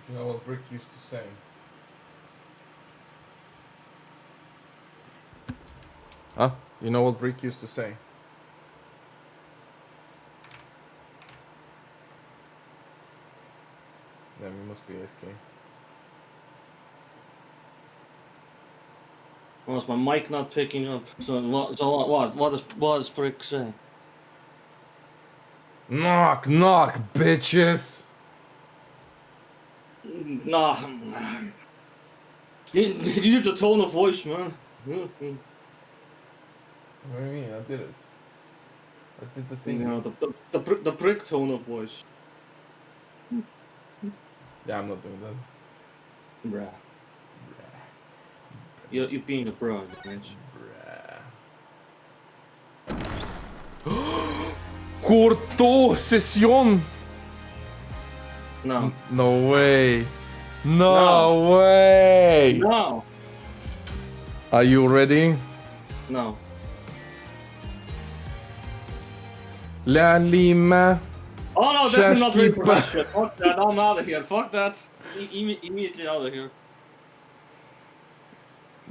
You know what Brick used to say? Huh? You know what Brick used to say? Damn, you must be AFK. Well, is my mic not picking up? So what does Brick say? Knock, knock, bitches! Nah. You need the tone of voice, man. What do you mean? I did it. I did the thing. You know, the Brick tone of voice. Yeah, I'm not doing that. Bruh. You're being a bro, man. Cortó sesión! No. No way. No way! No. Are you ready? No. La Lima. Oh no, definitely not ready for that shit. Fuck that, I'm out of here. Fuck that. Immediately out of here.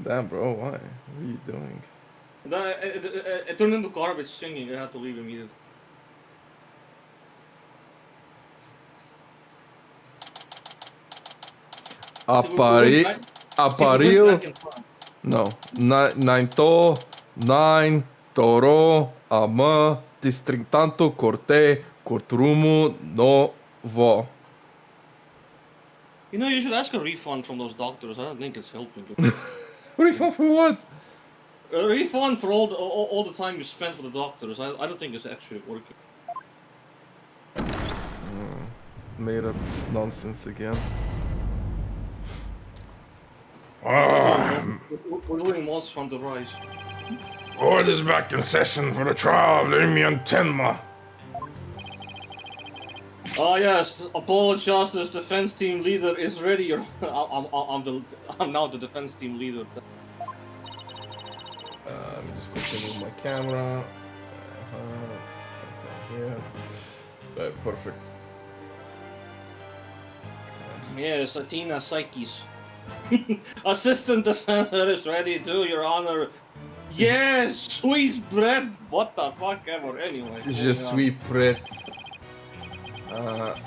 Damn, bro, why? What are you doing? It turned into garbage singing. I had to leave immediately. Aparil. No. Nine toro ama districtanto corte cortrumu no vo. You know, you should ask a refund from those doctors. I don't think it's helping you. Refund for what? A refund for all the time you spent with the doctors. I don't think it's actually working. Made up nonsense again. We're doing mods from the rise. Board is back in session for the trial of Limian Tenma. Oh yes, Apollo Justice, defense team leader is ready. I'm now the defense team leader. I'm just quickly move my camera. Right down here. Perfect. Yes, Athena Psyches. Assistant defender is ready too, Your Honor. Yes, Swiss bread. What the fuck ever. Anyway. Je suis prêt.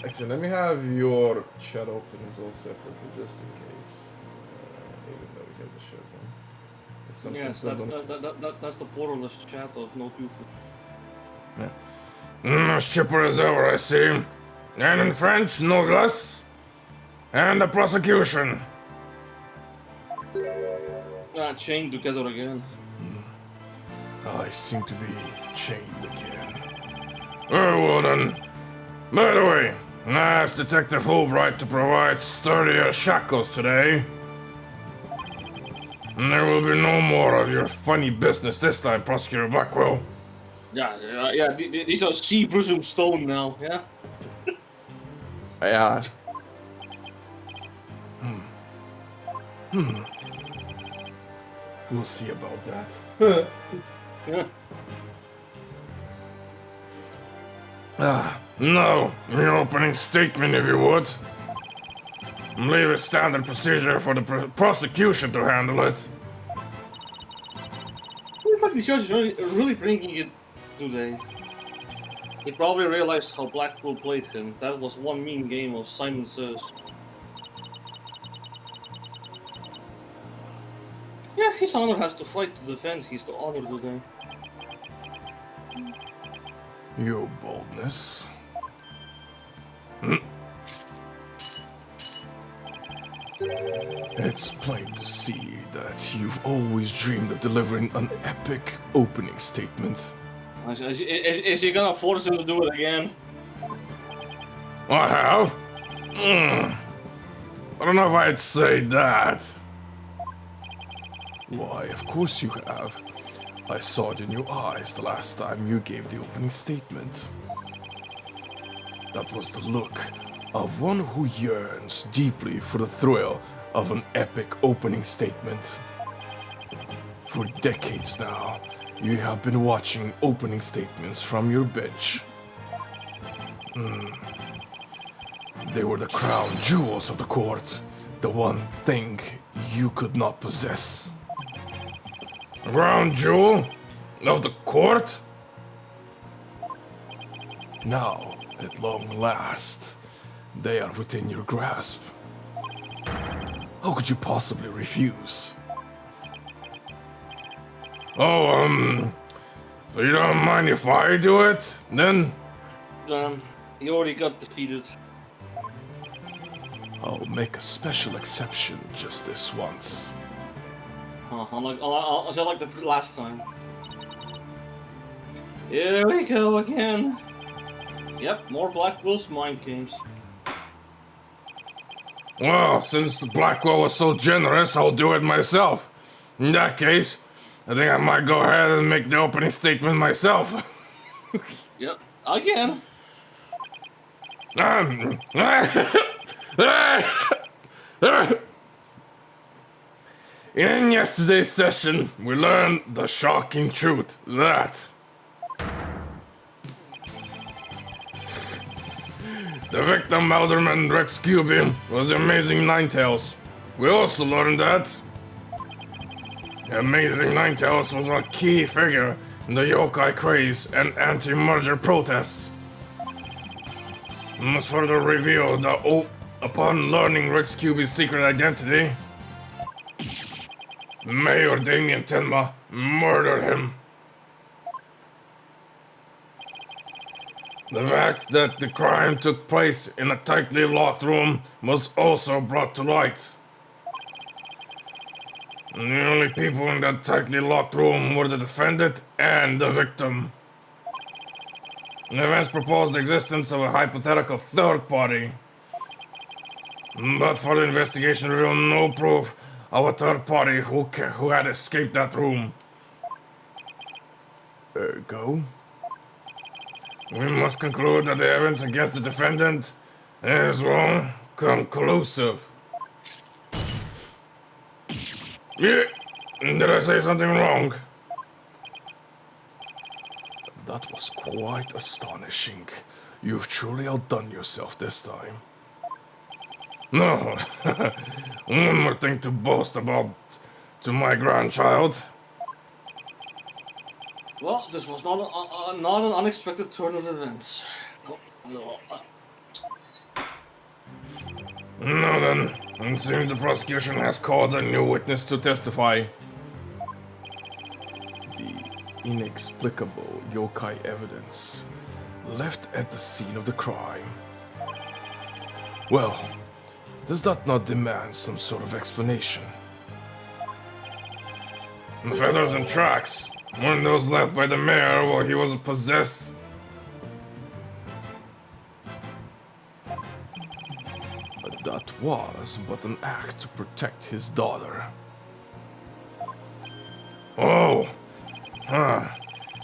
Actually, let me have your chat open as well separately, just in case. Even though we have the shared one. Yes, that's the portalist chat of no Q. Yeah. Shipper is over, I see. And in French, no glace. And the prosecution. Chained together again. I seem to be chained again. Very well then. By the way, I asked Detective Fulbright to provide sturdier shackles today. And there will be no more of your funny business this time, Prosecutor Blackwell. Yeah, these are sea presumed stone now, yeah? Yeah. We'll see about that. No, your opening statement if you would. Leave a standard procedure for the prosecution to handle it. It's like the judge is really bringing it today. He probably realized how Blackpool played him. That was one mean game of Simon Says. Yeah, his honor has to fight to defend. He's the honor today. Your boldness. It's plain to see that you've always dreamed of delivering an epic opening statement. Is he gonna force him to do it again? I have? I don't know if I'd say that. Why, of course you have. I saw it in your eyes the last time you gave the opening statement. That was the look of one who yearns deeply for the thrill of an epic opening statement. For decades now, you have been watching opening statements from your bench. They were the crown jewels of the court, the one thing you could not possess. Crown jewel of the court? Now, at long last, they are within your grasp. How could you possibly refuse? Oh, so you don't mind if I do it, then? He already got defeated. I'll make a special exception just this once. I'll like the last time. Here we go again. Yep, more Blackwell's mind games. Well, since Blackwell was so generous, I'll do it myself. In that case, I think I might go ahead and make the opening statement myself. Yep, again. In yesterday's session, we learned the shocking truth that the victim, Alderman Rex Cuban, was the amazing Ninetales. We also learned that the amazing Ninetales was a key figure in the yokai craze and anti-merger protests. It was further revealed that upon learning Rex Cuban's secret identity, Mayor Damien Tenma murdered him. The fact that the crime took place in a tightly locked room was also brought to light. And the only people in that tightly locked room were the defendant and the victim. The events proposed the existence of a hypothetical third party, but further investigation revealed no proof of a third party who had escaped that room. Ergo, we must conclude that the evidence against the defendant is, well, conclusive. Yeah, did I say something wrong? That was quite astonishing. You've truly outdone yourself this time. No, one more thing to boast about to my grandchild. Well, this was not an unexpected turn of events. No then, it seems the prosecution has called a new witness to testify. The inexplicable yokai evidence left at the scene of the crime. Well, does that not demand some sort of explanation? The feathers and tracks, weren't those left by the mayor while he was possessed? But that was but an act to protect his daughter. Oh! Huh.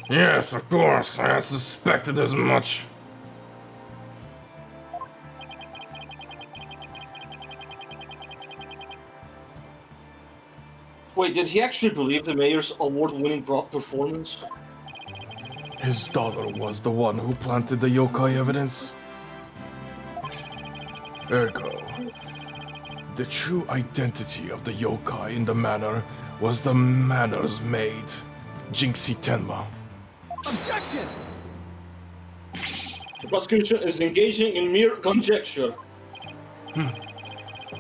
Yes, of course, I had suspected as much. Wait, did he actually believe the mayor's award-winning performance? His daughter was the one who planted the yokai evidence. Ergo, the true identity of the yokai in the manor was the manor's maid, Jinxie Tenma. Objection! The prosecution is engaging in mere conjecture.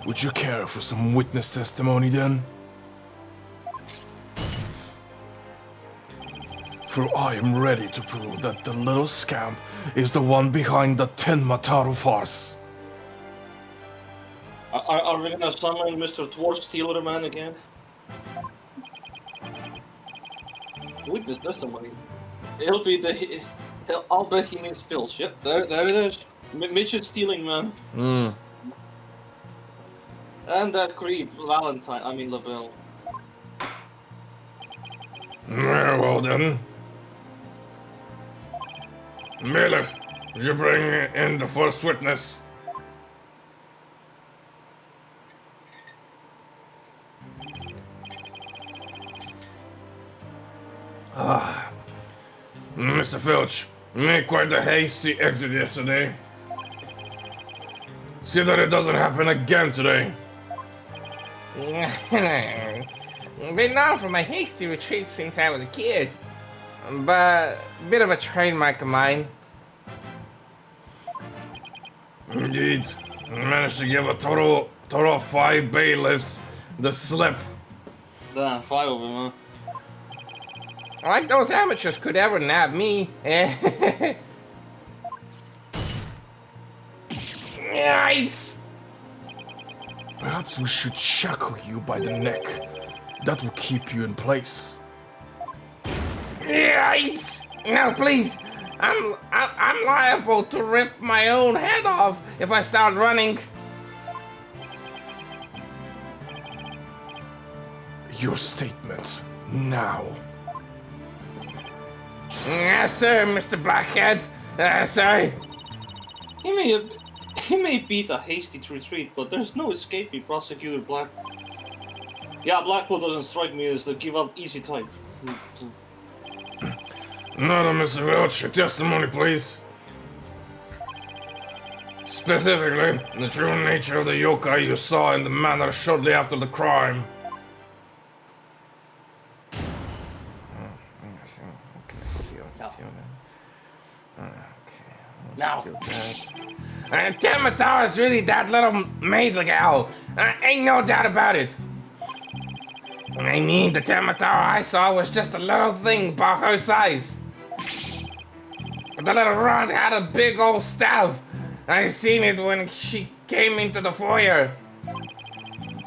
Would you care for some witness testimony then? For I am ready to prove that the little scamp is the one behind the Tenma farce. Are we gonna summon Mr. Dwarf Stealerman again? Witness testimony. He'll be the. I'll bet he means Phil. Shit, there it is. Midget stealing man. And that creep Valentine. I mean LaBelle. Very well then. Bailiff, would you bring in the first witness? Mr. Filch, you made quite a hasty exit yesterday. See that it doesn't happen again today. Been known for my hasty retreat since I was a kid, but a bit of a trademark of mine. Indeed, you managed to give a total of 5 bailiffs the slip. Damn, 5 of them, huh? Like those amateurs could ever nab me. Yipes! Perhaps we should shackle you by the neck. That will keep you in place. Yipes! No, please. I'm liable to rip my own head off if I start running. Your statement, now. Yes, sir, Mr. Blackhead. Sorry. He may beat a hasty retreat, but there's no escaping Prosecutor Black. Yeah, Blackpool doesn't strike me as the give up easy type. Another Mr. Filch, your testimony, please. Specifically, the true nature of the yokai you saw in the manor shortly after the crime. Now. Tamatar is really that little maid gal. Ain't no doubt about it. I mean, the Tamatar I saw was just a little thing about her size. But the little runt had a big old staff. I seen it when she came into the foyer.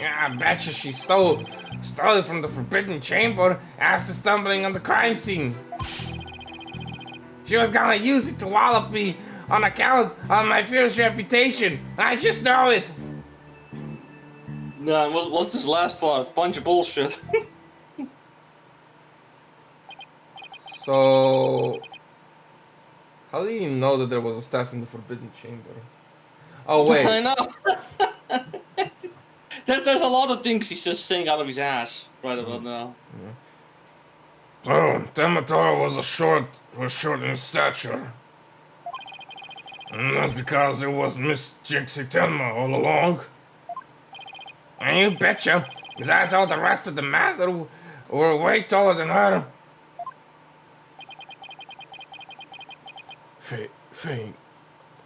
I bet you she stole it from the Forbidden Chamber after stumbling on the crime scene. She was gonna use it to wallop me on account of my fierce reputation. I just know it. Nah, what's this last part? Bunch of bullshit. So, how do you know that there was a staff in the Forbidden Chamber? Oh wait. I know. There's a lot of things he's just saying out of his ass right about now. So, Tamatar was short in stature. And that's because it was Miss Jixie Tenma all along. And you betcha, because I saw the rest of the matter were way taller than her.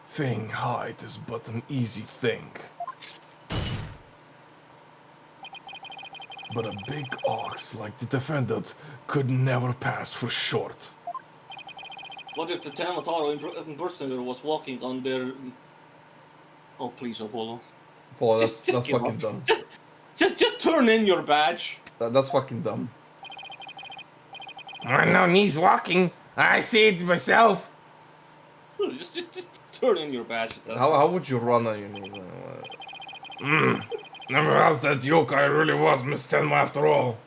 Feigning height is but an easy thing. But a big ox like the defendant could never pass for short. What if the Tamataro in Burstinger was walking on their... Oh, please, Apollo. Paul, Just that's give fucking up. dumb. Just turn in your badge. That's fucking dumb. I know he's walking. I see it myself. Just turn in your badge. How would you run on your knees? Never else that yokai really was Miss Tenma after all.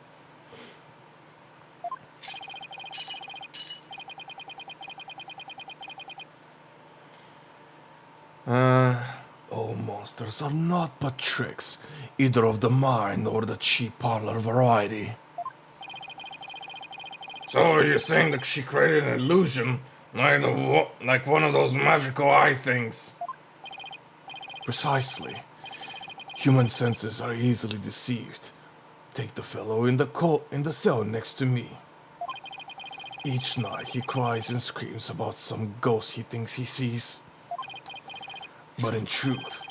All monsters are not but tricks, either of the mind or the cheap parlor variety. So you're saying that she created an illusion, like one of those magical eye things? Precisely. Human senses are easily deceived. Take the fellow in the cell next to me. Each night he cries and screams about some ghost he thinks he sees. But in truth,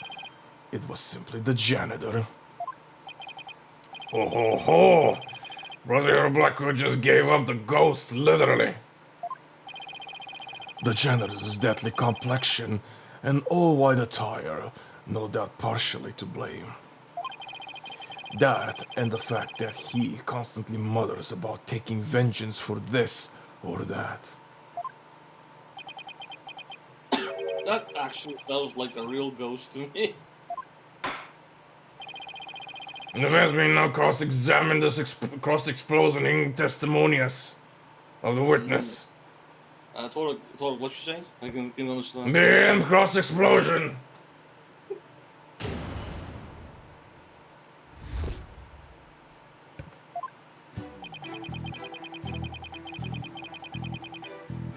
it was simply the janitor. Ho ho ho! Brother Blackwood just gave up the ghost, literally. The janitor's deadly complexion and all-white attire, no doubt partially to blame. That and the fact that he constantly mutters about taking vengeance for this or that. That actually sounds like a real ghost to me. Defense may now cross-examine this cross-explosining testimonials of the witness. Tor, what you saying? I can understand. Begin cross-explosion.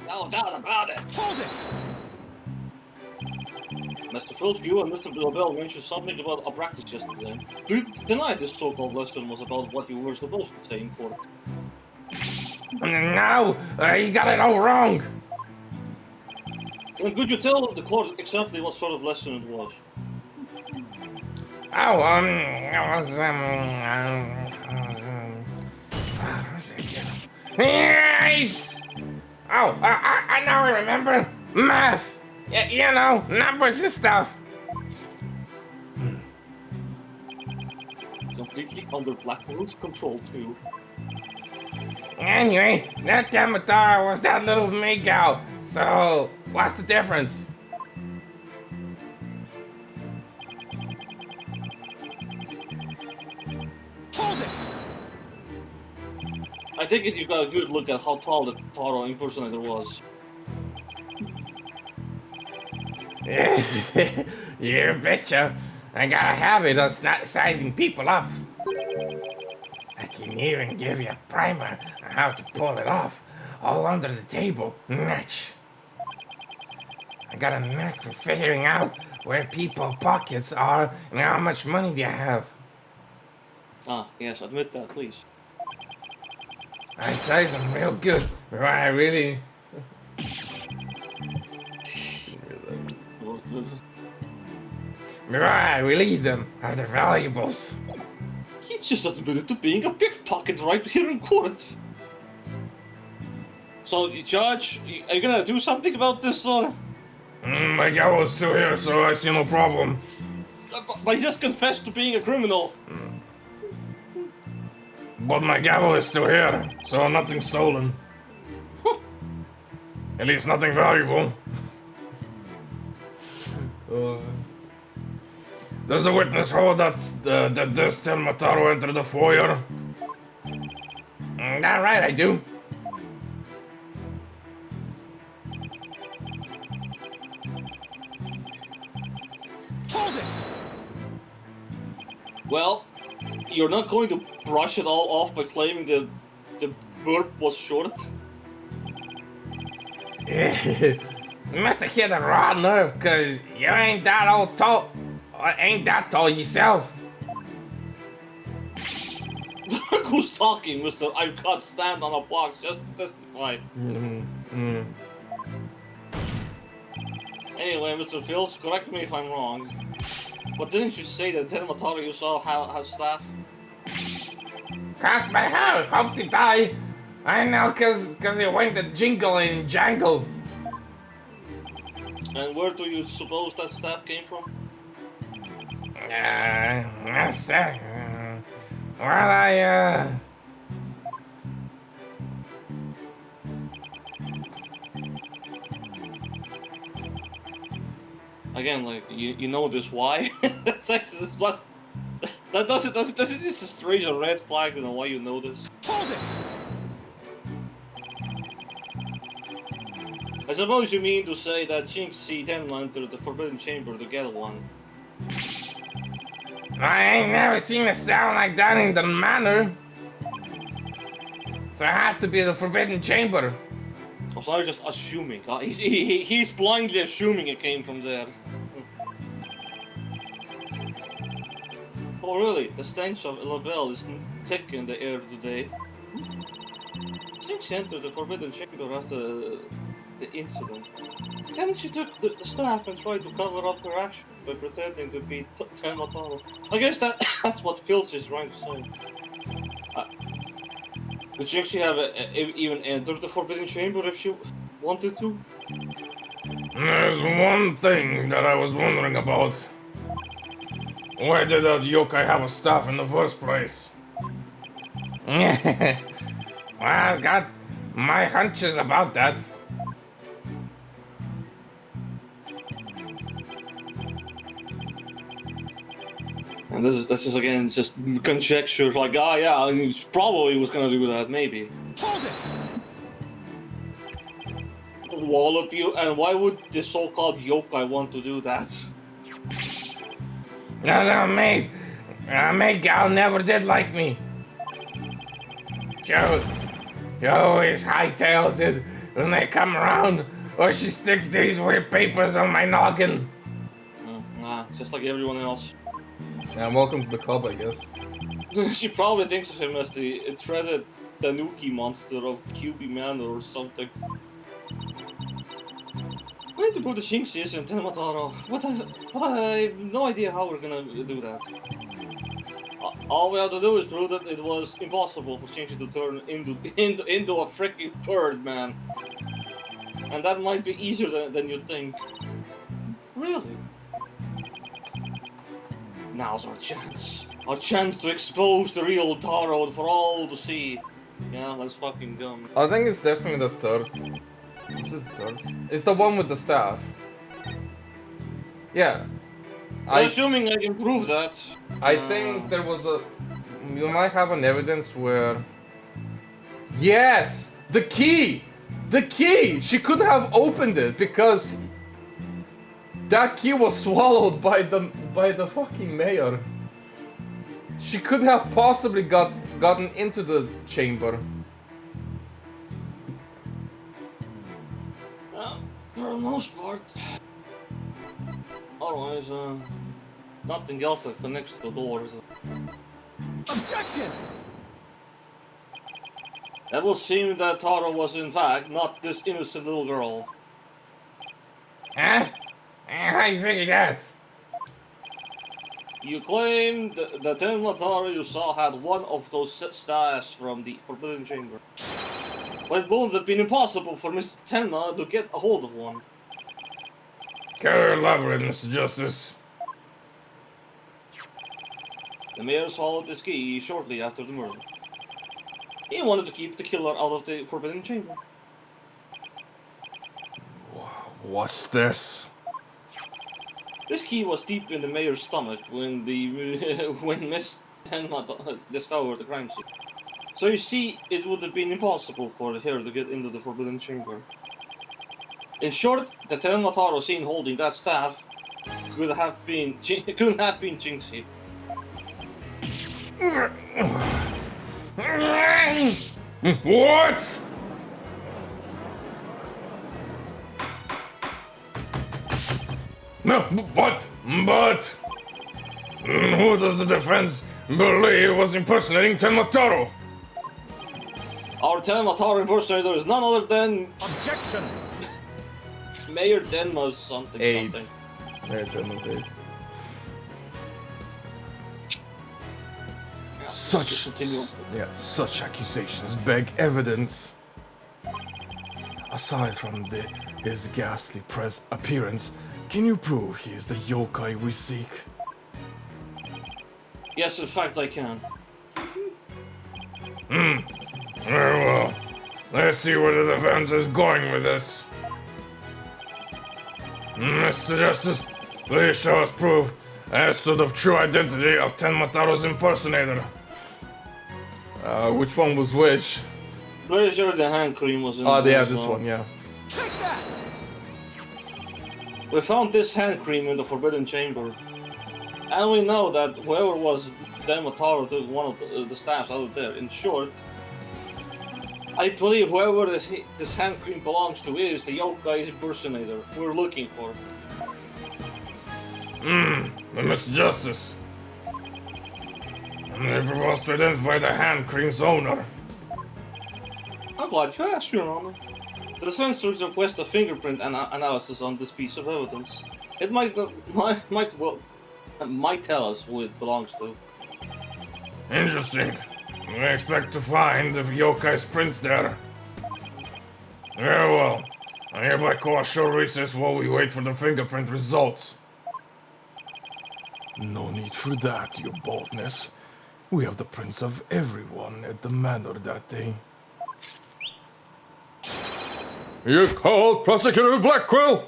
No doubt about it. Hold it. Mr. Filch, you and Mr. Bell mentioned something about a practice yesterday. You denied this so-called lesson was about what you were supposed to say in court. No, you got it all wrong. Then could you tell the court exactly what sort of lesson it was? Oh, it was, what's it again? Apes! Oh, I now remember. Math! You know, numbers and stuff. Completely under Blackmore's control, too. Anyway, that Demeter was that little Miguel. So, what's the difference? Hold it! I take it you got a good look at how tall the Taro impersonator was. You betcha. I got a habit of sizing people up. I can even give you a primer on how to pull it off, all under the table. Natch. I got a knack for figuring out where people's pockets are and how much money they have. Ah, yes, admit that, please. I size them real good, but I really... Before I relieve them of their valuables. He just admitted to being a pickpocket right here in court. So, Judge, are you gonna do something about this, or? My gallows still here, so I see no problem. But he just confessed to being a criminal. But my gavel is still here, so nothing stolen. At least nothing valuable. Does the witness hold that this Mataro entered the foyer? That right, I do. Hold it! Well, you're not going to brush it all off by claiming the burp was short? You must have hit a raw nerve, cause you ain't that old tall. Ain't that tall yourself. Look who's talking, Mr. I can't stand on a box just to testify. Anyway, Mr. Fields, correct me if I'm wrong. But didn't you say that Termatari you saw has staff? Cross my heart, hope to die. I know, cause it went to jingle and jangle. And where do you suppose that staff came from? Yes, well, Again, like, you know this why? It's not, that doesn't just raise a red flag on why you know this? Hold it! I suppose you mean to say that Jinxie then entered the Forbidden Chamber to get one. I ain't never seen a sound like that in the manor. So it had to be the Forbidden Chamber. Oh, so I was just assuming. He's blindly assuming it came from there. Oh really? The stench of Labelle is thick in the air today. Jinx entered the Forbidden Chamber after the incident. Then she took the staff and tried to cover up her actions by pretending to be Tenmataro. I guess that's what Phils is trying to say. Could she actually have even entered the Forbidden Chamber if she wanted to? There's one thing that I was wondering about. Why did that yokai have a staff in the first place? Well, I've got my hunches about that. And this is again just conjecture. Like, yeah, he probably was gonna do that, maybe. Hold it! Wallop you, and why would the so-called yokai want to do that? No, mate. Mate gal never did like me. She always hightails it when they come around, or she sticks these weird papers on my noggin. Nah, just like everyone else. And welcome to the club, I guess. She probably thinks of him as the threaded Tanuki monster of QB Manor or something. We need to put the Shinxis in Tenmataro, but I have no idea how we're gonna do that. All we have to do is prove that it was impossible for Shinxi to turn into a freaking bird, man. And that might be easier than you think. Really? Now's our chance. Our chance to expose the real Taro for all to see. Yeah, let's fucking go. I think it's definitely the third. Is it the third? It's the one with the staff. Yeah. Assuming I can prove that. I think there was a... You might have an evidence where... Yes! The key! The key! She couldn't have opened it because... That key was swallowed by the fucking mayor. She couldn't have possibly gotten into the chamber. For the most part. Otherwise, nothing else that connects to the doors. Objection! That will seem that Taro was in fact not this innocent little girl. Huh? How you figure that? You claim the Tenma Taro you saw had one of those stars from the Forbidden Chamber. But it wouldn't have been impossible for Mr. Tenma to get a hold of one. Can you elaborate, Mr. Justice? The mayor swallowed this key shortly after the murder. He wanted to keep the killer out of the Forbidden Chamber. What's this? This key was deep in the mayor's stomach when when Miss Tenma discovered the crime scene. So you see, it would have been impossible for her to get into the Forbidden Chamber. In short, the Tenma Taro seen holding that staff couldn't have been Jinxie. What? No, but who does the defense believe was impersonating Tenmataro? Our Tenma Taro impersonator is none other than Objection! Mayor Denma's something. Mayor Denma's 8. Yeah, Such accusations beg evidence. Aside from his ghastly appearance, can you prove he is the yokai we seek? Yes, in fact, I can. Very well. Let's see where the defense is going with this. Mr. Justice, please show us proof as to the true identity of Tenmataro's impersonator. Which one was which? Pretty sure the hand cream was in Oh, there yeah, as this well. one, yeah. Take that! We found this hand cream in the Forbidden Chamber. And we know that whoever was Tenmataro took one of the staffs out of there. In short, I believe whoever this hand cream belongs to is the yokai impersonator we're looking for. But Mr. Justice, I'm never was to identify the hand cream's owner. I'm glad you asked, Your Honor. The defense would request a fingerprint analysis on this piece of evidence. It might tell us who it belongs to. Interesting. We expect to find the yokai's prints there. Very well. I hereby call a short recess while we wait for the fingerprint results. No need for that, your boldness. We have the prints of everyone at the manor that day. You called Prosecutor Blackquill?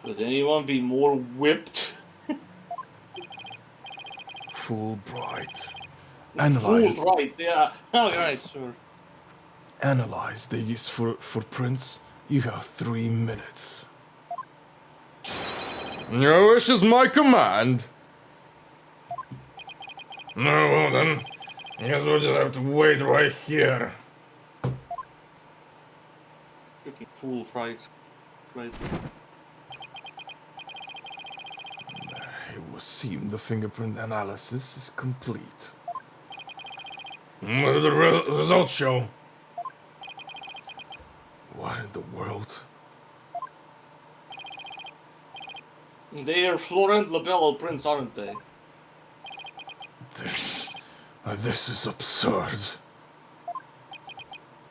Could anyone be more whipped? Fulbright. Analyze, Fool's right, yeah. Alright, sure. analyze these footprints. You have 3 minutes. Your wish is my command. No, well then. I guess we'll just have to wait right here. Freaking fool, right. Right. It would seem the fingerprint analysis is complete. What do the results show? What in the world? They are Florent Labello prints, aren't they? This is absurd.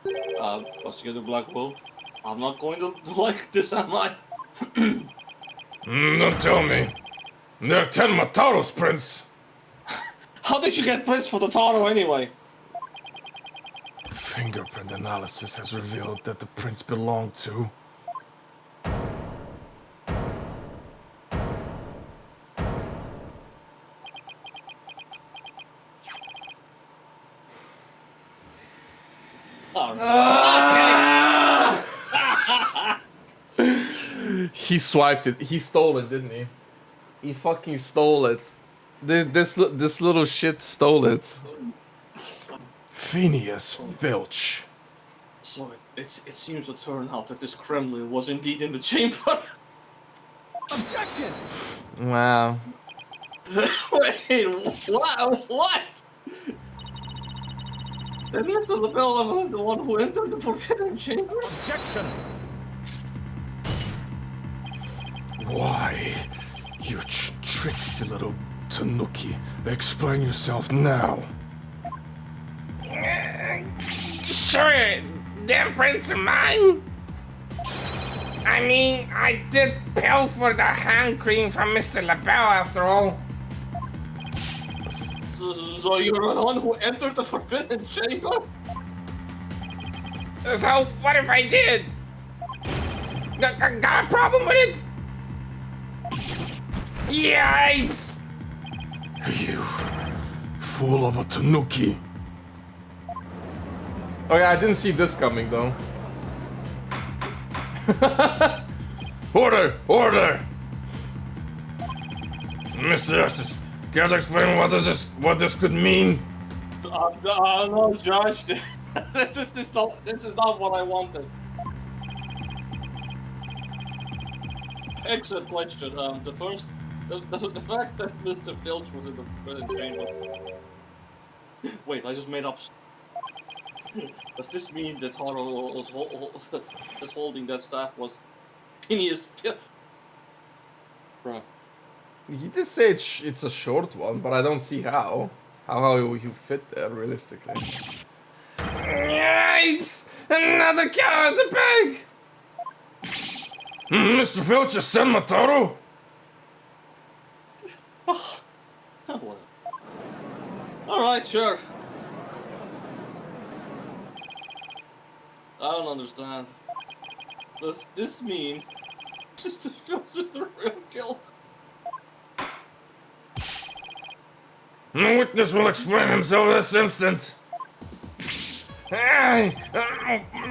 Investigator Blackwell. I'm not going to like this, am I? Don't tell me. There are 10 Mataro's prints. How did you get prints for the Taro anyway? Fingerprint analysis has revealed that the prints belong to... He swiped it. He stole it, didn't he? He fucking stole it. This little shit stole it. Phineas Filch. So it seems to turn out that this Kremlin was indeed in the chamber. Objection! Wow. Wait, what? Then Mr. Labelle was the one who entered the Forbidden Chamber? Objection! Why? You tricksy little tanuki. Explain yourself now. Sure, damn prints are mine. I mean, I did pay for the hand cream from Mr. LaBelle after all. So you're the one who entered the Forbidden Chamber? So what if I did? Got a problem with it? Yipes! You fool of a tanuki. Oh yeah, I didn't see this coming though. Order! Order! Mr. Justice, care to explain what this could mean? No, Josh. This is not what I wanted. Excellent question. The fact that Mr. Filch was in the Forbidden Chamber. Wait, I just made up. Does this mean that Taro was holding that staff was Phineas Filch? Bruh. He did say it's a short one, but I don't see how. How you fit there realistically. Yipes! Another cat out of the bag! Mr. Filch is still Mataro? Alright, sure. I don't understand. Does this mean Mr. Filch is the real killer? The witness will explain himself this instant.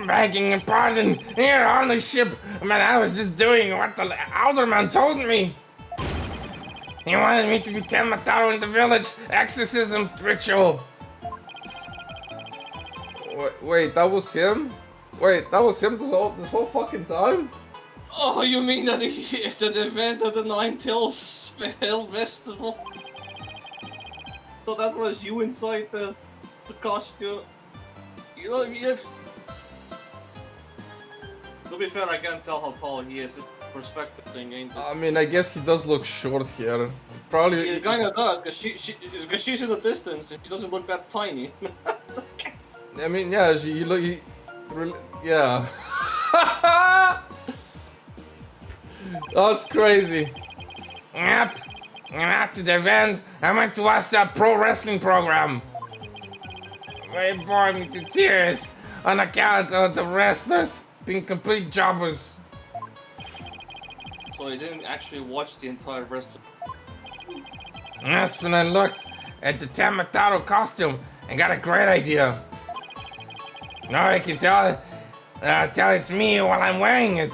Begging your pardon, here on the ship, but I was just doing what the alderman told me. He wanted me to be Temataro in the village exorcism ritual. Wait, that was him? Wait, that was him this whole fucking time? Oh, you mean that the event at the Nine Tails Hill Festival? So that was you inside the costume? You know, if... To be fair, I can't tell how tall he is. It's a perspective thing, ain't it? I mean, I guess he does look short here. Probably. He kinda does, cause she's in the distance and she doesn't look that tiny. I mean, yeah, yeah. That's crazy. Yep. After the event, I went to watch that pro wrestling program. It bored me to tears on account of the wrestlers being complete jobbers. so I didn't actually watch the entire rest of And that's when I looked at the Tamataro costume and got a great idea. Now I can tell it's me while I'm wearing it.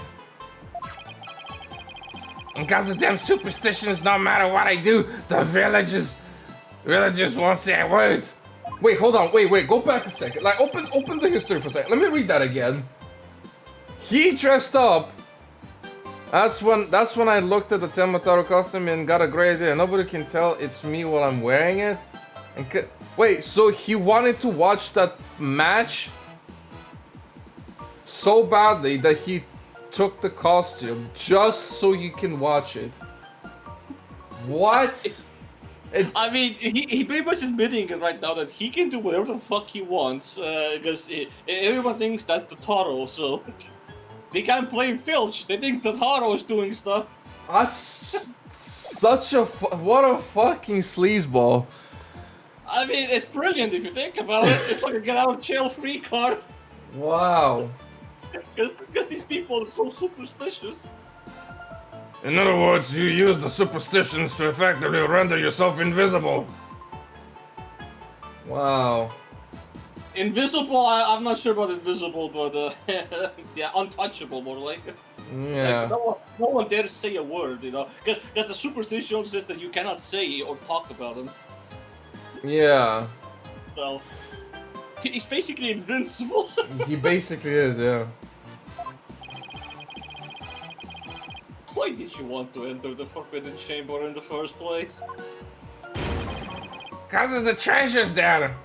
And because of them superstitions, no matter what I do, the villagers won't say a word. Wait, hold on. Wait. Go back a second. Like, open the history for a second. Let me read that again. He dressed up. That's when I looked at the Tamataro costume and got a great idea. Nobody can tell it's me while I'm wearing it. And wait, so he wanted to watch that match so badly that he took the costume just so you can watch it. What? I mean, he pretty much admitting it right now that he can do whatever the fuck he wants, because everyone thinks that's the Taro, so they can't blame Filch. They think the Taro is doing stuff. That's such a what a fucking sleazeball. I mean, it's brilliant if you think about it. It's like a get out of jail free card. Wow. Because these people are so superstitious. In other words, you use the superstitions to effectively render yourself invisible. Wow. Invisible, I'm not sure about invisible, but yeah, untouchable more like. Yeah. Like, no one dares say a word, you know, because the superstition says that you cannot say or talk about them. Yeah. So he's basically invincible. He basically is, yeah. Why did you want to enter the Forbidden Chamber in the first place? Because of the treasures there.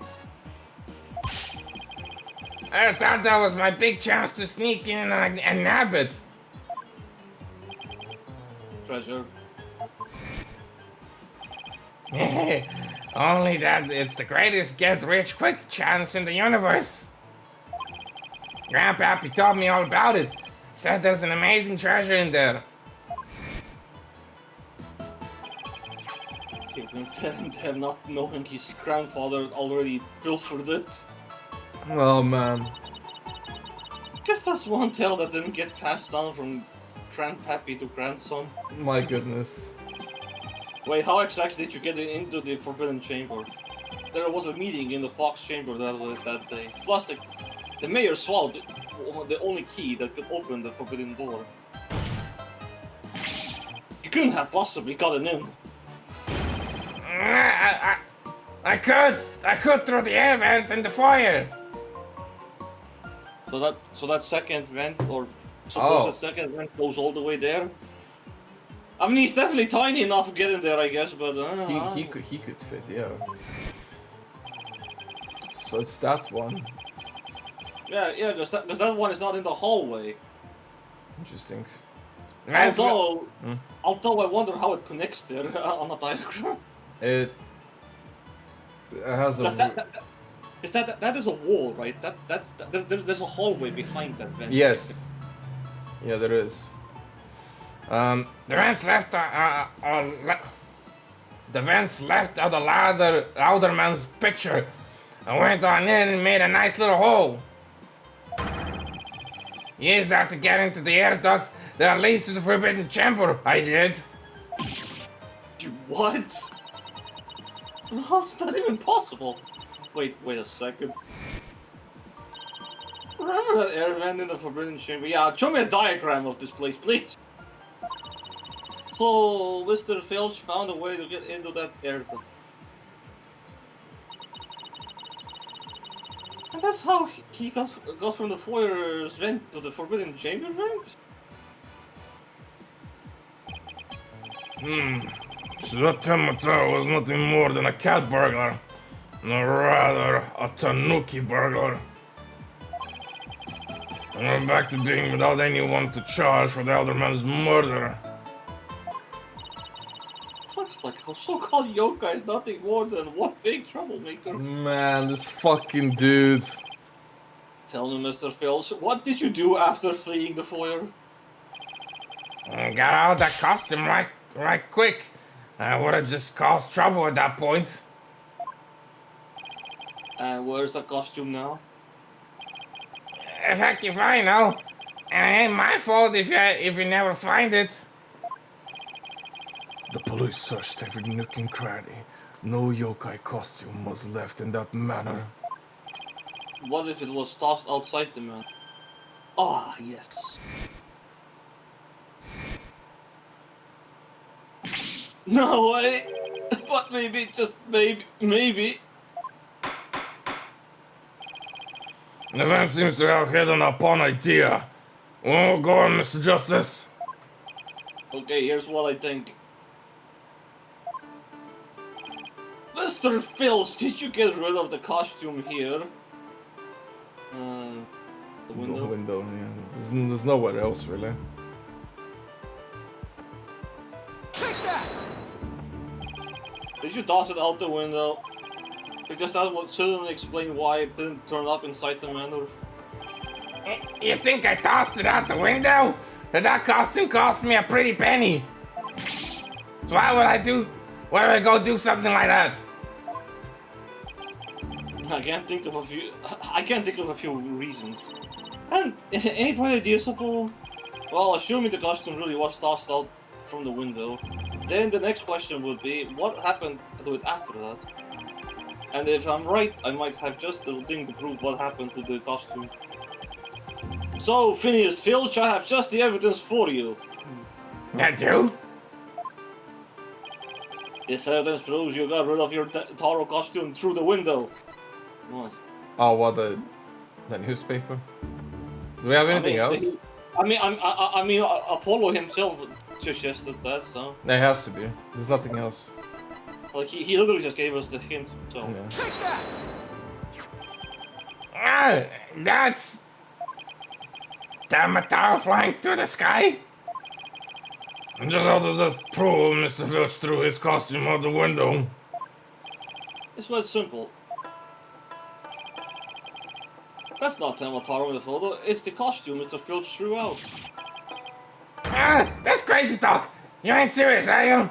I thought that was my big chance to sneak in and nab it. Treasure. Only that it's the greatest get-rich-quick chance in the universe. Grandpappy told me all about it. Said there's an amazing treasure in there. Him not knowing his grandfather already pilfered it. Oh man. Guess that's one tale that didn't get passed down from grandpappy to grandson. My goodness. Wait, how exactly did you get into the Forbidden Chamber? There was a meeting in the Fox Chamber that day. Plus, the mayor swallowed the only key that could open the forbidden door. You couldn't have possibly gotten in. I could through the air vent in the foyer. So that second vent, or suppose that second vent goes all the way there. I mean, he's definitely tiny enough to get in there, I guess, but He could fit, yeah. So it's that one. yeah, because that one is not in the hallway. Interesting. Although I wonder how it connects there on a diagram. It has a. That is a wall, right? There's a hallway behind that vent. Yes. Yeah, there is. The vents left of the alderman's picture. I went on in and made a nice little hole. Used that to get into the air duct that leads to the Forbidden Chamber. I did. You what? How's that even possible? Wait a second. Remember that air vent in the Forbidden Chamber? Yeah, show me a diagram of this place, please. So, Mr. Filch found a way to get into that air duct. And that's how he got from the foyer's vent to the Forbidden Chamber vent? So that Tamataro was nothing more than a cat burglar. No, rather a tanuki burglar. And we're back to being without anyone to charge for the elderman's murder. Looks like a so-called yokai is nothing more than one big troublemaker. Man, this fucking dude. Tell me, Mr. Filch, what did you do after fleeing the foyer? Got out of that costume right quick. I would have just caused trouble at that point. And where's the costume now? Heck if I know. And it ain't my fault if you never find it. Police searched every nook and cranny. No yokai costume was left in that manor. What if it was tossed outside the man? Ah, yes. No way! But maybe, just maybe. The man seems to have hit on upon idea. Oh, go on, Mr. Justice. Okay, here's what I think. Mr. Filch, did you get rid of the costume here? The window? The window, yeah. There's nowhere else, really. Take that! Did you toss it out the window? Because that would certainly explain why it didn't turn up inside the manor. You think I tossed it out the window? That costume cost me a pretty penny. So why would I go do something like that? I can't think of a few reasons. And any bright ideas, Paul? Well, assuming the costume really was tossed out from the window, then the next question would be, what happened to it after that? And if I'm right, I might have just the thing to prove what happened to the costume. So, Phineas Filch, I have just the evidence for you. I do? This evidence proves you got rid of your Taro costume through the window. What? Oh, what the newspaper? Do we have anything else? I mean, Apollo himself suggested that, so There has to be. There's nothing else. like he literally just gave us the hint. So Yeah. Take that! Ah, that's... Tamataro flying through the sky? And just how does this prove Mr. Filch threw his costume out the window? it's quite simple. That's not Tamataro in the photo. It's the costume Mr. Filch threw out. Ah, that's crazy talk. You ain't serious, are you?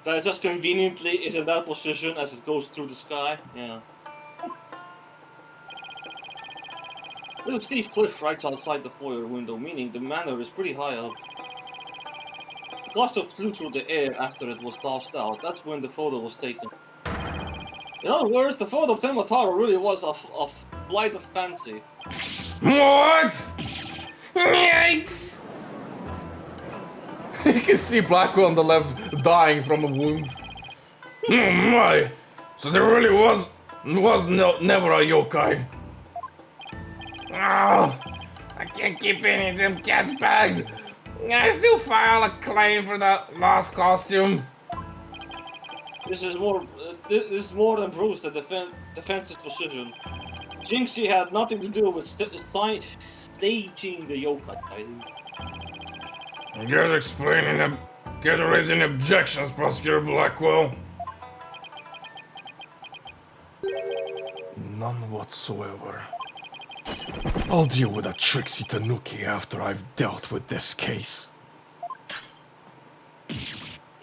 That it just conveniently is in that position as it goes through the sky. Yeah. Little Steve Cliff right outside the foyer window, meaning the manor is pretty high up. The costume flew through the air after it was tossed out. That's when the photo was taken. In other words, the photo of Tamataro really was a flight of fancy. What? Yikes! You can see Blackwell on the left dying from a wound. Oh my! So there really was never a yokai. Oh, I can't keep any of them cats bagged. I still file a claim for that lost costume. This is more than proves the defense's position. Jinxie had nothing to do with staging the yokai. Get raising objections, Prosecutor Blackwell. None whatsoever. I'll deal with that tricksy Tanuki after I've dealt with this case.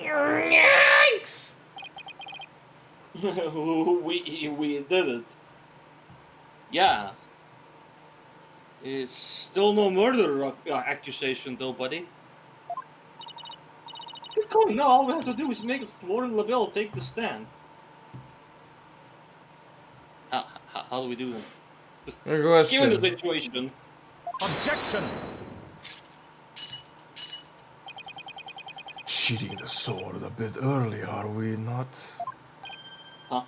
Yikes! we did it. Yeah. It's still no murder accusation though, buddy. Good call. No, all we have to do is make Warren LaBelle take the stand. How do we do that? Good question. Given the situation. Objection! Sheathing the sword a bit early, are we not? Huh?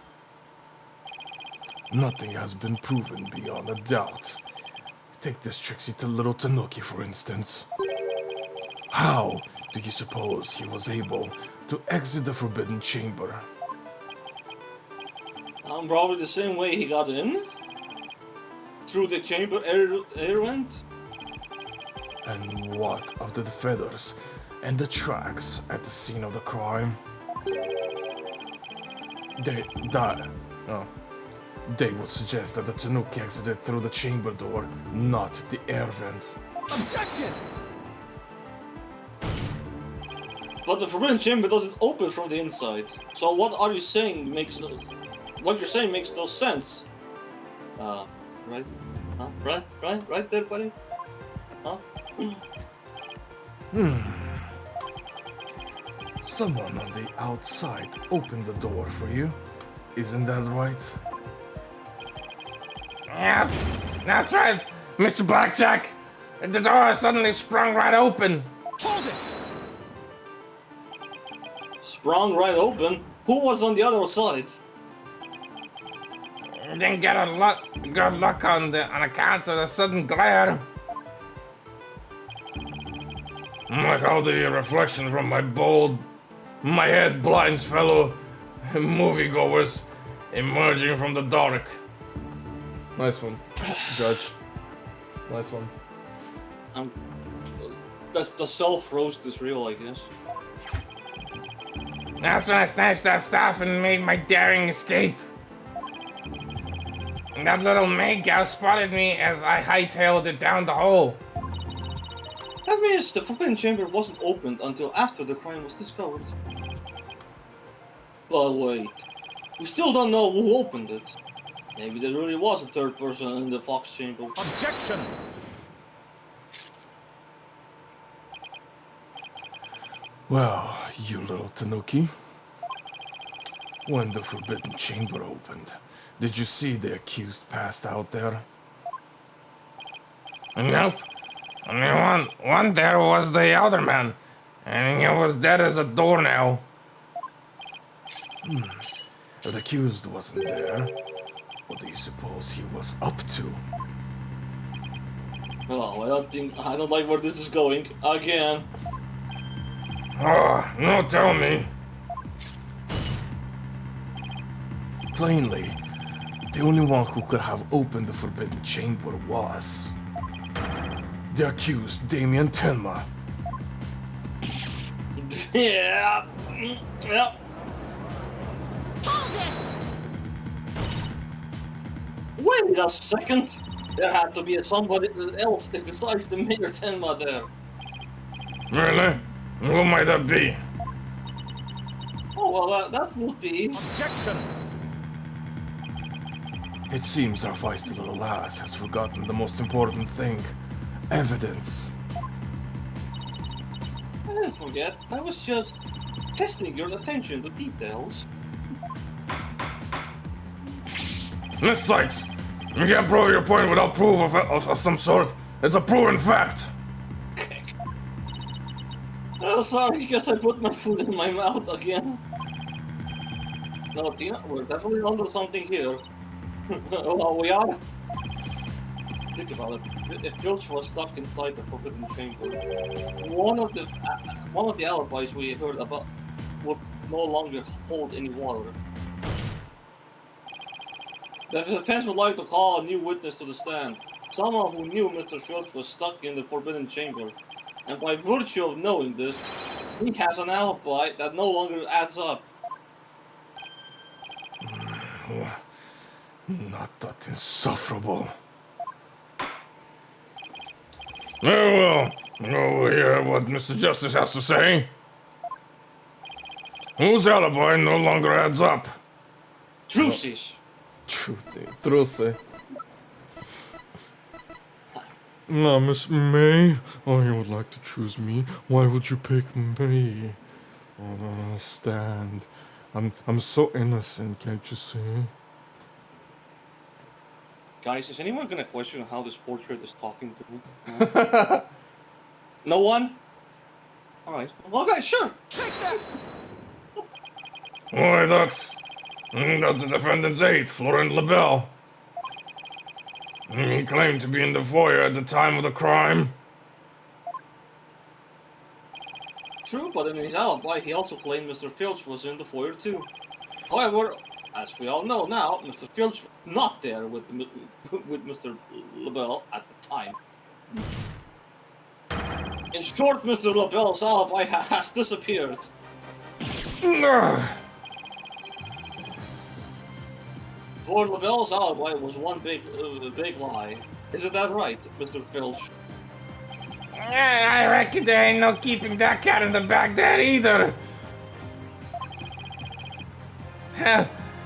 Nothing has been proven beyond a doubt. Take this tricksy to little Tanuki, for instance. How do you suppose he was able to exit the Forbidden Chamber? Probably the same way he got in. Through the chamber air vent. And what of the feathers and the tracks at the scene of the crime? They would suggest that the Tanuki exited through the chamber door, not the air vent. Objection! But the Forbidden Chamber doesn't open from the inside. So what are you saying what you're saying makes no sense. Right? Huh? Right there, buddy? Huh? Someone on the outside opened the door for you. Isn't that right? Yep, that's right, Mr. Blackjack. The door suddenly sprung right open. Hold it! Sprung right open? Who was on the other side? Didn't get good luck on account of the sudden glare. Like how the reflection from my head blinds fellow moviegoers emerging from the dark. Nice one, Judge. Nice one. That's the self-roast is real, I guess. That's when I snatched that staff and made my daring escape. And that little maid gal spotted me as I hightailed it down the hole. That means the Forbidden Chamber wasn't opened until after the crime was discovered. But wait, we still don't know who opened it. Maybe there really was a third person in the Fox Chamber. Objection! Well, you little Tanuki. When the Forbidden Chamber opened, did you see the accused passed out there? Nope. Only one there was the elder man, and he was dead as a doornail. The accused wasn't there. What do you suppose he was up to? Well, I don't like where this is going. Again. Ah, no, tell me. Plainly, the only one who could have opened the Forbidden Chamber was the accused Damien Tenma. Yeah. Yeah. Hold it! Wait a second. There had to be somebody else besides the Mayor Tenma there. Really? Who might that be? Oh, well, that would be... Objection! It seems our feisty little lass has forgotten the most important thing. Evidence. I didn't forget. I was just testing your attention to details. Miss Sykes, you can't prove your point without proof of some sort. It's a proven fact. Sorry, guess I put my food in my mouth again. No, Tina, we're definitely onto something here. Well, we are. Think about it. If Filch was stuck inside the Forbidden Chamber, one of the alibis we heard about would no longer hold any water. The defense would like to call a new witness to the stand. Someone who knew Mr. Filch was stuck in the Forbidden Chamber. And by virtue of knowing this, he has an alibi that no longer adds up. Not that insufferable. Well, we'll hear what Mr. Justice has to say. Whose alibi no longer adds up? Truces! Truthy. No, Miss May. Oh, you would like to choose me? Why would you pick me? I don't understand. I'm so innocent, can't you see? Guys, is anyone gonna question how this portrait is talking to me? No, no one? Alright. Well, guys, sure! Take that! Why, that's the defendant's aide, Florent LaBelle. He claimed to be in the foyer at the time of the crime. True, but in his alibi, he also claimed Mr. Filch was in the foyer too. However, as we all know now, Mr. Filch was not there with Mr. LaBelle at the time. In short, Mr. LaBelle's alibi has disappeared. For LaBelle's alibi was one big lie. Isn't that right, Mr. Filch? I reckon there ain't no keeping that cat in the bag there either.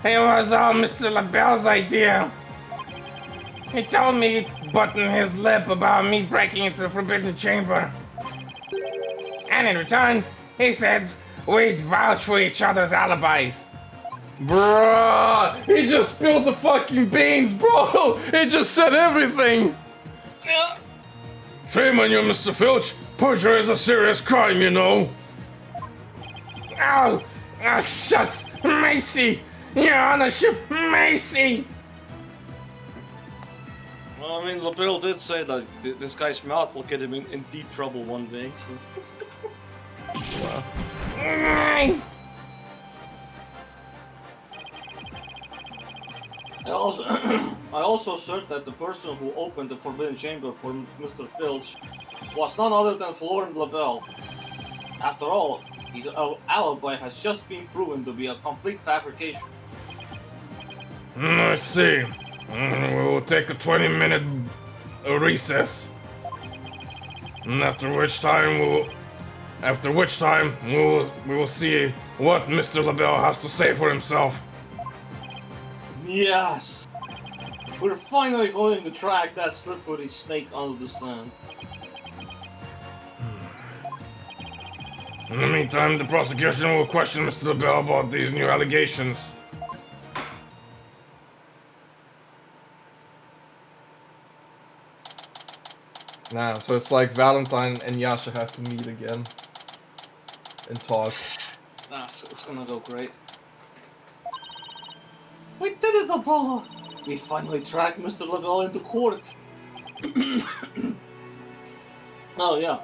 It was all Mr. LaBelle's idea. He told me he'd button his lip about me breaking into the Forbidden Chamber. And in return, he said we'd vouch for each other's alibis. Bruh, he just spilled the fucking beans, bro. He just said everything. Yeah. Shame on you, Mr. Filch. Perjury is a serious crime, you know. Oh, shucks, Macy. You're on the ship, Macy. Well, I mean, LaBelle did say that this guy's mouth will get him in deep trouble one day. So. I also assert that the person who opened the Forbidden Chamber for Mr. Filch was none other than Florent LaBelle. After all, his alibi has just been proven to be a complete fabrication. I see. We will take a 20-minute recess. And after which time we will see what Mr. LaBelle has to say for himself. Yes! We're finally going to track that slippery snake under the stand. In the meantime, the prosecution will question Mr. LaBelle about these new allegations. Nah, so it's like Valentine and Yasha have to meet again and talk. It's gonna go great. We did it, Apollo! We finally tracked Mr. LaBelle into court. Oh, yeah.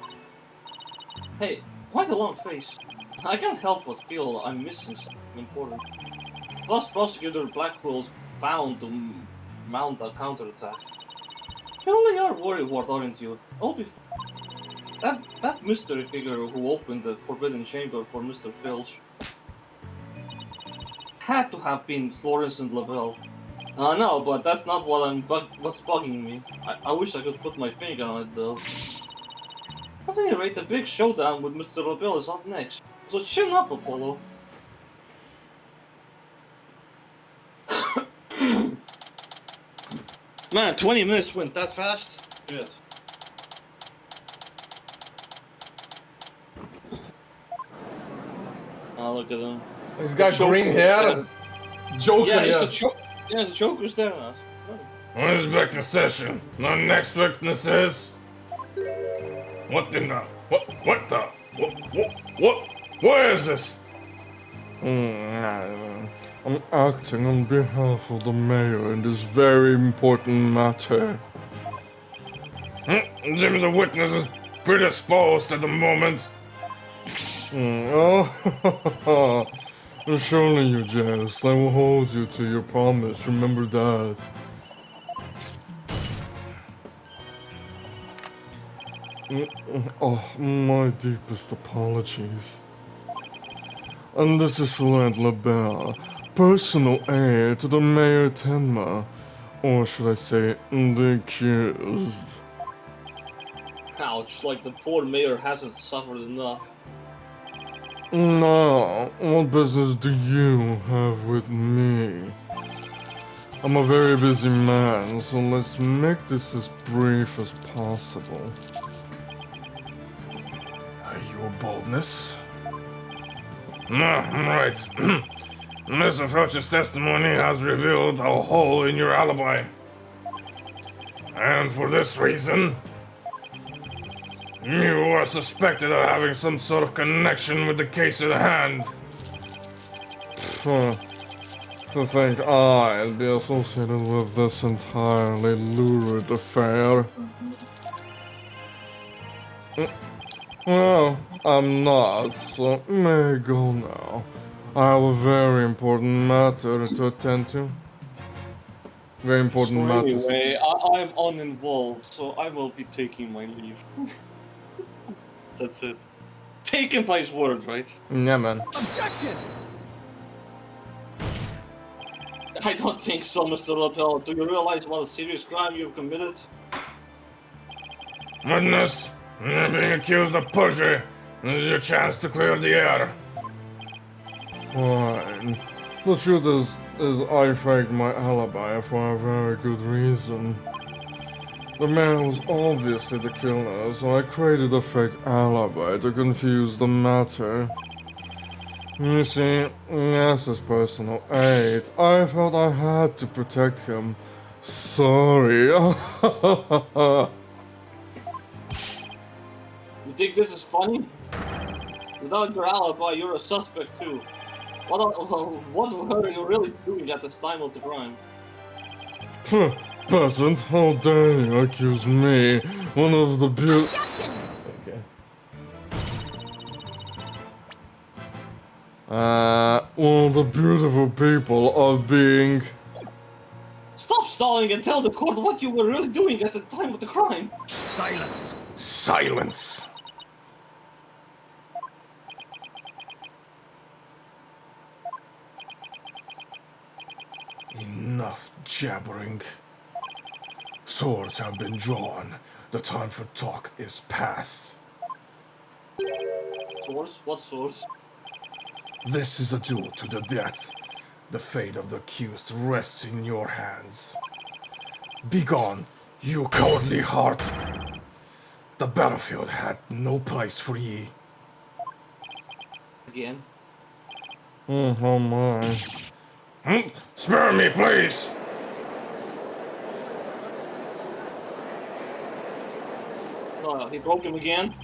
Hey, why the long face? I can't help but feel I'm missing something important. Plus, Prosecutor Blackwell's bound to mount a counterattack. You only are worrywart, aren't you? I'll be that mystery figure who opened the Forbidden Chamber for Mr. Filch had to have been Florence and LaBelle. I know, but that's not what's bugging me. I wish I could put my finger on it though. At any rate, the big showdown with Mr. LaBelle is up next. So chin up, Apollo. Man, 20 minutes went that fast? Good. Oh, look at him. He's got Joker. green hair and Joker. Yeah, he's the Joker's there now. When's back to session? The next witness is... What the... What is this? I'm acting on behalf of the mayor in this very important matter. Seems the witness is predisposed at the moment. Oh, surely you jest. I will hold you to your promise. Remember that. Oh, my deepest apologies. And this is Florent LaBelle, personal heir to the Mayor Tenma, or should I say, the accused. Ouch, like the poor mayor hasn't suffered enough. No, what business do you have with me? I'm a very busy man, so let's make this as brief as possible. Are you a boldness? No, right. Mr. Felch's testimony has revealed a hole in your alibi. And for this reason, you are suspected of having some sort of connection with the case at hand. To think I'd be associated with this entirely lurid affair. Well, I'm not, so may I go now. I have a very important matter to attend to. Very important So matter. anyway, I'm uninvolved, so I will be taking my leave. That's it. Taken by his word, right? Yeah, man. Objection! I don't think so, Mr. LaBelle. Do you realize what a serious crime you've committed? Witness, you're being accused of perjury. This is your chance to clear the air. Fine. The truth is I faked my alibi for a very good reason. The man was obviously the killer, so I created a fake alibi to confuse the matter. You see, as his personal aide, I felt I had to protect him. Sorry. You think this is funny? Without your alibi, you're a suspect too. What were you really doing at the time of the crime? Peasant, how dare you accuse me, one of the Objection! Okay. One of the beautiful people of being... Stop stalling and tell the court what you were really doing at the time of the crime. Silence. Silence! Enough jabbering. Swords have been drawn. The time for talk is past. Source? What source? This is a duel to the death. The fate of the accused rests in your hands. Begone, you cowardly heart! The battlefield had no place for ye. Again? Oh my. Spare me, please! Oh, he broke him again?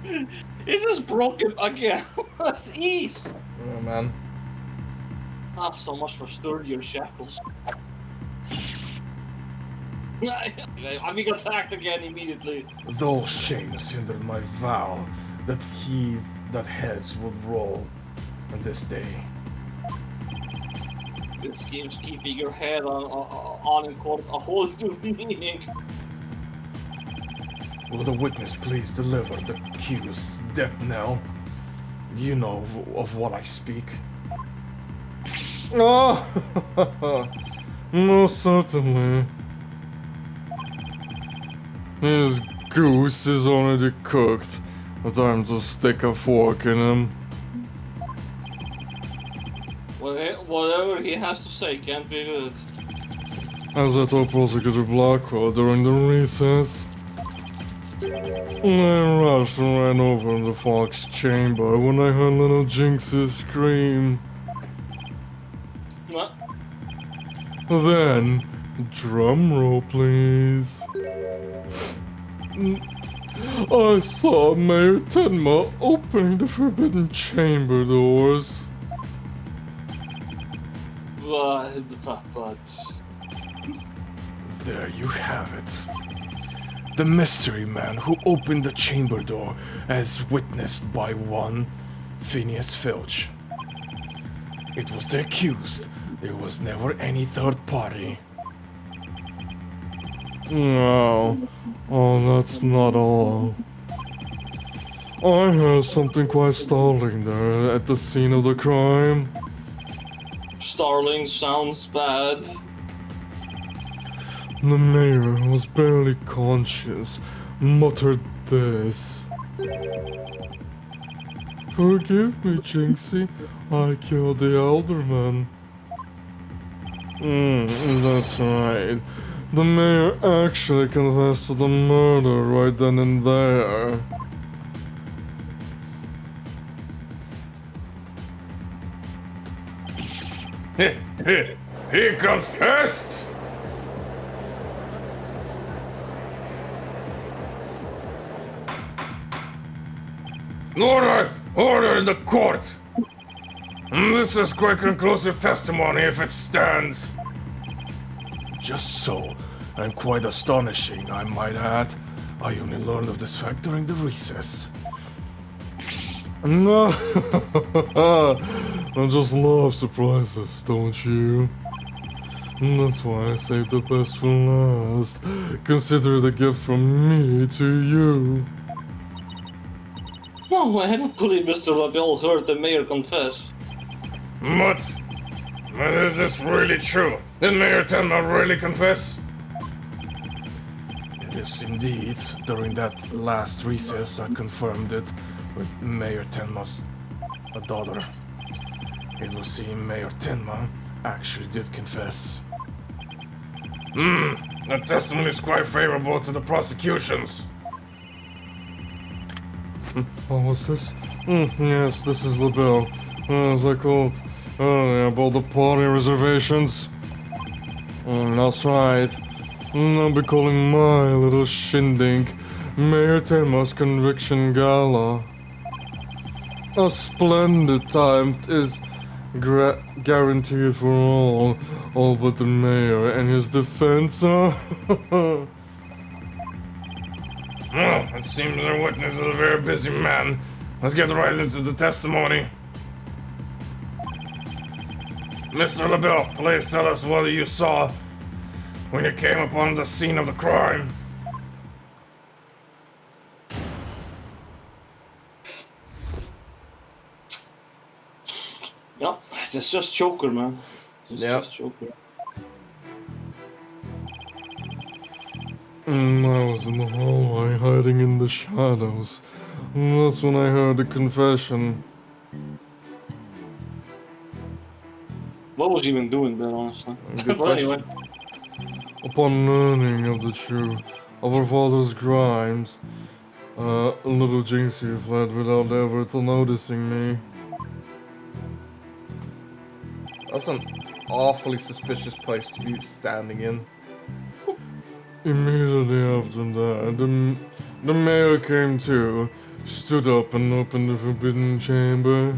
He just broke him again. That's ease. Oh man. Ah, so much for sturdier shackles. I'm being attacked again immediately. Those chains hindered my vow that he that heads would roll on this day. This game's keeping your head on in court a whole new meaning. Will the witness please deliver the accused's death knell? Do you know of what I speak? Oh, most certainly. His goose is already cooked. Time to stick a fork in him. Whatever he has to say can't be good. As I told Prosecutor Blackwell during the recess, I rushed and ran over in the Fox chamber when I heard little Jinx's scream. What? Then, drum roll please. I saw Mayor Tenma opening the forbidden chamber doors. But... There you have it. The mystery man who opened the chamber door as witnessed by one Phineas Filch. It was the accused. There was never any third party. No. Oh, that's not all. I heard something quite startling there at the scene of the crime. Starling sounds bad. The mayor was barely conscious, muttered this. Forgive me, Jinxie, I killed the alderman. That's right. The mayor actually confessed to the murder right then and there. He confessed? Order in the court! This is quite conclusive testimony if it stands. Just so, and quite astonishing, I might add. I only learned of this fact during the recess. No, I just love surprises, don't you? That's why I saved the best for last. Consider it a gift from me to you. No, I hadn't believe Mr. LaBelle heard the mayor confess. But is this really true? Did Mayor Tenma really confess? It is indeed. During that last recess, I confirmed it with Mayor Tenma's daughter. It will seem Mayor Tenma actually did confess. That testimony is quite favorable to the prosecutions. What was this? Yes, this is LaBelle. As I called earlier about the party reservations. That's right. I'll be calling my little shindig Mayor Tema's Conviction Gala. A splendid time is guaranteed for all but the mayor and his defense. Well, it seems our witness is a very busy man. Let's get right into the testimony. Mr. LaBelle, please tell us what you saw when you came upon the scene of the crime. Yeah, it's just Joker, man. Just Joker. I was in the hallway hiding in the shadows. That's when I heard the confession. What was he even doing there, honestly? Good But anyway, Upon learning of the truth of her father's crimes, little Jinxie fled without ever noticing me. That's an awfully suspicious place to be standing in. Immediately after that, the mayor came to, stood up and opened the forbidden chamber.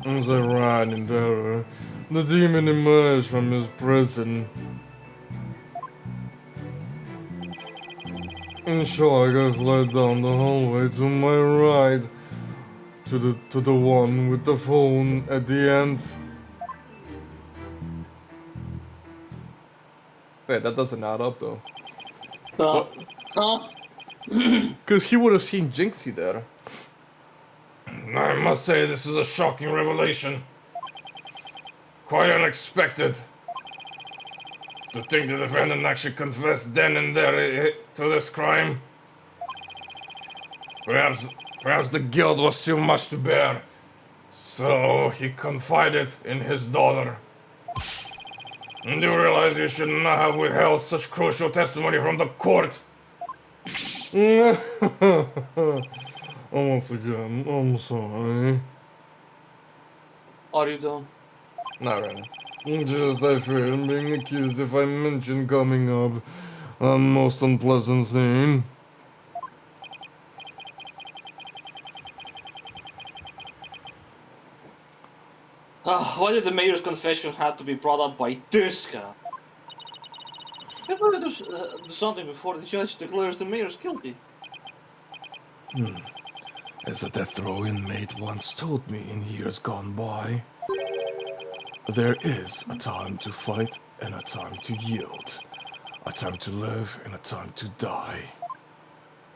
As I ran in terror, the demon emerged from his prison. In shock, I fled down the hallway to my right, to the one with the phone at the end. Wait, that doesn't add up though. huh? Because he would have seen Jinxie there. I must say this is a shocking revelation. Quite unexpected. To think the defendant actually confessed then and there to this crime. Perhaps the guilt was too much to bear. So he confided in his daughter. And you realize you should not have withheld such crucial testimony from the court. Once again, I'm sorry. Are you done? Not really. Just I fear being accused if I mention coming up a most unpleasant scene. Why did the mayor's confession have to be brought up by this guy? He better do something before the judge declares the mayor's guilty. As a death row inmate once told me in years gone by, there is a time to fight and a time to yield. A time to live and a time to die.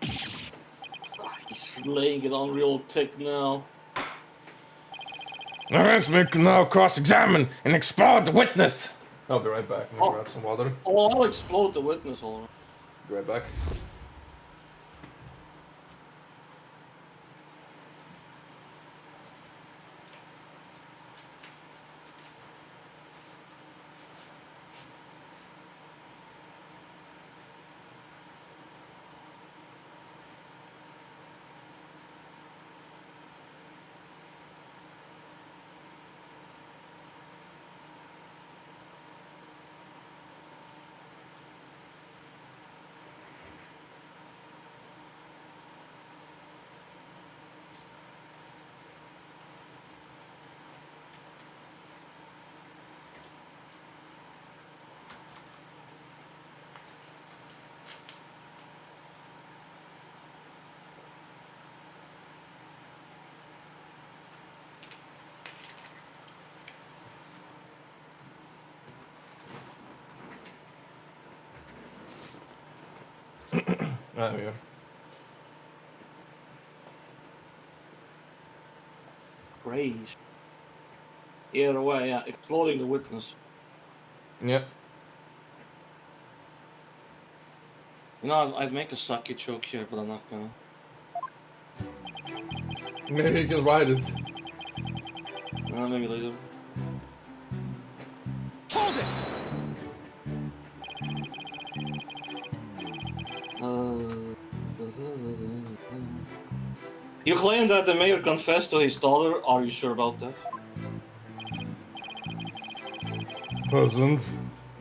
He's laying it on real thick now. Let's now cross-examine and explore the witness. I'll be right back. I'm gonna grab some water. Oh, I'll explode the witness already. Be right back. I'm here. Praise. Either way, yeah, exploding the witness. Yep. You know, I'd make a sucky joke here, but I'm not gonna. Maybe you can write it. Maybe later. Hold it! You claim that the mayor confessed to his daughter. Are you sure about that? Peasant,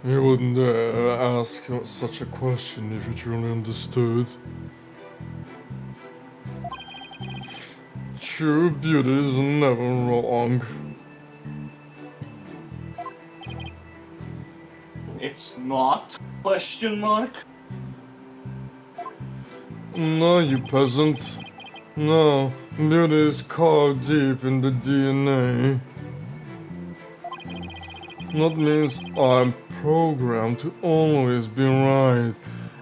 you wouldn't dare ask such a question if you truly understood. True beauty is never wrong. It's not? Question mark? No, you peasant. No, beauty is carved deep in the DNA. That means I'm programmed to always be right,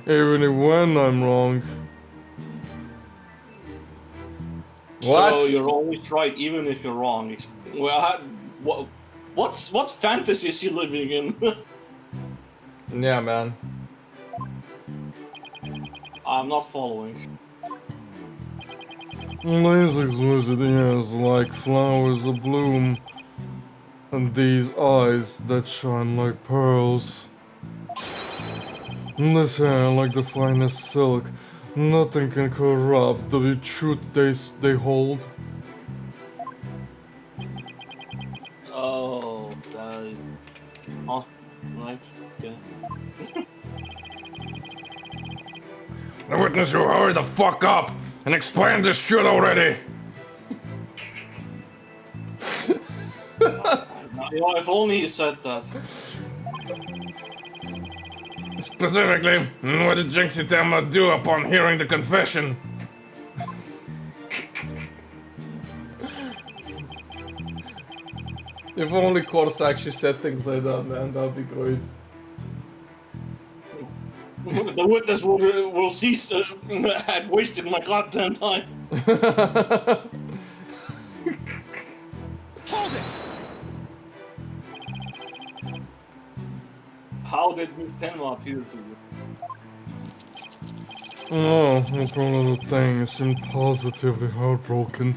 even when I'm wrong. What? So you're always right, even if you're wrong. Well, what's fantasy is he living in? Yeah, man. I'm not following. These exquisite ears like flowers abloom, and these eyes that shine like pearls. This hair like the finest silk, nothing can corrupt the truth they hold. Oh, oh, right. Okay. The witness, you hurry the fuck up and explain this shit already. You know, if only he said that. Specifically, what did Jinxie Tamla do upon hearing the confession? If only Course actually said things like that, man, that'd be great. The witness will cease at wasting my goddamn time. Hold it! How did Miss Tenma appear to you? Oh, poor little thing seemed positively heartbroken,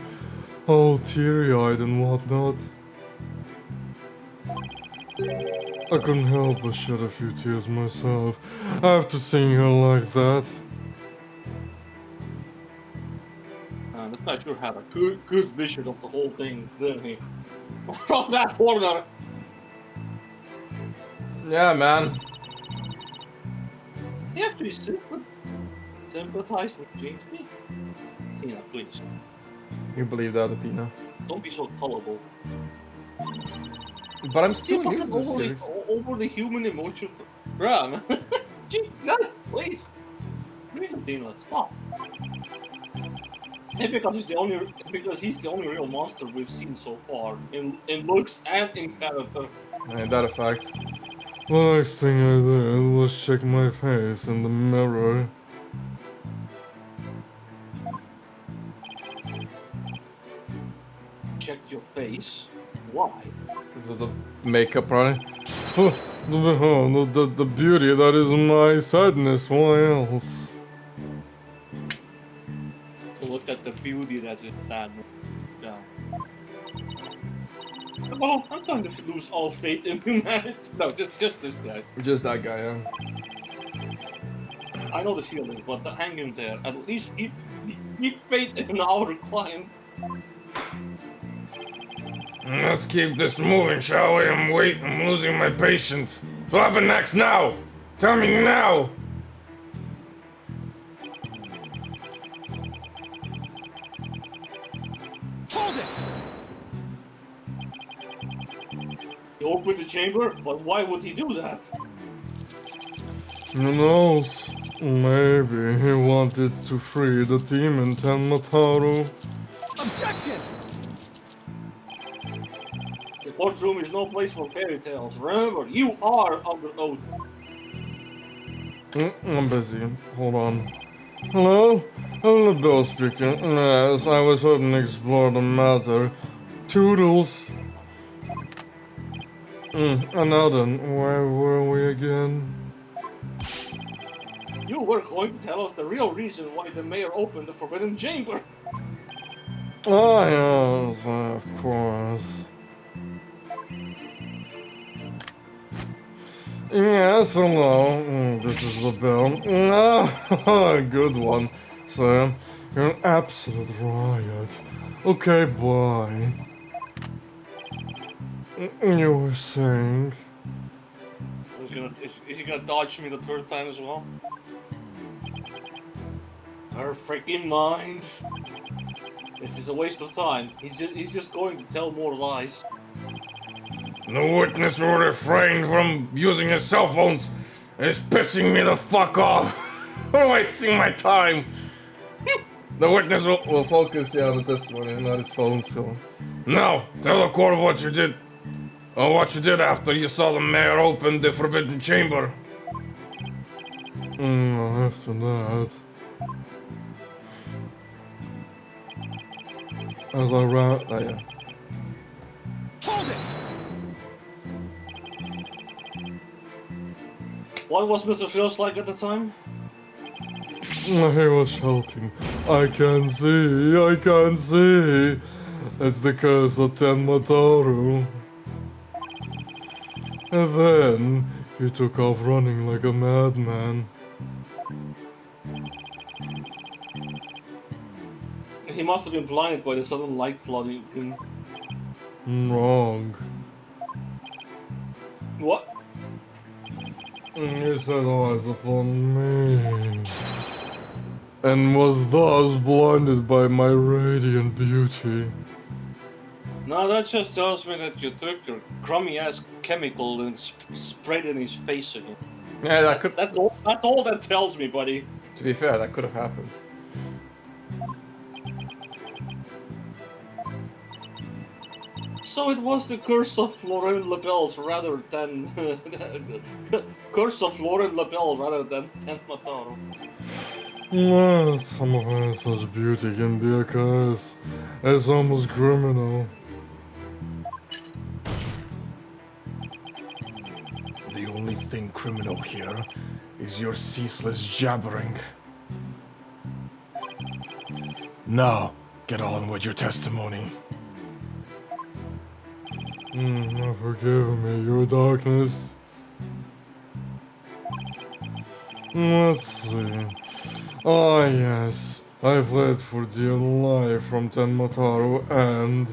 all teary-eyed and whatnot. I couldn't help but shed a few tears myself after seeing her like that. This guy sure had a good vision of the whole thing, didn't he? From that corner. Yeah, man. He actually sympathized with Jinxie? Tina, please. You believe that, Athena. Don't be so gullible. But I'm Still still new to fucking this series. over the human emotion. Bruh, man. Gee, guys, please. Please, Athena, stop. Maybe because he's the only real monster we've seen so far, in looks and in character. Ain't that a fact? The next thing I did was check my face in the mirror. Check your face. Why? Because of the makeup, right? Behold the beauty that is my sadness, why else? Look at the beauty that is that. Yeah. Oh, I'm starting to lose all faith in humanity. No, just this guy. Just that guy, yeah. I know the feeling, but hang in there. At least keep faith in our client. Let's keep this moving, shall we? I'm losing my patience. What happened next now? Tell me now! Hold it! He opened the chamber, but why would he do that? Who knows? Maybe he wanted to free the team in Tenmataru. Objection! The courtroom is no place for fairy tales. Remember, you are under oath. I'm busy. Hold on. Hello? Hello, Bill speaking. Yes, I was hoping to explore the matter. Toodles. And now then, where were we again? You were going to tell us the real reason why the mayor opened the forbidden chamber. Oh, yes, of course. Yes, hello. This is the bill. Good one, sir. You're an absolute riot. Okay, bye. You were saying? Is he gonna dodge me the third time as well? Her freaking mind. This is a waste of time. He's just going to tell more lies. The witness will refrain from using his cell phones. It's pissing me the fuck off. I'm wasting my time. The witness will focus on the testimony, not his phone, so. No, tell the court what you did. Or what you did after you saw the mayor open the forbidden chamber. After that. As I ran. Oh, yeah. Hold it! What was Mr. Fields like at the time? He was shouting, I can see, I can see. It's the curse of Tenmataru. And then he took off running like a madman. He must have been blinded by the sudden light flooding. Wrong. What? He set eyes upon me. And was thus blinded by my radiant beauty. No, that just tells me that you took your crummy ass chemical and sprayed it in his face again. Yeah, that could. That's all that tells me, buddy. To be fair, that could have happened. So it was the curse of Laurent Lebels rather than curse of Laurent Lebel rather than Tenmataro. Well, some of her such beauty can be a curse. It's almost criminal. The only thing criminal here is your ceaseless jabbering. Now, get on with your testimony. Forgive me, your darkness. Let's see. Ah, yes. I fled for dear life from Tenmataru and...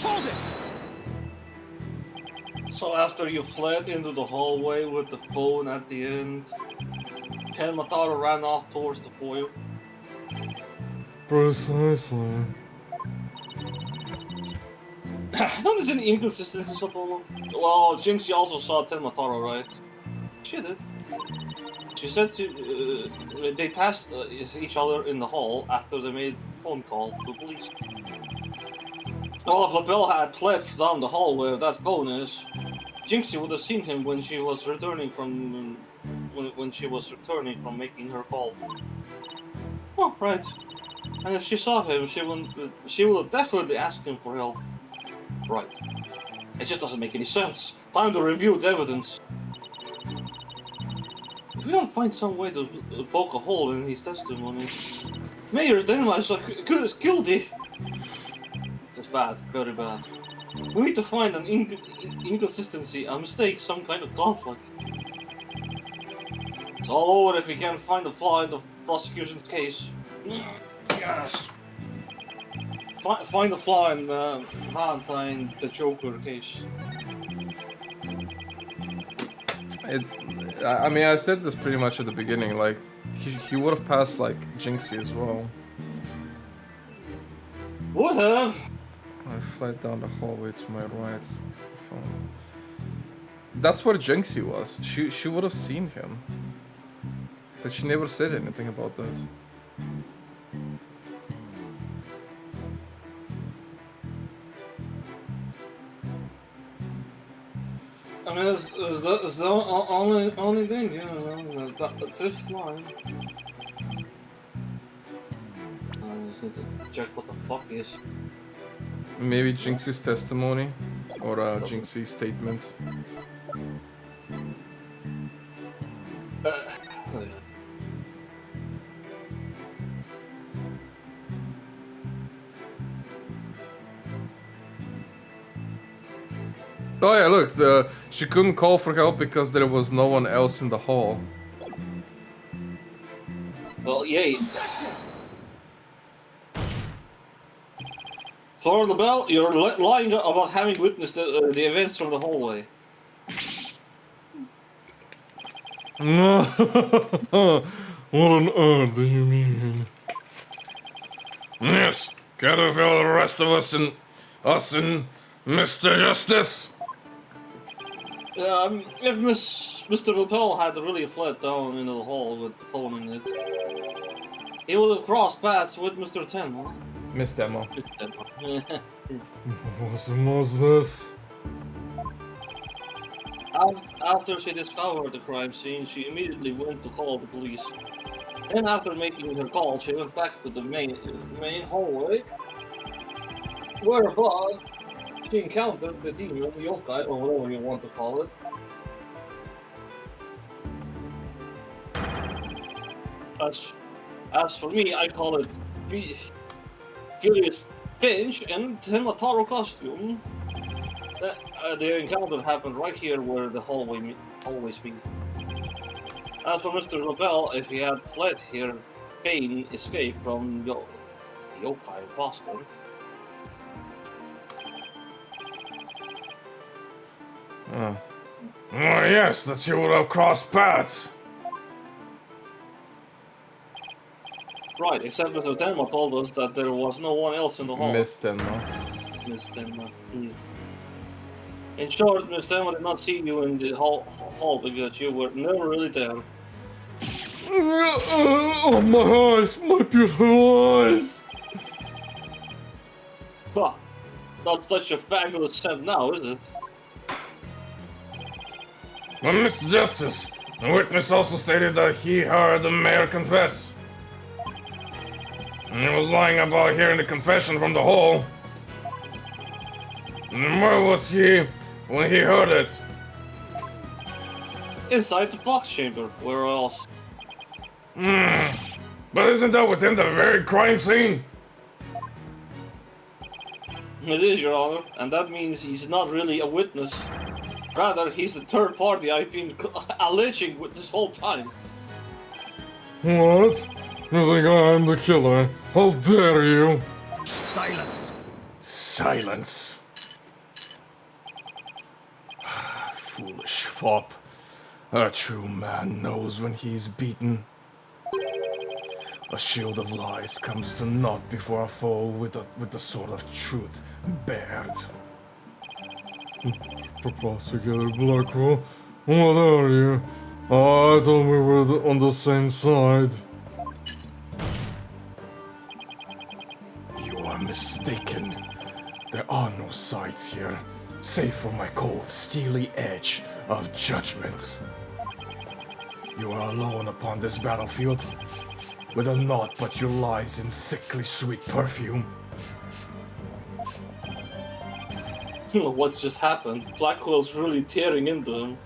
Hold it! So after you fled into the hallway with the phone at the end, Tenmataro ran off towards the foyer. Precisely. No, there's any inconsistencies, Apollo. Well, Jinxie also saw Tenmataro, right? She did. She said they passed each other in the hall after they made a phone call to the police. Well, if LaBelle had fled down the hall where that phone is, Jinxie would have seen him when she was returning from making her call. Oh, right. And if she saw him, she would have definitely asked him for help. Right. It just doesn't make any sense. Time to review the evidence. If we don't find some way to poke a hole in his testimony, Mayor Denmark is like good as guilty. It's bad, very bad. We need to find an inconsistency, a mistake, some kind of conflict. It's all over if we can't find a flaw in the prosecution's case. Yes. Find the flaw in Valentine the Joker case. I mean, I said this pretty much at the beginning. Like, he would have passed like Jinxie as well. Would have. I fled down the hallway to my right. That's where Jinxie was. She would have seen him, but she never said anything about that. I mean, it's the only thing, you know, the fifth line. I just need to check what the fuck is. Maybe Jinxie's testimony or Jinxie's statement. Oh yeah, look, she couldn't call for help because there was no one else in the hall. Well, yay. For the bell, you're lying about having witnessed the events from the hallway. What on earth do you mean? Yes, gather for the rest of us and Mr. Justice. If Mr. Lapel had really fled down into the hall with the phone in it, he would have crossed paths with Mr. Tenma. Miss Demo. Mr. Tenma. What's this? After she discovered the crime scene, she immediately went to call the police. Then after making her call, she went back to the main hallway, whereupon she encountered the demon, yokai, or whatever you want to call it. As for me, I call it Furious Finch and Tenma costume. The encounter happened right here where the hallways meet. As for Mr. Lavelle, if he had fled here, Pain escaped from the yokai imposter. Oh yes, that you would have crossed paths. Right, except Mr. Tenma told us that there was no one else in the hall. Miss Demo. Miss Tenma, please. In short, Miss Tenma did not see you in the hall because you were never really there. Oh, my eyes, my beautiful eyes. Huh. Not such a fabulous scent now, is it? But Mr. Justice, the witness also stated that he heard the mayor confess. And he was lying about hearing the confession from the hall. And where was he when he heard it? Inside the Fox Chamber. Where else? But isn't that within the very crime scene? It is, Your Honor, and that means he's not really a witness. Rather, he's the third party I've been alleging with this whole time. What? You think I'm the killer? How dare you? Silence. Silence. Foolish fop. A true man knows when he's beaten. A shield of lies comes to naught before a foe with the sword of truth bared. Prosecutor Blackwell, what are you? I thought we were on the same side. You are mistaken. There are no sides here, save for my cold, steely edge of judgment. You are alone upon this battlefield, with a naught but your lies in sickly sweet perfume. What just happened? Blackwell's really tearing into him.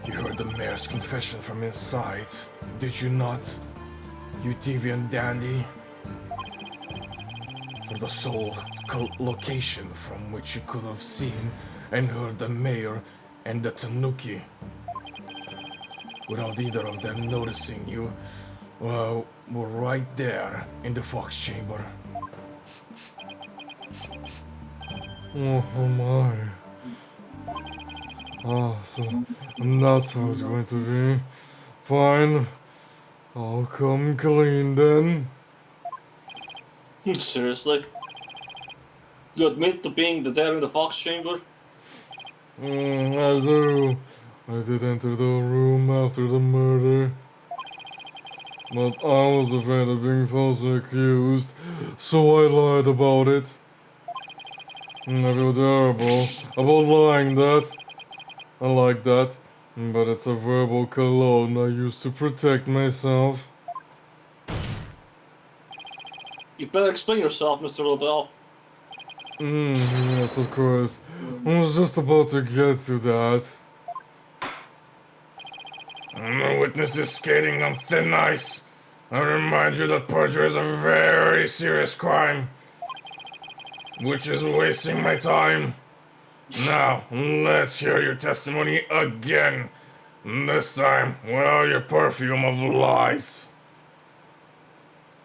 You heard the mayor's confession from inside, did you not? You deviant dandy? For the sole location from which you could have seen and heard the mayor and the tanuki. Without either of them noticing you, were right there in the Fox Chamber. Oh my. Ah, so that's how it's going to be. Fine. I'll come clean then. Seriously? You admit to being there in the Fox Chamber? I do. I did enter the room after the murder. But I was afraid of being falsely accused, so I lied about it. And I feel terrible about lying that. I like that, but it's a verbal cologne I use to protect myself. You better explain yourself, Mr. Lobel. Yes, of course. I was just about to get to that. The witness is skating on thin ice. I remind you that perjury is a very serious crime, which is wasting my time. Now, let's hear your testimony again. This time, without your perfume of lies.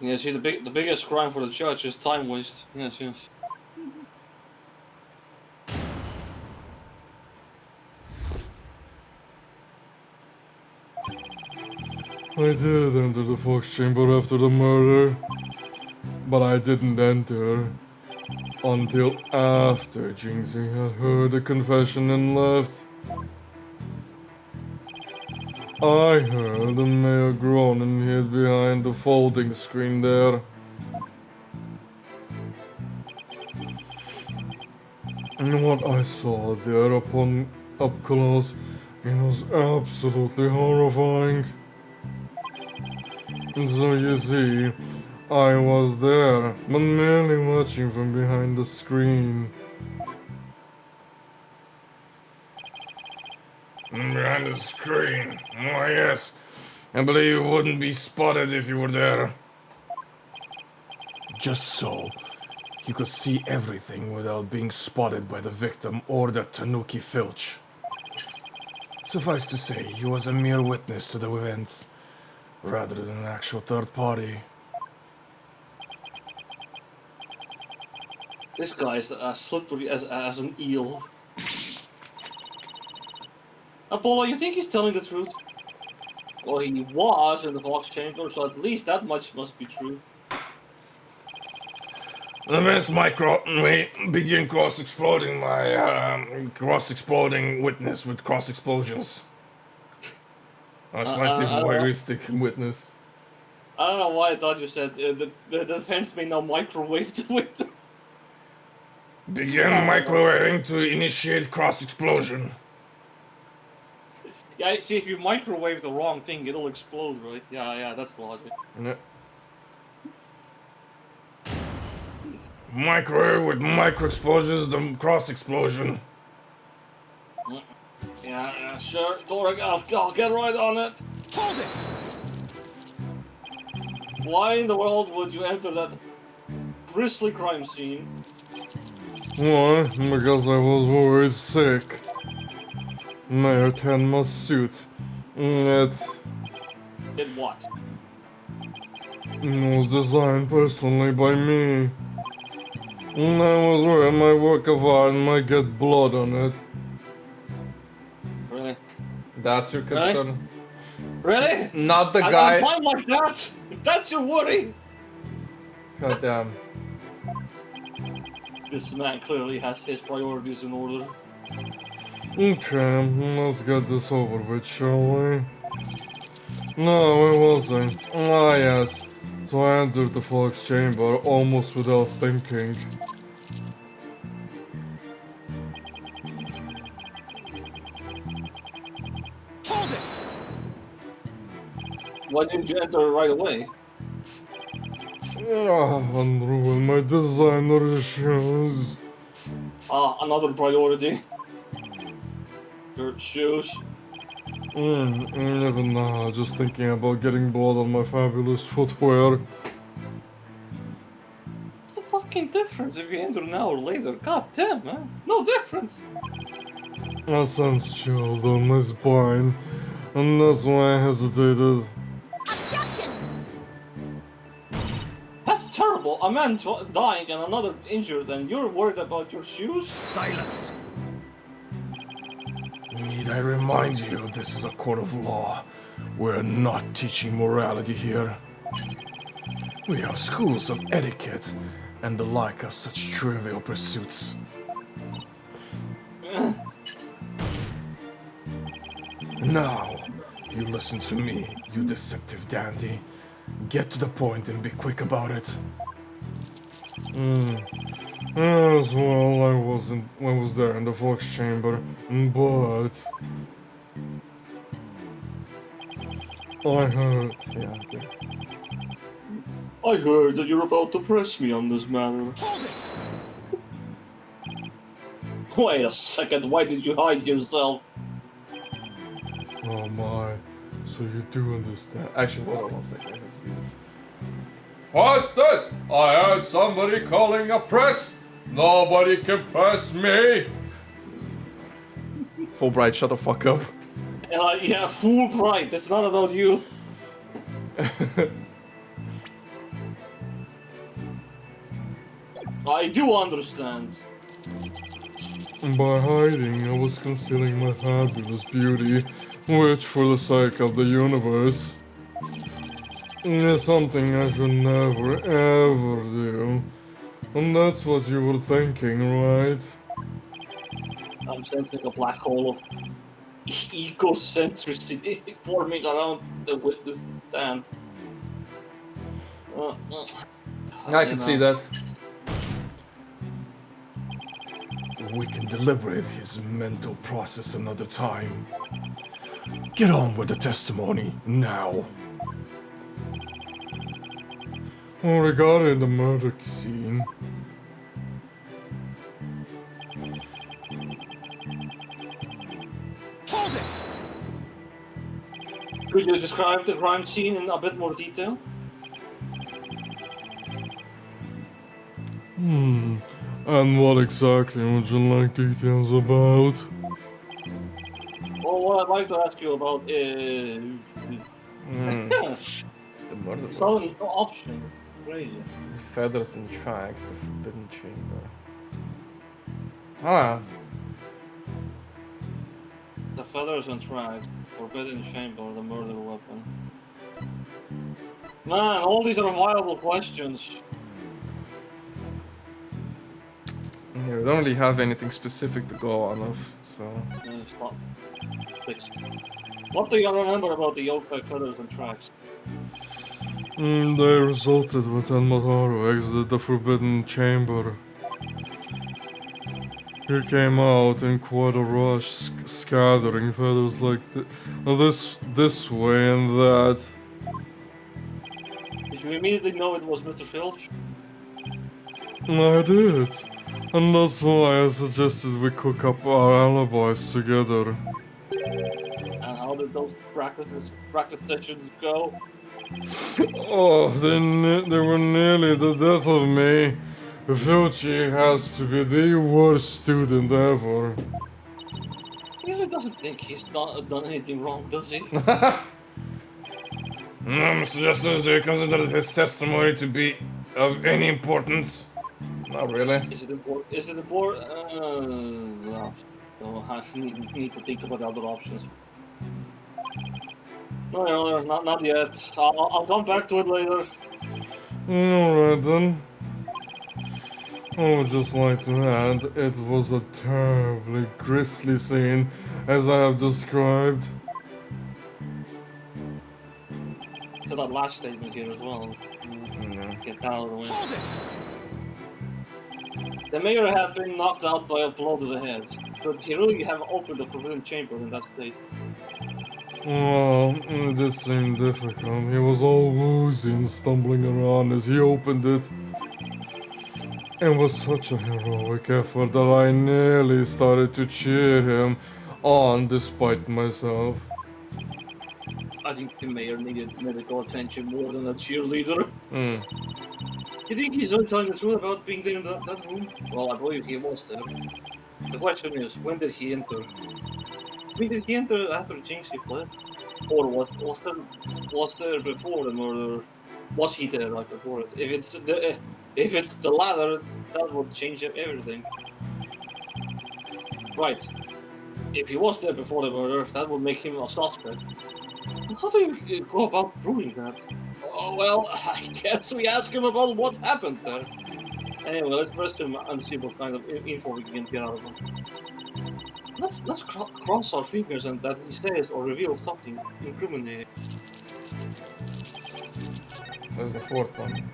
Yeah, see, the biggest crime for the judge is time waste. Yes, yes. I did enter the Fox Chamber after the murder, but I didn't enter until after Jinxie had heard the confession and left. I heard the mayor groan and hid behind the folding screen there. And what I saw there upon up close, it was absolutely horrifying. And so you see, I was there, but merely watching from behind the screen. Behind the screen. Oh, yes. I believe you wouldn't be spotted if you were there. Just so you could see everything without being spotted by the victim or the Tanuki Filch. Suffice to say, he was a mere witness to the events, rather than an actual third party. This guy is as slippery as an eel. Apollo, you think he's telling the truth? Well, he was in the Fox Chamber, so at least that much must be true. Events Micro may begin cross-exploding my cross-exploding witness with cross-explosions. A slightly voyeuristic witness. I don't know why I thought you said the defense may now microwave the witness. Begin microwaving to initiate cross-explosion. Yeah, see, if you microwave the wrong thing, it'll explode, right? Yeah, that's the logic. Yeah. Microwave with micro-explosions, the cross-explosion. Yeah, sure. Torek, I'll get right on it. Hold it! Why in the world would you enter that grisly crime scene? Why? Because I was worried sick. Mayor Tenma's suit. It What? was designed personally by me. And I was worried my work of art might get blood on it. Really? That's your concern. Really? Not the At guy. a time like that? That's your worry? God damn. This man clearly has his priorities in order. Okay, let's get this over with, shall we? No, where was I? Ah, yes. So I entered the Fox Chamber almost without thinking. Hold it! Why didn't you enter right away? And ruin my designer shoes. Another priority. Your shoes. Even now, just thinking about getting blood on my fabulous footwear. What's the fucking difference if you enter an hour later? God damn, man. No difference. That sends chills down my spine, and that's why I hesitated. Objection! That's terrible. A man dying and another injured, and you're worried about your shoes? Silence! Need I remind you, this is a court of law. We're not teaching morality here. We have schools of etiquette and the like of such trivial pursuits. Now, you listen to me, you deceptive dandy. Get to the point and be quick about it. As well, I was there in the Fox Chamber, but I heard. Yeah, okay. I heard that you're about to press me on this matter. Hold it! Wait a second, why did you hide yourself? Oh my, so you do understand. Actually, hold on one second. I have to do this. What's this? I heard somebody calling a press. Nobody can press me. Fulbright, shut the fuck up. Yeah, Fulbright. That's not about you. I do understand. By hiding, I was concealing my fabulous beauty, which, for the sake of the universe, is something I should never ever do. And that's what you were thinking, right? I'm sensing a black hole of egocentricity forming around the witness stand. I can see that. We can deliberate his mental process another time. Get on with the testimony now. Well, regarding the murder scene, Hold it! Could you describe the crime scene in a bit more detail? and what exactly would you like details about? Well, what I'd like to ask you about The murder weapon. selling option. Crazy. The feathers and tracks, the forbidden chamber. Ah, The feathers and tracks, forbidden chamber, the murder weapon. Man, all these are viable questions. yeah, we don't really have anything specific to go on of, so. It's not fixed. What do you remember about the Yokai feathers and tracks? They resulted when Tenmataru exited the Forbidden Chamber. He came out in quite a rush, scattering feathers like this way and that. Did you immediately know it was Mr. Filch? I did. And that's why I suggested we cook up our alibis together. And how did those practice sessions go? Oh, they were nearly the death of me. Filchi has to be the worst student ever. He really doesn't think he's done anything wrong, does he? Mr. Justice, do you consider his testimony to be of any importance? Not really. Is it important? Is it important? Well, so I need to think about other options. No, Your Honor, not yet. I'll come back to it later. Alright then. I would just like to add, it was a terribly grisly scene, as I have described. To that last statement here as well. Get that out of the way. Hold it! The mayor had been knocked out by a blow to the head. Could he really have opened the forbidden chamber in that state? Well, it did seem difficult. He was all woozy and stumbling around as he opened it. It was such a heroic effort that I nearly started to cheer him on despite myself. I think the mayor needed medical attention more than a cheerleader. You think he's not telling the truth about being there in that room? Well, I believe he was there. The question is, when did he enter? I mean, did he enter after Jinxie fled? Or was there before the murder? Was he there like before it? If it's the latter, that would change everything. Right. If he was there before the murder, that would make him a suspect. How do you go about proving that? Oh, well, I guess we ask him about what happened there. Anyway, let's press him and see what kind of info we can get out of him. Let's cross our fingers and that he says or reveals something incriminating. There's the fourth one.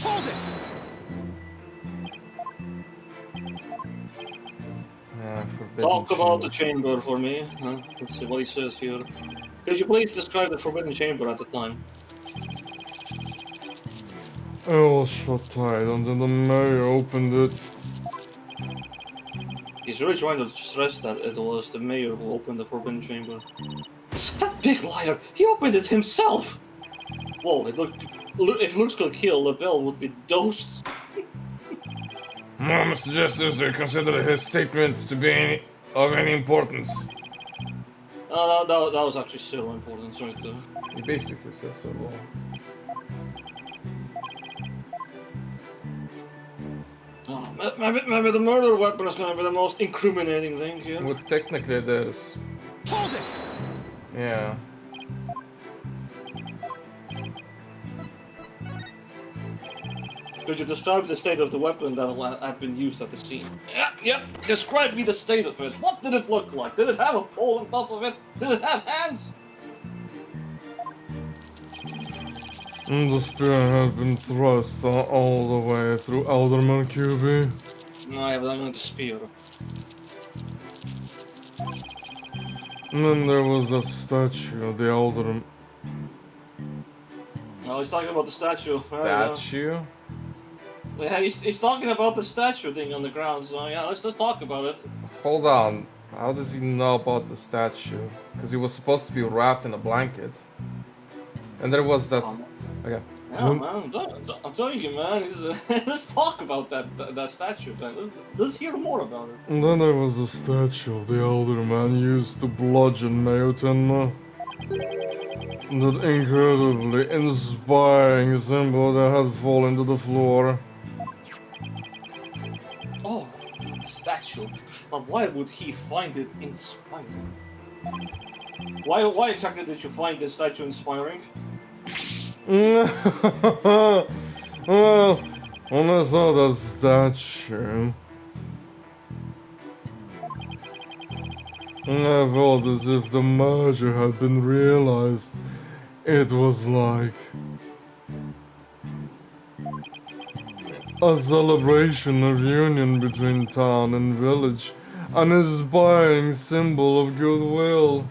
Hold it! Forbidden Talk about the chamber. chamber for me. Huh? Let's see what he says here. Could you please describe the forbidden chamber at the time? It was shut tight and then the mayor opened it. He's really trying to stress that it was the mayor who opened the forbidden chamber. That big liar! He opened it himself! Whoa, if looks could kill, the bell would be dosed. Mr. Justice, do you consider his statement to be of any importance. That was actually so important, sorry to... He basically says so. Oh, maybe the murder weapon is gonna be the most incriminating thing here. Well, technically there's... Hold it! Yeah. Could you describe the state of the weapon that had been used at the scene? Yep. Describe me the state of it. What did it look like? Did it have a pole on top of it? Did it have hands? The spear had been thrust all the way through Alderman QB. No, I have only the spear. And then there was that statue of the Alderman. No, he's talking about the statue. Statue? Yeah, he's talking about the statue thing on the ground. So yeah, let's talk about it. Hold on. How does he know about the statue? Because he was supposed to be wrapped in a blanket. And there was that... Okay. Yeah, man, I'm telling you, man. Let's talk about that statue, man. Let's hear more about it. And then there was the statue of the Alderman used to bludgeon Mayor Tenma. That incredibly inspiring symbol that had fallen to the floor. Oh, statue. But why would he find it inspiring? Why exactly did you find this statue inspiring? Well, when I saw that statue, I felt as if the merger had been realized. It was like a celebration of union between town and village, an inspiring symbol of goodwill.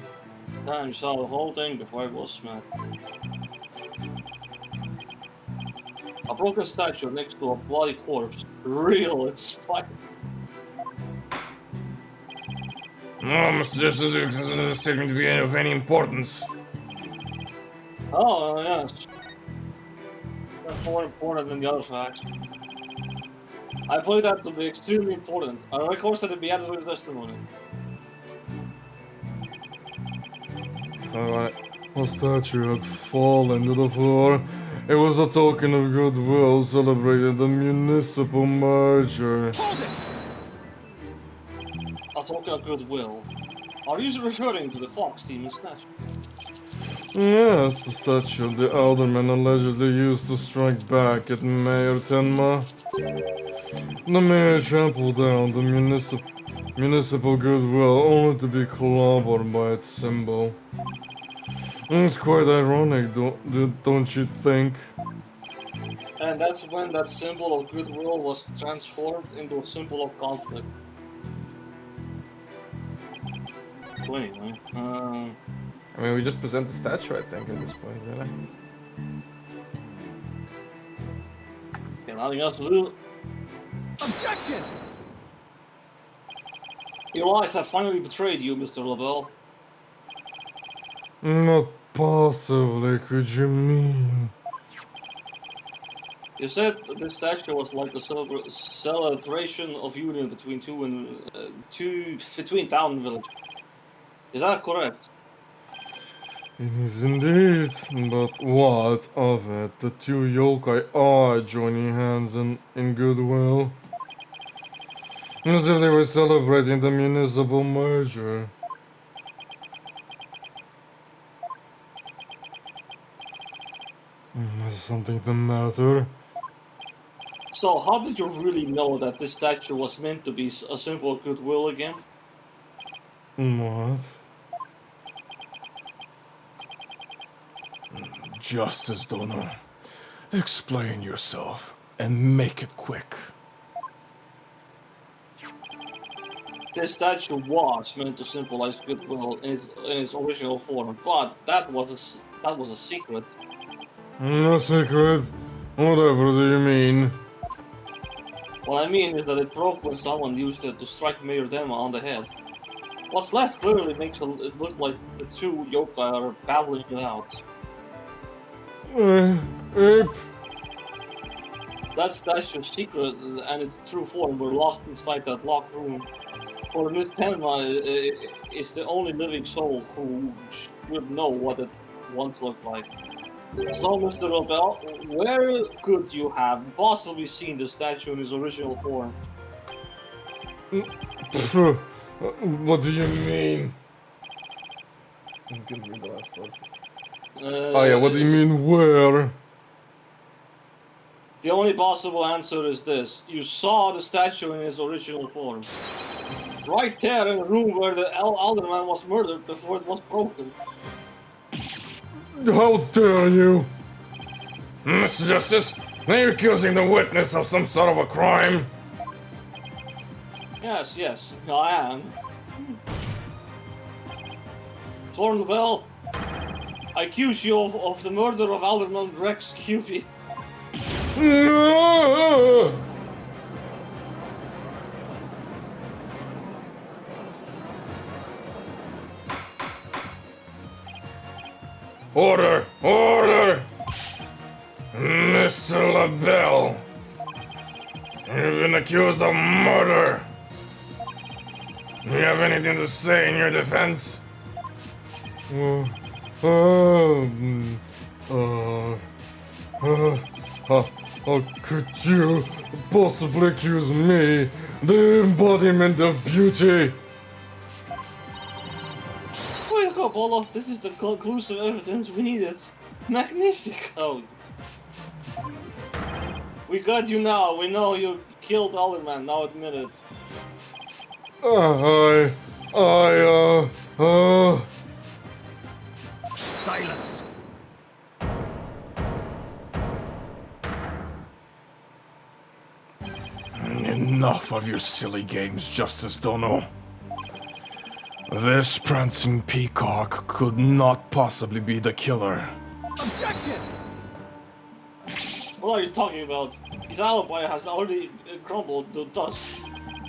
Damn, you saw the whole thing before it was smacked. A broken statue next to a bloody corpse. Real, it's fine. No, Mr. Justice, you consider this statement to be of any importance. Oh, yes. That's more important than the other facts. I believe that to be extremely important. I request that it be added to the testimony. So, A statue had fallen to the floor. It was a token of goodwill celebrating the municipal merger. Hold it! A token of goodwill. Are you referring to the Fox team in Smash? Yes, the statue of the Alderman allegedly used to strike back at Mayor Tenma. The mayor trampled down the municipal goodwill only to be clobbered by its symbol. It's quite ironic, don't you think? And that's when that symbol of goodwill was transformed into a symbol of conflict. So anyway, I mean, we just present the statue, I think, at this point, really. okay, nothing else to do. Objection! Your lies have finally betrayed you, Mr. LaBelle. Not possibly, could you mean? You said that this statue was like a celebration of union between between town and village. Is that correct? It is indeed, but what of it? The two yokai are joining hands in goodwill. As if they were celebrating the municipal merger. Is something the matter? So how did you really know that this statue was meant to be a symbol of goodwill again? What? Justice Donor, explain yourself and make it quick. This statue was meant to symbolize goodwill in its original form, but that was a secret. No secret. Whatever do you mean? What I mean is that it broke when someone used it to strike Mayor Dema on the head. What's left clearly makes it look like the two yokai are battling it out. Ape. That statue's secret and its true form were lost inside that locked room. for Miss Tenma is the only living soul who should know what it once looked like. So, Mr. Lobel, where could you have possibly seen the statue in its original form? Phew, what do you mean? I'm gonna read the last part. Oh yeah, what do you mean where? The only possible answer is this. You saw the statue in its original form. Right there in the room where the Alderman was murdered before it was broken. How dare you? Mr. Justice, are you accusing the witness of some sort of a crime? Yes, yes, I am. Thornwell, I accuse you of the murder of Alderman Rex Cupid. No! Order! Order! Mr. LaBelle, you've been accused of murder. Do you have anything to say in your defense? How could you possibly accuse me, the embodiment of beauty? Way to go, Bolo. This is the conclusive evidence we needed. Magnific. Oh. We got you now. We know you killed Alderman. Now admit it. Silence. Enough of your silly games, Justice Dono. This prancing peacock could not possibly be the killer. Objection! What are you talking about? His alibi has already crumbled to dust.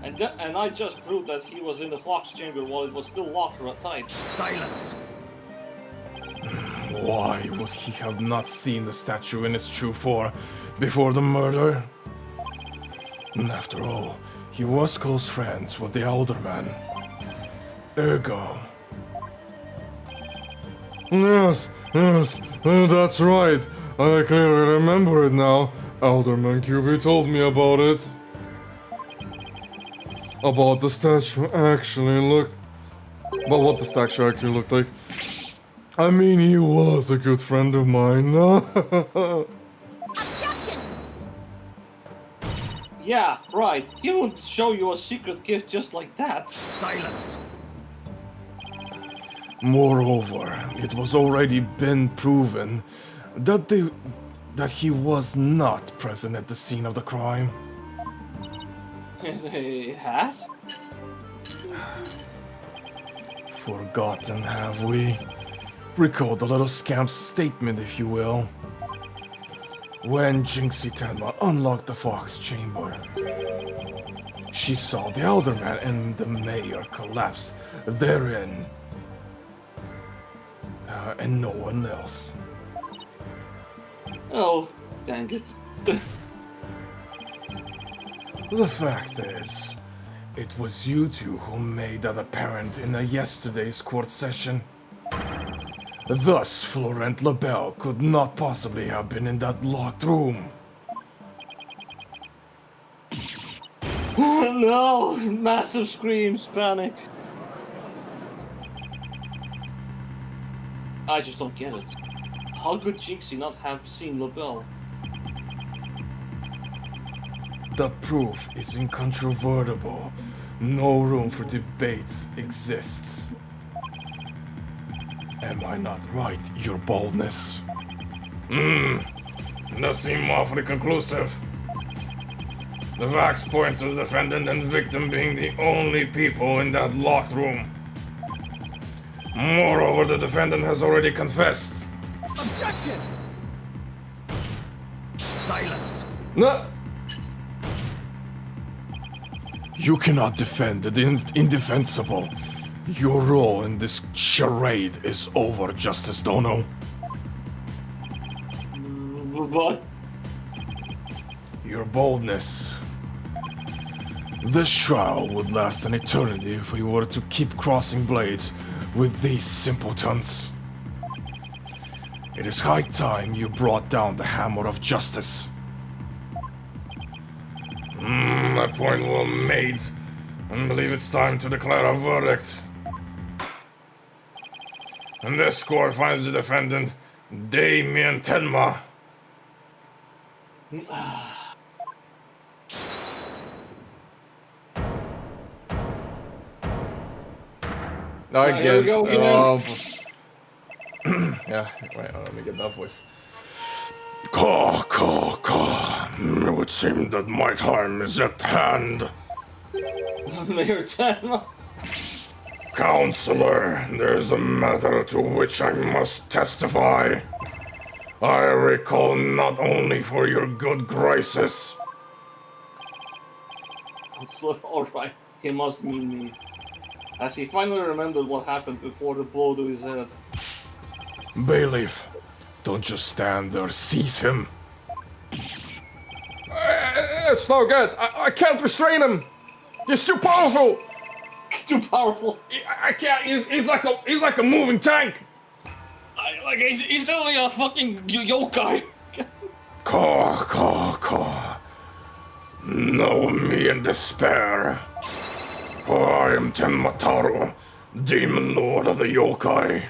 And I just proved that he was in the Fox chamber while it was still locked tight. Silence. Why would he have not seen the statue in its true form before the murder? And after all, he was close friends with the Alderman. Ergo. Yes, that's right. I clearly remember it now. Alderman QB told me about it. About the statue actually looked... But what the statue actually looked like. I mean, he was a good friend of mine. Objection! Yeah, right. He won't show you a secret gift just like that. Silence. Moreover, it was already been proven that he was not present at the scene of the crime. It has? Forgotten, have we? Recall the little scamp's statement, if you will. When Jinxie Tenma unlocked the Fox chamber, she saw the Alderman and the mayor collapse therein. And no one else. Oh, dang it. The fact is, it was you two who made that apparent in yesterday's court session. Thus, Florent LaBelle could not possibly have been in that locked room. No! Massive screams, panic. I just don't get it. How could Jinxie not have seen LaBelle? The proof is incontrovertible. No room for debate exists. Am I not right, your boldness? Does seem awfully conclusive. The facts point to the defendant and victim being the only people in that locked room. Moreover, the defendant has already confessed. Objection! Silence. No. You cannot defend the indefensible. Your role in this charade is over, Justice Dono. But Your boldness This trial would last an eternity if we were to keep crossing blades with these simpletons. It is high time you brought down the hammer of justice. My point well made. I believe it's time to declare a verdict. And this court finds the defendant, Damien Tenma. Here we go again. Yeah, wait, let me get that voice. Caw, caw, caw. It would seem that my time is at hand. Mayor Tenma. Counselor, there's a matter to which I must testify. I recall not only for your good graces. Alright, he must mean me. As he finally remembered what happened before the blow to his head. Bailiff, don't just stand there, seize him. It's no good. I can't restrain him. He's too powerful. Too powerful. I can't. He's like a moving tank. He's literally a fucking yokai. Caw, caw, caw. Know me in despair. For I am Tenmataru, Demon Lord of the Yokai.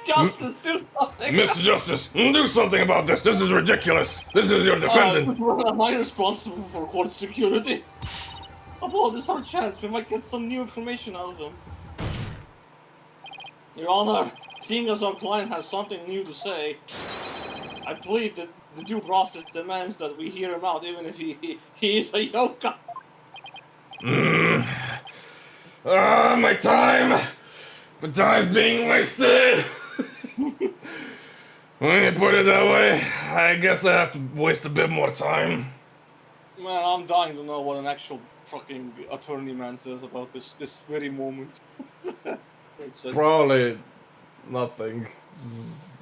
Justice, do something. Mr. Justice, do something about this. This is ridiculous. This is your defendant. Am I responsible for court security? About this our chance, we might get some new information out of him. Your Honor, seeing as our client has something new to say, I plead that the due process demands that we hear him out, even if he is a yokai. My time. My time's being wasted. When you put it that way, I guess I have to waste a bit more time. Man, I'm dying to know what an actual fucking attorney man says about this very moment. Probably nothing.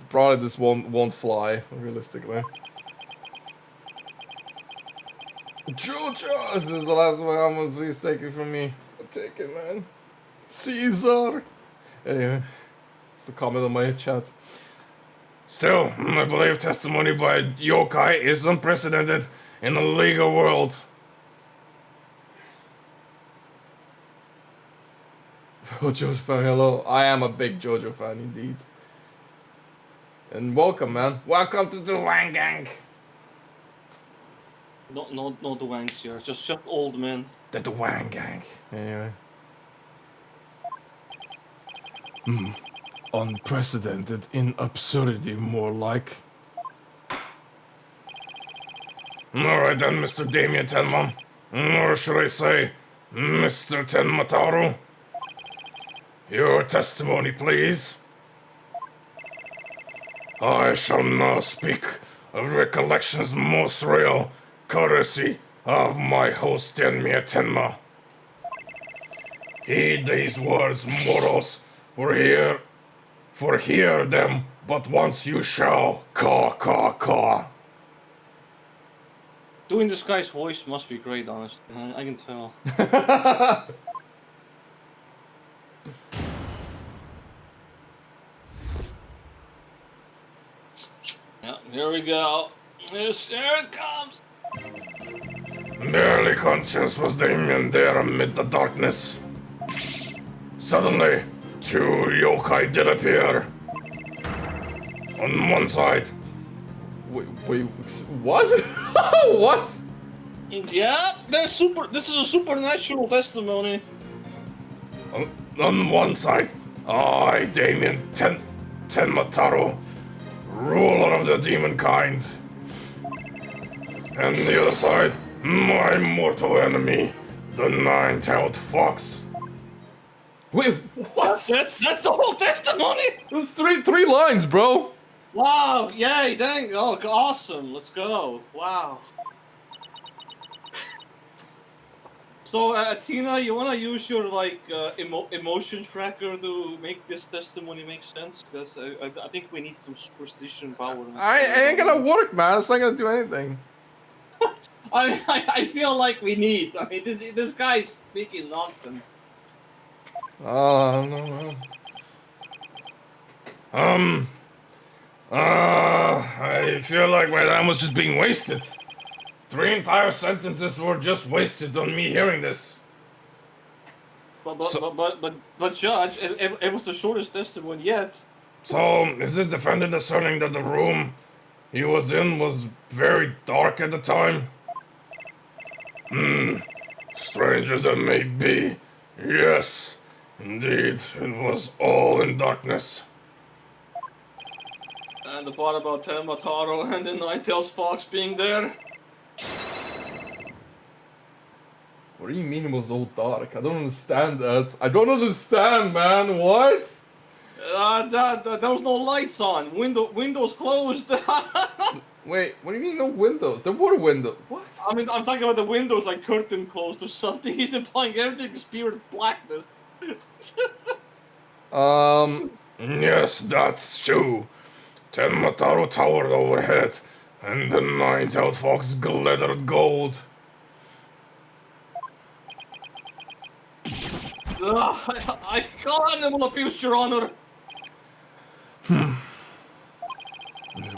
Probably this won't fly, realistically. Georgia! This is the last one. I'm gonna please take it from me. Take it, man. Caesar! Anyway, it's the comment on my chat. Still, I believe testimony by yokai is unprecedented in the legal world. JoJo fan, hello. I am a big JoJo fan indeed. And welcome, man. Welcome to the Wang Gang. No the wangs here. Just old men. The Wang Gang. Anyway. Unprecedented in absurdity, more like. Alright then, Mr. Damien Tenma. Or should I say, Mr. Tenmataru? Your testimony, please. I shall now speak of recollections most real, courtesy of my host Damien Tenma. Heed these words, mortals, for hear them but once you shall. Caw, caw, caw. Doing this guy's voice must be great, honestly. I can tell. Yeah, here we go. Here it comes. Barely conscious was Damien there amid the darkness. Suddenly, two yokai did appear. On one side. Wait, what? What? Yeah, this is a supernatural testimony. On one side, I, Damien Tenmataru, ruler of the demon kind. And the other side, my mortal enemy, the nine-tailed fox. Wait, what? That's the whole testimony. There's three lines, bro. Wow! Yay! Dang! Oh, awesome! Let's go! Wow! So, Tina, you wanna use your like emotion tracker to make this testimony make sense? Because I think we need some superstition power. I ain't gonna work, man. It's not gonna do anything. I feel like we need. I mean, this guy's speaking nonsense. Oh no. I feel like my time was just being wasted. 3 entire sentences were just wasted on me hearing this. But Judge, it was the shortest testimony yet. So, is this defendant asserting that the room he was in was very dark at the time? Strange as it may be, yes, indeed, it was all in darkness. And the part about Telmataro and the Ninetales Fox being there. What do you mean it was all dark? I don't understand that. I don't understand, man. What? There was no lights on. Windows closed. Wait, what do you mean no windows? There were windows. What? I mean, I'm talking about the windows like curtain closed or something. He's implying everything is pure blackness. Yes, that's true. Tenmataro towered overhead, and the nine-tailed fox glittered gold. I call animal abuse, Your Honor. It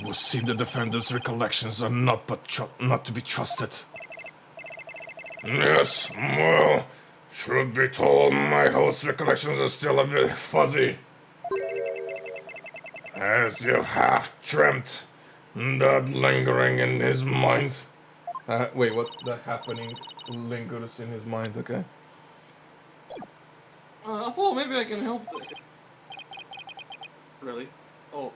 would seem the defendant's recollections are not to be trusted. Yes, well, truth be told, my host's recollections are still a bit fuzzy. As if half dreamt, that lingering in his mind. Wait, what? That happening lingers in his mind, okay? Well, maybe I can help. Really? Oh.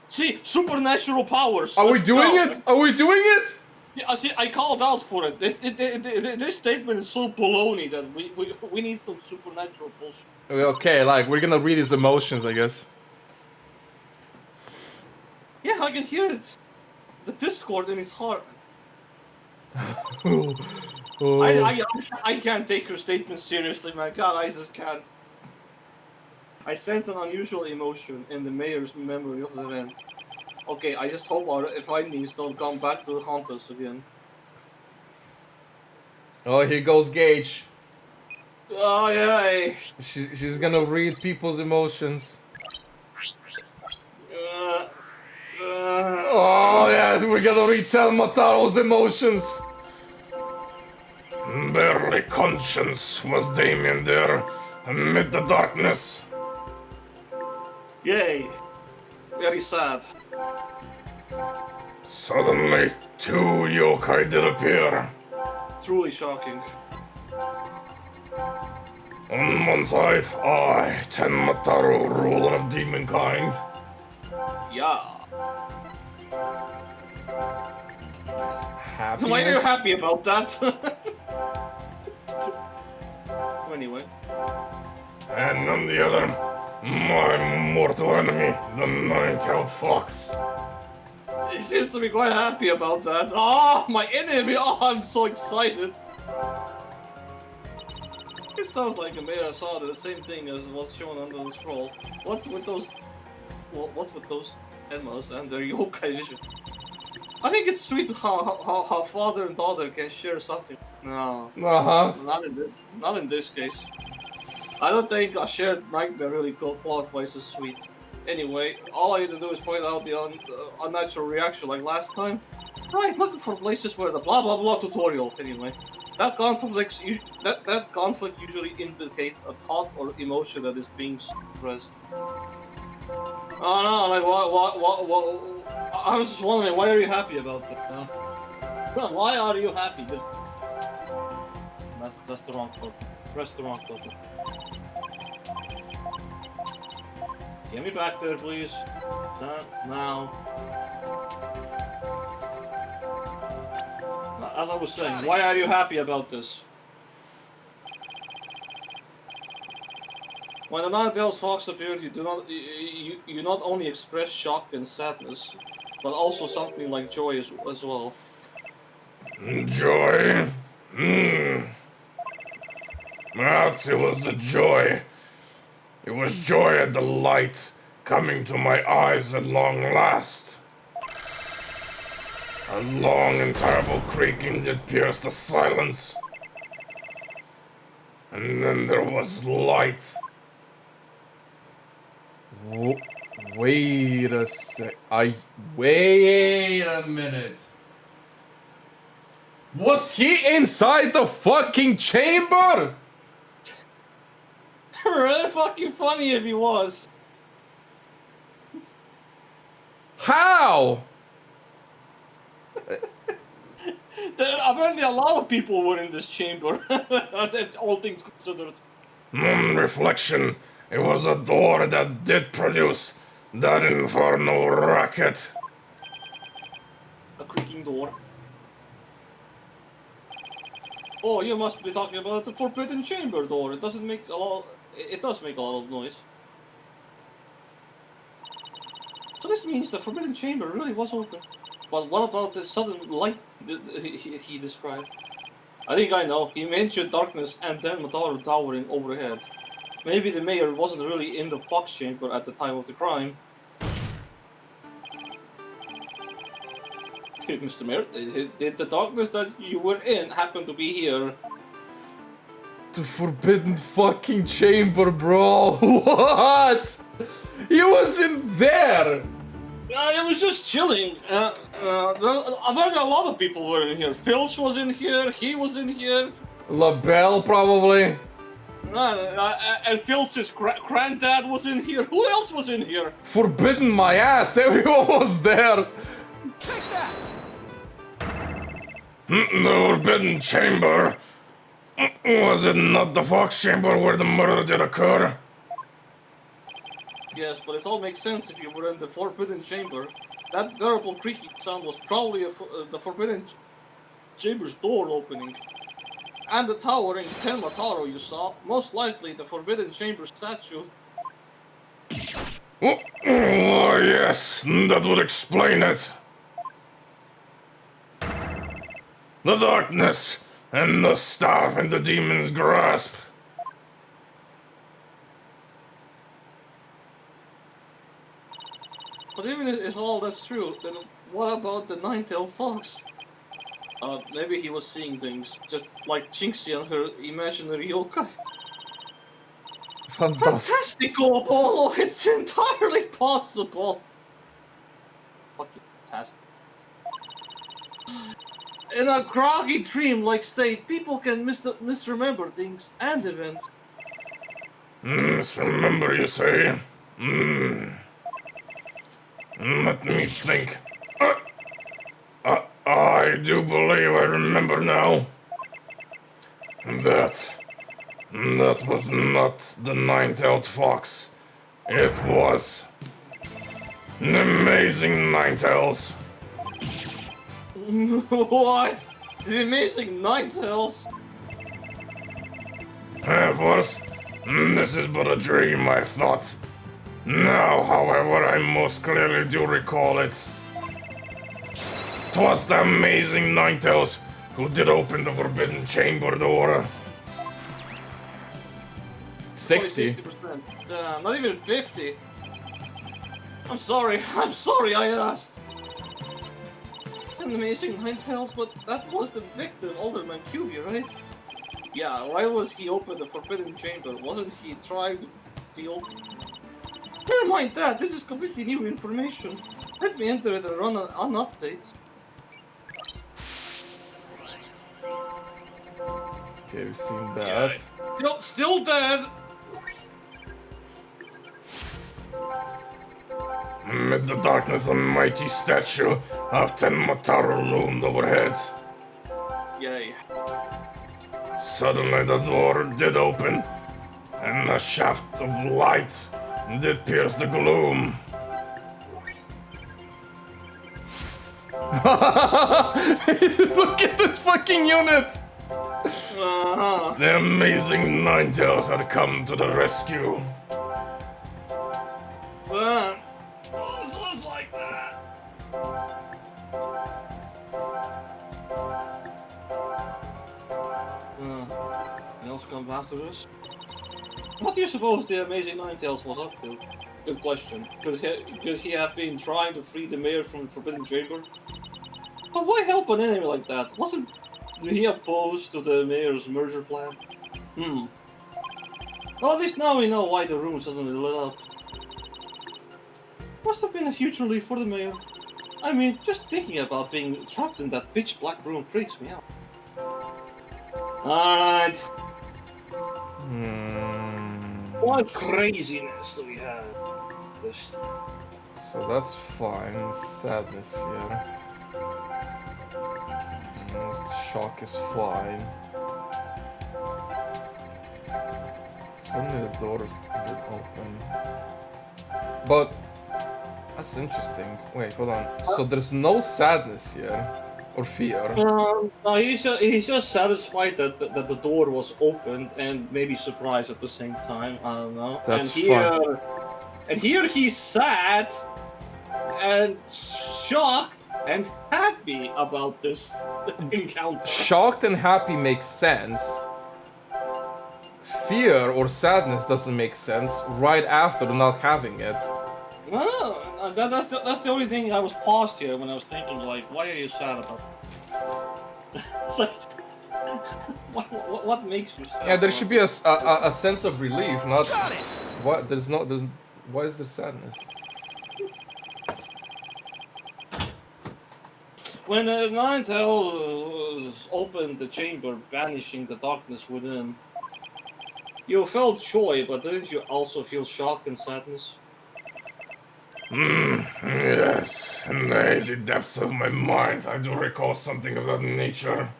See, supernatural powers. Are we Let's doing go. it? Are we doing it? Yeah, see, I called out for it. This statement is so baloney that we need some supernatural bullshit. Okay, like, we're gonna read his emotions, I guess. Yeah, I can hear it. The discord in his heart. Oh. I can't take your statement seriously, man. God, I just can't. I sense an unusual emotion in the mayor's memory of the event. Okay, I just hope our findings don't come back to haunt us again. Oh, here goes Gage. Oh, yeah. She's gonna read people's emotions. Oh, yeah, we're gonna read Telmataro's emotions. Barely conscious was Damien there, amid the darkness. Yay. Very sad. Suddenly, 2 yokai did appear. Truly shocking. On one side, I, Tenmataro, ruler of demonkind. Yeah. Happiness? Why are you happy about that? Anyway. And on the other, my mortal enemy, the nine-tailed fox. He seems to be quite happy about that. Oh, my enemy! Oh, I'm so excited. It sounds like a mayor saw the same thing as what's shown under the scroll. What's with those... Well, what's with those Emmas and their yokai vision? I think it's sweet how father and daughter can share something. No. Uh-huh. Not in this case. I don't think a shared nightmare really qualifies as sweet. Anyway, all I need to do is point out the unnatural reaction like last time. Right, looking for places where the blah blah blah tutorial. Anyway, that conflict usually indicates a thought or emotion that is being suppressed. Oh no, like what? I was just wondering, why are you happy about this now? Why are you happy? That's the wrong button. Press the wrong button. Get me back there, please. Not now. As I was saying, why are you happy about this? When the Ninetales Fox appeared, you not only expressed shock and sadness, but also something like joy as well. Joy? Perhaps it was the joy. It was joy at the light coming to my eyes at long last. A long and terrible creaking that pierced the silence. And then there was light. Wait a sec. Wait a minute. Was he inside the fucking chamber? Really fucking funny if he was. How? Apparently, a lot of people were in this chamber. All things considered. On reflection, it was a door that did produce that infernal racket. A creaking door. Oh, you must be talking about the forbidden chamber door. It doesn't make a lot. It does make a lot of noise. So this means the forbidden chamber really was open. But what about the sudden light he described? I think I know. He mentioned darkness and then Mataru towering overhead. Maybe the mayor wasn't really in the fox chamber at the time of the crime. Mr. Mayor, did the darkness that you were in happen to be here? The forbidden fucking chamber, bro. What? He wasn't there. It was just chilling. Apparently a lot of people were in here. Filch was in here, he was in here. LaBelle, probably. And Filch's granddad was in here. Who else was in here? Forbidden my ass. Everyone was there. Take that! The forbidden chamber. Was it not the fox chamber where the murder did occur? Yes, but it all makes sense if you were in the forbidden chamber. That terrible creaking sound was probably the forbidden chamber's door opening. And the towering Tenmataro you saw, most likely the forbidden chamber statue. Oh, yes, that would explain it. The darkness and the staff in the demon's grasp. But even if all that's true, then what about the nine-tailed fox? Maybe he was seeing things, just like Chinxi and her imaginary yokai. Fantastical, Apollo! It's entirely possible! Fucking fantastic. In a groggy dream-like state, people can misremember things and events. Misremember, you say? Let me think. I do believe I remember now. That was not the nine-tailed fox. It was an amazing nine-tails. What? The amazing nine-tails? Of course, this is but a dream, I thought. Now, however, I most clearly do recall it. 'Twas the amazing Ninetales who did open the forbidden chamber door. 60. 60%. Not even 50. I'm sorry I asked. It's an amazing Ninetales, but that was the victim, Alderman QB, right? Yeah, why was he open the forbidden chamber? Wasn't he trying to steal? Never mind that, this is completely new information. Let me enter it and run an update. Okay, we've seen that. Still dead! Amid the darkness, a mighty statue of Tenmataru loomed overhead. Yay. Suddenly the door did open, and a shaft of light did pierce the gloom. Look at this fucking unit! Uh-huh. The amazing Ninetales had come to the rescue. So it's like that. Nails come after this. What do you suppose the Amazing Ninetales was up to? Good question. Because he had been trying to free the mayor from the Forbidden Chamber. But why help an enemy like that? Wasn't he opposed to the mayor's merger plan? Well, at least now we know why the room suddenly lit up. Must have been a huge relief for the mayor. I mean, just thinking about being trapped in that pitch black room freaks me out. Alright. What craziness do we have? This. So that's fine. Sadness here. Shock is fine. Suddenly the door is open. But that's interesting. Wait, hold on. So there's no sadness here, or fear. No, he's just satisfied that the door was opened and maybe surprised at the same time. I don't know. That's fun. And here he's sad and shocked and happy about this encounter. Shocked and happy makes sense. Fear or sadness doesn't make sense right after not having it. No, that's the only thing I was paused here when I was thinking, like, why are you sad about it? It's like, what makes you sad? Yeah, there should be a sense of relief, not... Got it! What? Why is there sadness? When the Ninetales opened the chamber, banishing the darkness within, you felt joy, but didn't you also feel shock and sadness? Yes, in the hazy depths of my mind, I do recall something of that nature.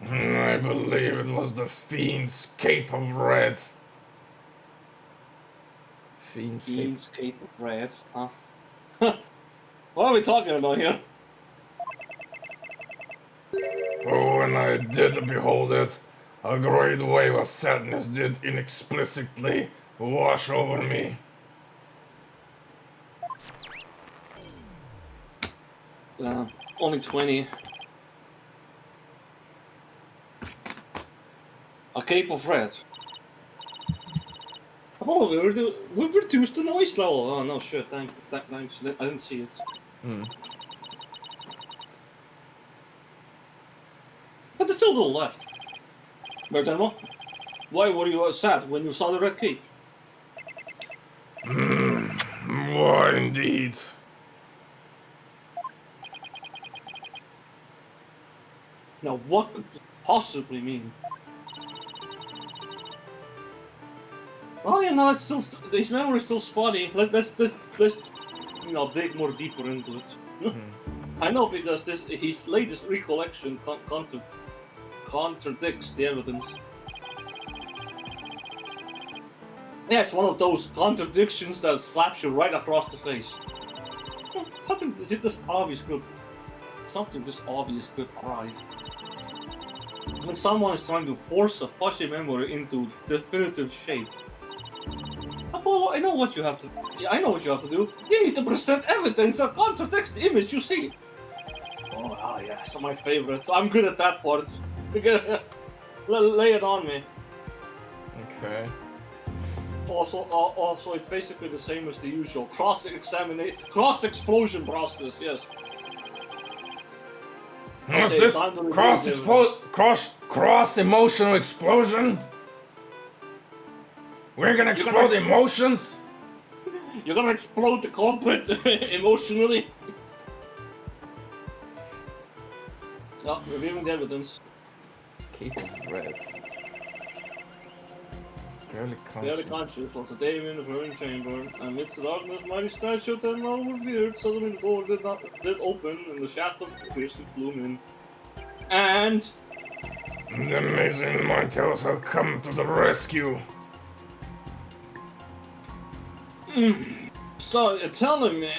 I believe it was the Fiend's Cape of Red. Fiend's Cape of Red, huh? What are we talking about here? Oh, when I did behold it, a great wave of sadness did inexplicitly wash over me. Only 20. A Cape of Red. Oh, we reduced the noise level. Oh no, shit! Thanks. I didn't see it. But there's still a little left. Bertano, why were you sad when you saw the red cape? Why indeed? Now, what could it possibly mean? Oh, yeah, no, it's still his memory's still spotty. Let's dig more deeper into it. I know because his latest recollection contradicts the evidence. Yeah, it's one of those contradictions that slaps you right across the face. Something this obvious could arise. When someone is trying to force a fuzzy memory into definitive shape. Apollo, I know what you have to do. You need to present evidence that contradicts the image you see. Oh, yes, my favorite. I'm good at that part. Lay it on me. Okay. Also, it's basically the same as the usual cross-explosion process. Yes. What's Okay, this? time to review Cross emotional explosion? We're gonna explode emotions? You're gonna explode the culprit emotionally. No, reviewing the evidence. Cape of Red. Barely Very conscious. conscious of the day in the burning chamber. Amidst the darkness, mighty statue that no revered. Suddenly the door did open, and the shaft of the priest flew in. And The amazing Ninetales have come to the rescue. so you're telling me,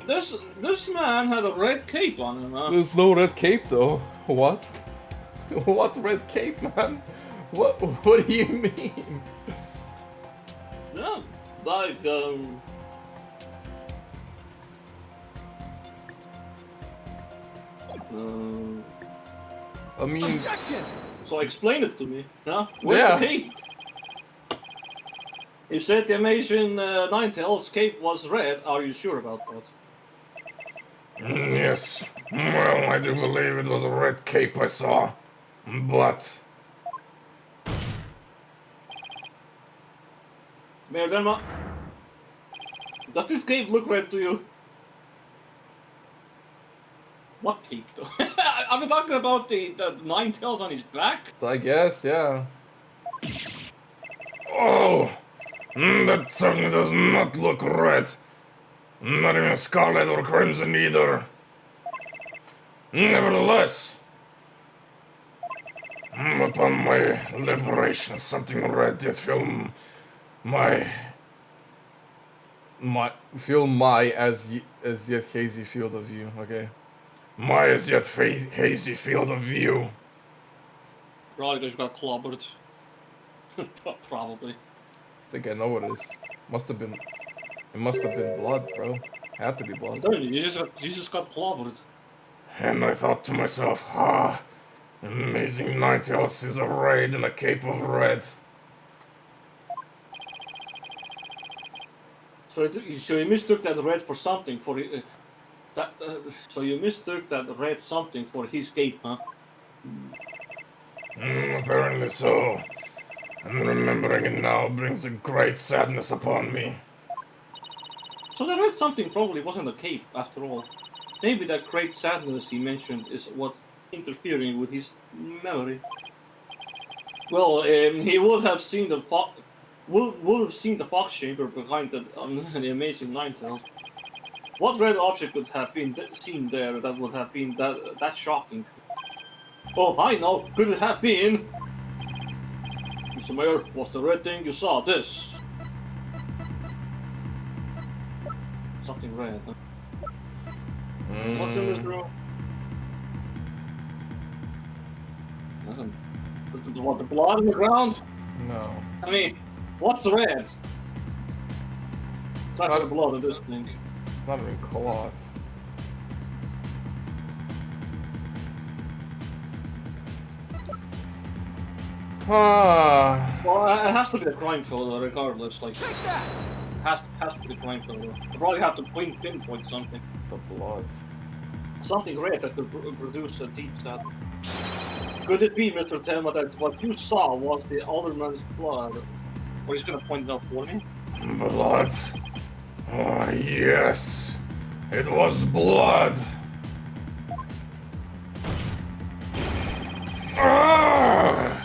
this man had a red cape on him, huh? There's no red cape though. What? What red cape, man? What do you mean? Yeah, like I mean, Objection! So explain it to me. Huh? Where's Yeah. the cape? You said the Amazing Ninetales cape was red. Are you sure about that? Yes. Well, I do believe it was a red cape I saw. But Mayor Denma, does this cape look red to you? What cape though? Are we talking about the Ninetales on his back? I guess, yeah. oh, that certainly does not look red. Not even scarlet or crimson either. Nevertheless, upon my liberation, something red did fill my as yet hazy field of view. Okay. as yet hazy field of view. Probably because you got clobbered. Probably. I think I know what it is. It must have been blood, bro. Had to be blood. Don't you just got clobbered. And I thought to myself, Amazing Ninetales is arrayed in a cape of red. So you mistook that red for something for that. So you mistook that red something for his cape, huh? Apparently so. And remembering it now brings a great sadness upon me. So the red something probably wasn't a cape after all. Maybe that great sadness he mentioned is what's interfering with his memory. Well, he would have seen the fox chamber behind the Amazing Ninetales. What red object could have been seen there that would have been that shocking? Oh, I know. Could it have been? Mr. Mayor, was the red thing you saw this? Something red, huh? What's in this room? Nothing. What, the blood on the ground? No. I mean, what's red? It's not the blood of this thing. It's not even cloth. Ah. Well, it has to be the crime photo regardless. Like, Take that! has to be the crime photo. I probably have to pinpoint something. The blood. Something red that could produce a deep sadness. Could it be, Mr. Telma, that what you saw was the alderman's blood? Or he's gonna point it out for me? Blood. Oh, yes. It was blood. Ah!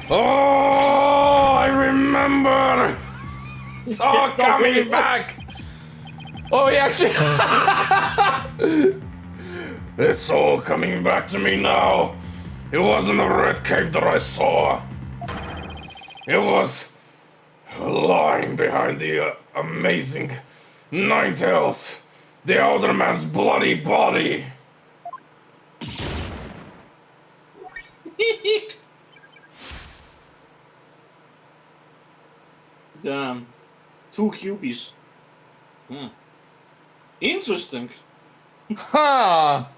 Oh, I remember. It's all coming back! Oh, he actually. It's all coming back to me now. It wasn't a red cape that I saw. It was lying behind the Amazing Ninetales, the Alderman's bloody body. Damn. 2 cubies. Hmm. Interesting. Ha!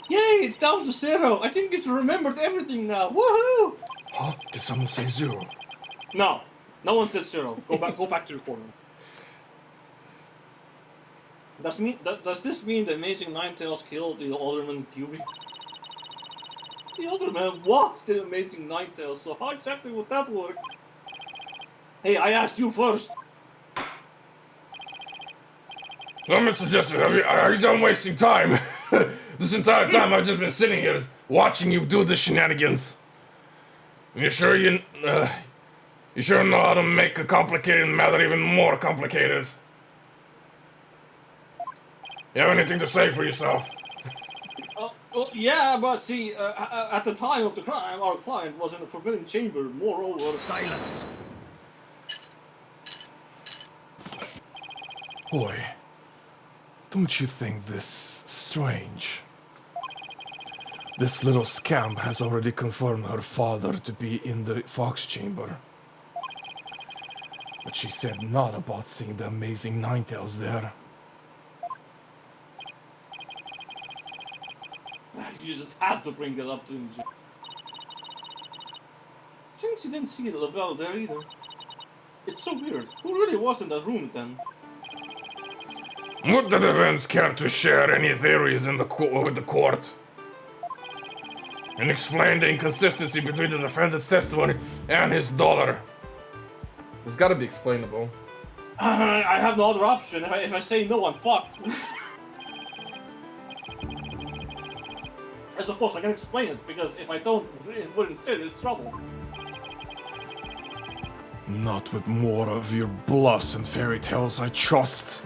Yay, it's down to 0. I think it's remembered everything now. Woohoo! Huh? Did someone say 0? No. No one said 0. Go back to your corner. Does this mean the Amazing Ninetales killed the Alderman Cuby? The Alderman was the Amazing Ninetales, so how exactly would that work? Hey, I asked you first. So, Mr. Jester, are you done wasting time? This entire time I've just been sitting here watching you do the shenanigans. You sure you sure know how to make a complicated matter even more complicated? You have anything to say for yourself? Well, yeah, but see, at the time of the crime, our client was in the Forbidden Chamber. Moreover, Silence! Boy, don't you think this strange? This little scamp has already confirmed her father to be in the Fox Chamber. But she said not about seeing the amazing Ninetales there. You just had to bring it up, didn't you? Jinxie didn't see LaBelle there either. It's so weird. Who really was in that room then? Would the defense care to share any theories in with the court? And explain the inconsistency between the defendant's testimony and his daughter? It's gotta be explainable. I have no other option. If I say no, I'm fucked. As of course I can explain it, because if I don't, we're in serious trouble. Not with more of your bluffs and fairy tales, I trust.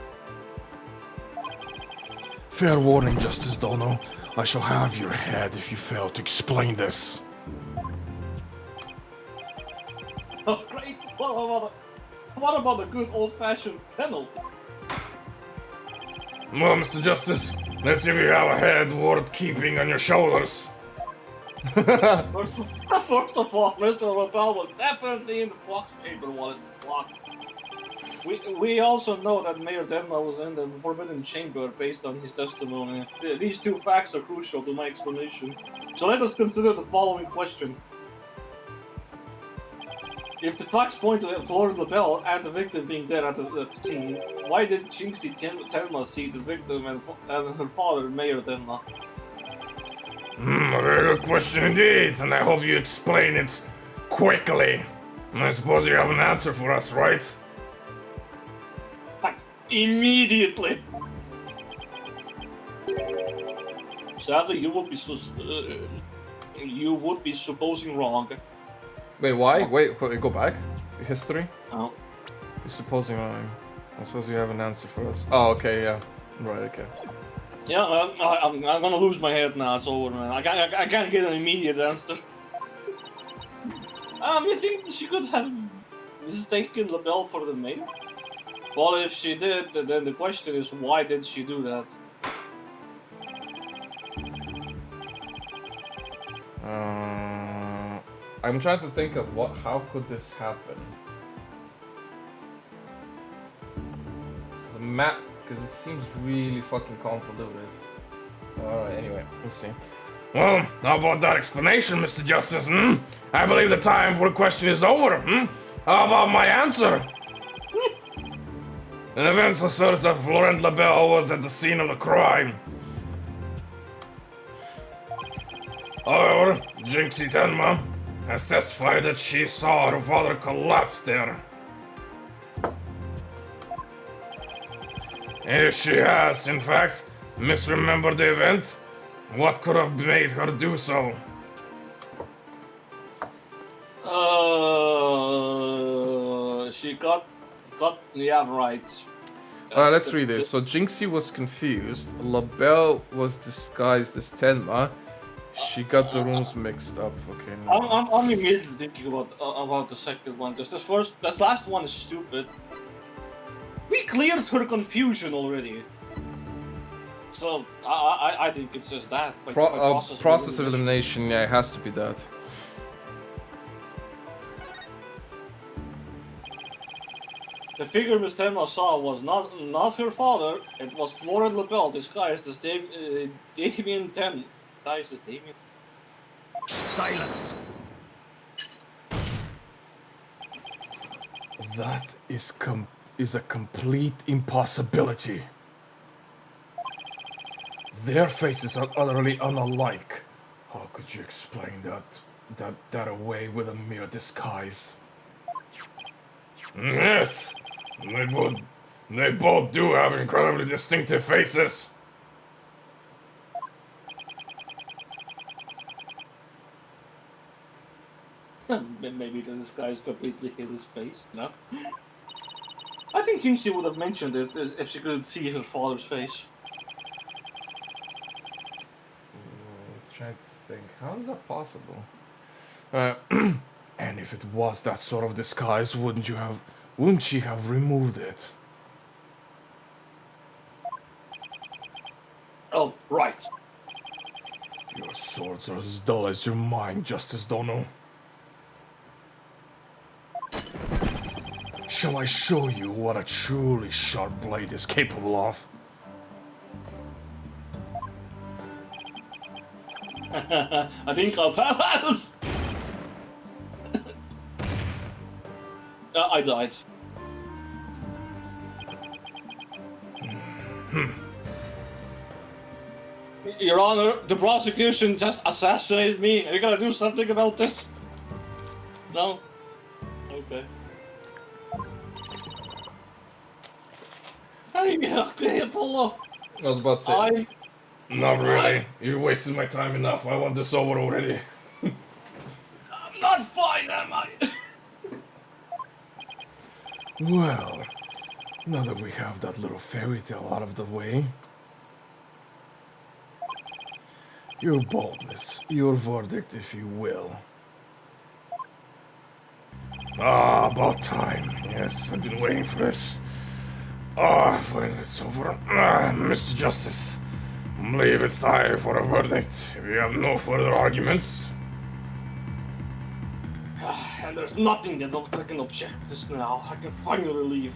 Fair warning, Justice Dono. I shall have your head if you fail to explain this. Oh, great! What about a good old-fashioned penalty? Well, Mr. Justice, let's see if you have a head worth keeping on your shoulders. First of all, Mr. LaBelle was definitely in the Fox Chamber while it was locked. We also know that Mayor Denma was in the Forbidden Chamber based on his testimony. These two facts are crucial to my explanation. So let us consider the following question. If the facts point to Florent LaBelle and the victim being dead at the scene, why did Jinxie Tenma see the victim and her father, Mayor Denma? A very good question indeed, and I hope you explain it quickly. I suppose you have an answer for us, right? Like, immediately! Sadly, you would be supposing wrong. Wait, why? Wait, go back. History? Oh. You're supposing I suppose you have an answer for us. Oh, okay, yeah. Right, okay. Yeah, I'm gonna lose my head now. It's over, man. I can't get an immediate answer. You think she could have mistaken LaBelle for the mayor? Well, if she did, then the question is, why did she do that? I'm trying to think of how could this happen? The map, because it seems really fucking convoluted. Alright, anyway, let's see. Well, how about that explanation, Mr. Justice, I believe the time for the question is over, How about my answer? The evidence asserts that Florent LaBelle was at the scene of the crime. However, Jinxie Tenma has testified that she saw her father collapse there. If she has, in fact, misremembered the event, what could have made her do so? She got, yeah, right. Let's read this. So Jinxie was confused. LaBelle was disguised as Tenma. She got the rooms mixed up. Okay. No. I'm immediately thinking about the second one, because this last one is stupid. We cleared her confusion already. So I think it's just that. Like, Process of elimination. Yeah, it has to be that. The figure Miss Tenma saw was not her father. It was Florent LaBelle disguised as Damien Ten. Disguised as Damien. Silence. That is a complete impossibility. Their faces are utterly unalike. How could you explain that away with a mere disguise? Yes, they both do have incredibly distinctive faces. Maybe the disguise completely hid his face. No. I think Jinxie would have mentioned it if she couldn't see her father's face. Trying to think. How is that possible? And if it was that sort of disguise, wouldn't she have removed it? Oh, right. You're swords are as dull as your mind, Justice Dono. Shall I show you what a truly sharp blade is capable of? I think I'll pass. I died. Your Honor, the prosecution just assassinated me. Are you gonna do something about this? No? Okay. Hey, Apollo. I was about to say. Not really. You've wasted my time enough. I want this over already. I'm not fine, am I? Well, now that we have that little fairy tale out of the way, your boldness, your verdict, if you will. Ah, about time. Yes, I've been waiting for this. Ah, finally it's over. Mr. Justice, I believe it's time for a verdict. If you have no further arguments. And there's nothing that I can object this now. I can finally leave.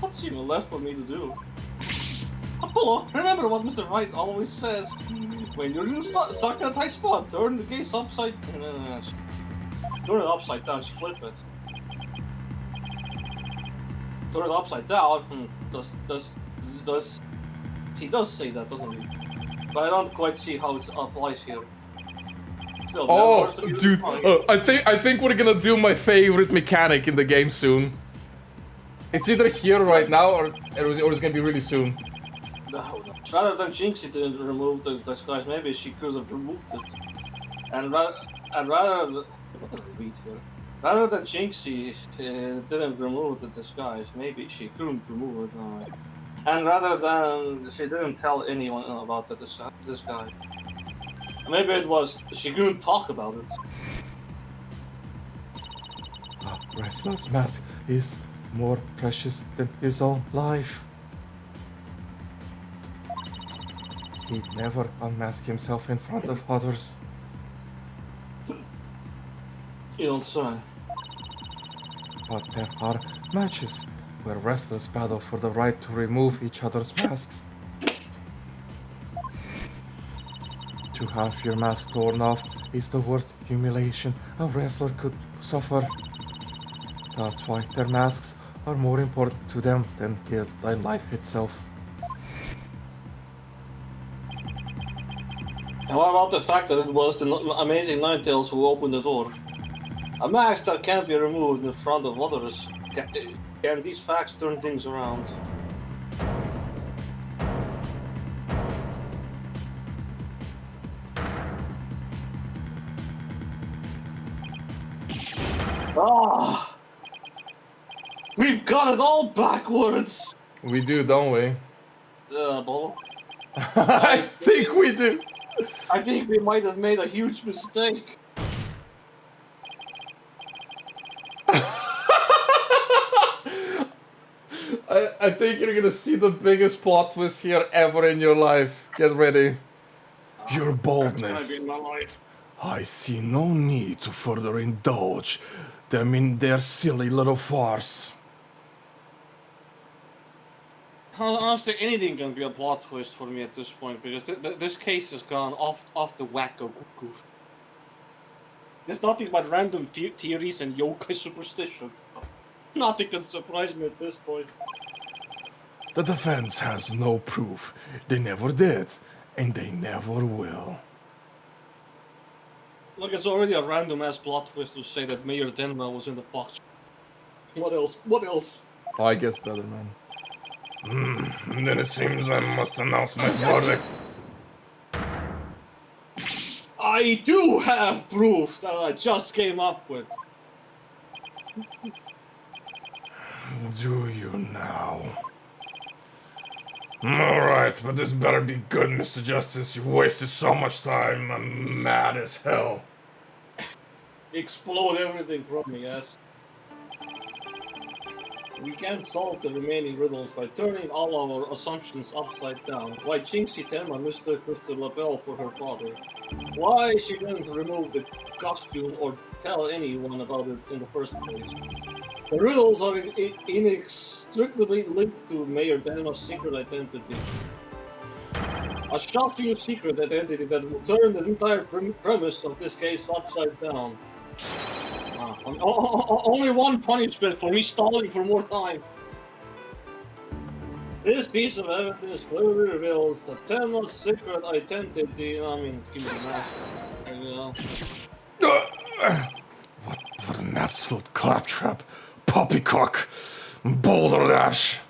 What's even left for me to do? Apollo, remember what Mr. Wright always says. When you're stuck in a tight spot, turn the case upside... turn it upside down, just flip it. Turn it upside down? He does say that, doesn't he? But I don't quite see how it applies here. Still, Oh, dude! I think we're gonna do my favorite mechanic in the game soon. It's either here right now or it's gonna be really soon. No. Rather than Jinxie to remove the disguise, maybe she could have removed it. And rather rather than Jinxie didn't remove the disguise, maybe she couldn't remove it. And rather than she didn't tell anyone about the disguise, maybe it was she couldn't talk about it. A wrestler's mask is more precious than his own life. He'd never unmask himself in front of others. You don't say. But there are matches where wrestlers battle for the right to remove each other's masks. To have your mask torn off is the worst humiliation a wrestler could suffer. That's why their masks are more important to them than life itself. And what about the fact that it was the amazing Ninetales who opened the door? A mask that can't be removed in front of others. Can these facts turn things around? Ah! We've got it all backwards! We do, don't we? Bolo? I think we do. I think we might have made a huge mistake. I think you're gonna see the biggest plot twist here ever in your life. Get ready. Your boldness. That's gonna be my life. I see no need to further indulge them in their silly little farce. Honestly, anything can be a plot twist for me at this point, because this case has gone off the wacko cuckoo. There's nothing but random theories and yokai superstition. Nothing can surprise me at this point. The defense has no proof. They never did, and they never will. Look, it's already a random-ass plot twist to say that Mayor Denma was in the box. What else? What else? Oh, I guess better, man. And then it seems I must announce my verdict. I do have proof that I just came up with. Do you now? Alright, but this better be good, Mr. Justice. You wasted so much time. I'm mad as hell. Explode everything from me, yes. We can solve the remaining riddles by turning all our assumptions upside down. Why Jinxie Tenma mistook Mr. LaBelle for her father. Why she didn't remove the costume or tell anyone about it in the first place. The riddles are inextricably linked to Mayor Tenma's secret identity. A shocking secret identity that will turn the entire premise of this case upside down. Only one punishment for me stalling for more time. This piece of evidence clearly reveals that Tenma's secret identity. I mean, give me that. There you go. What an absolute claptrap. Poppycock. Boulder-dash.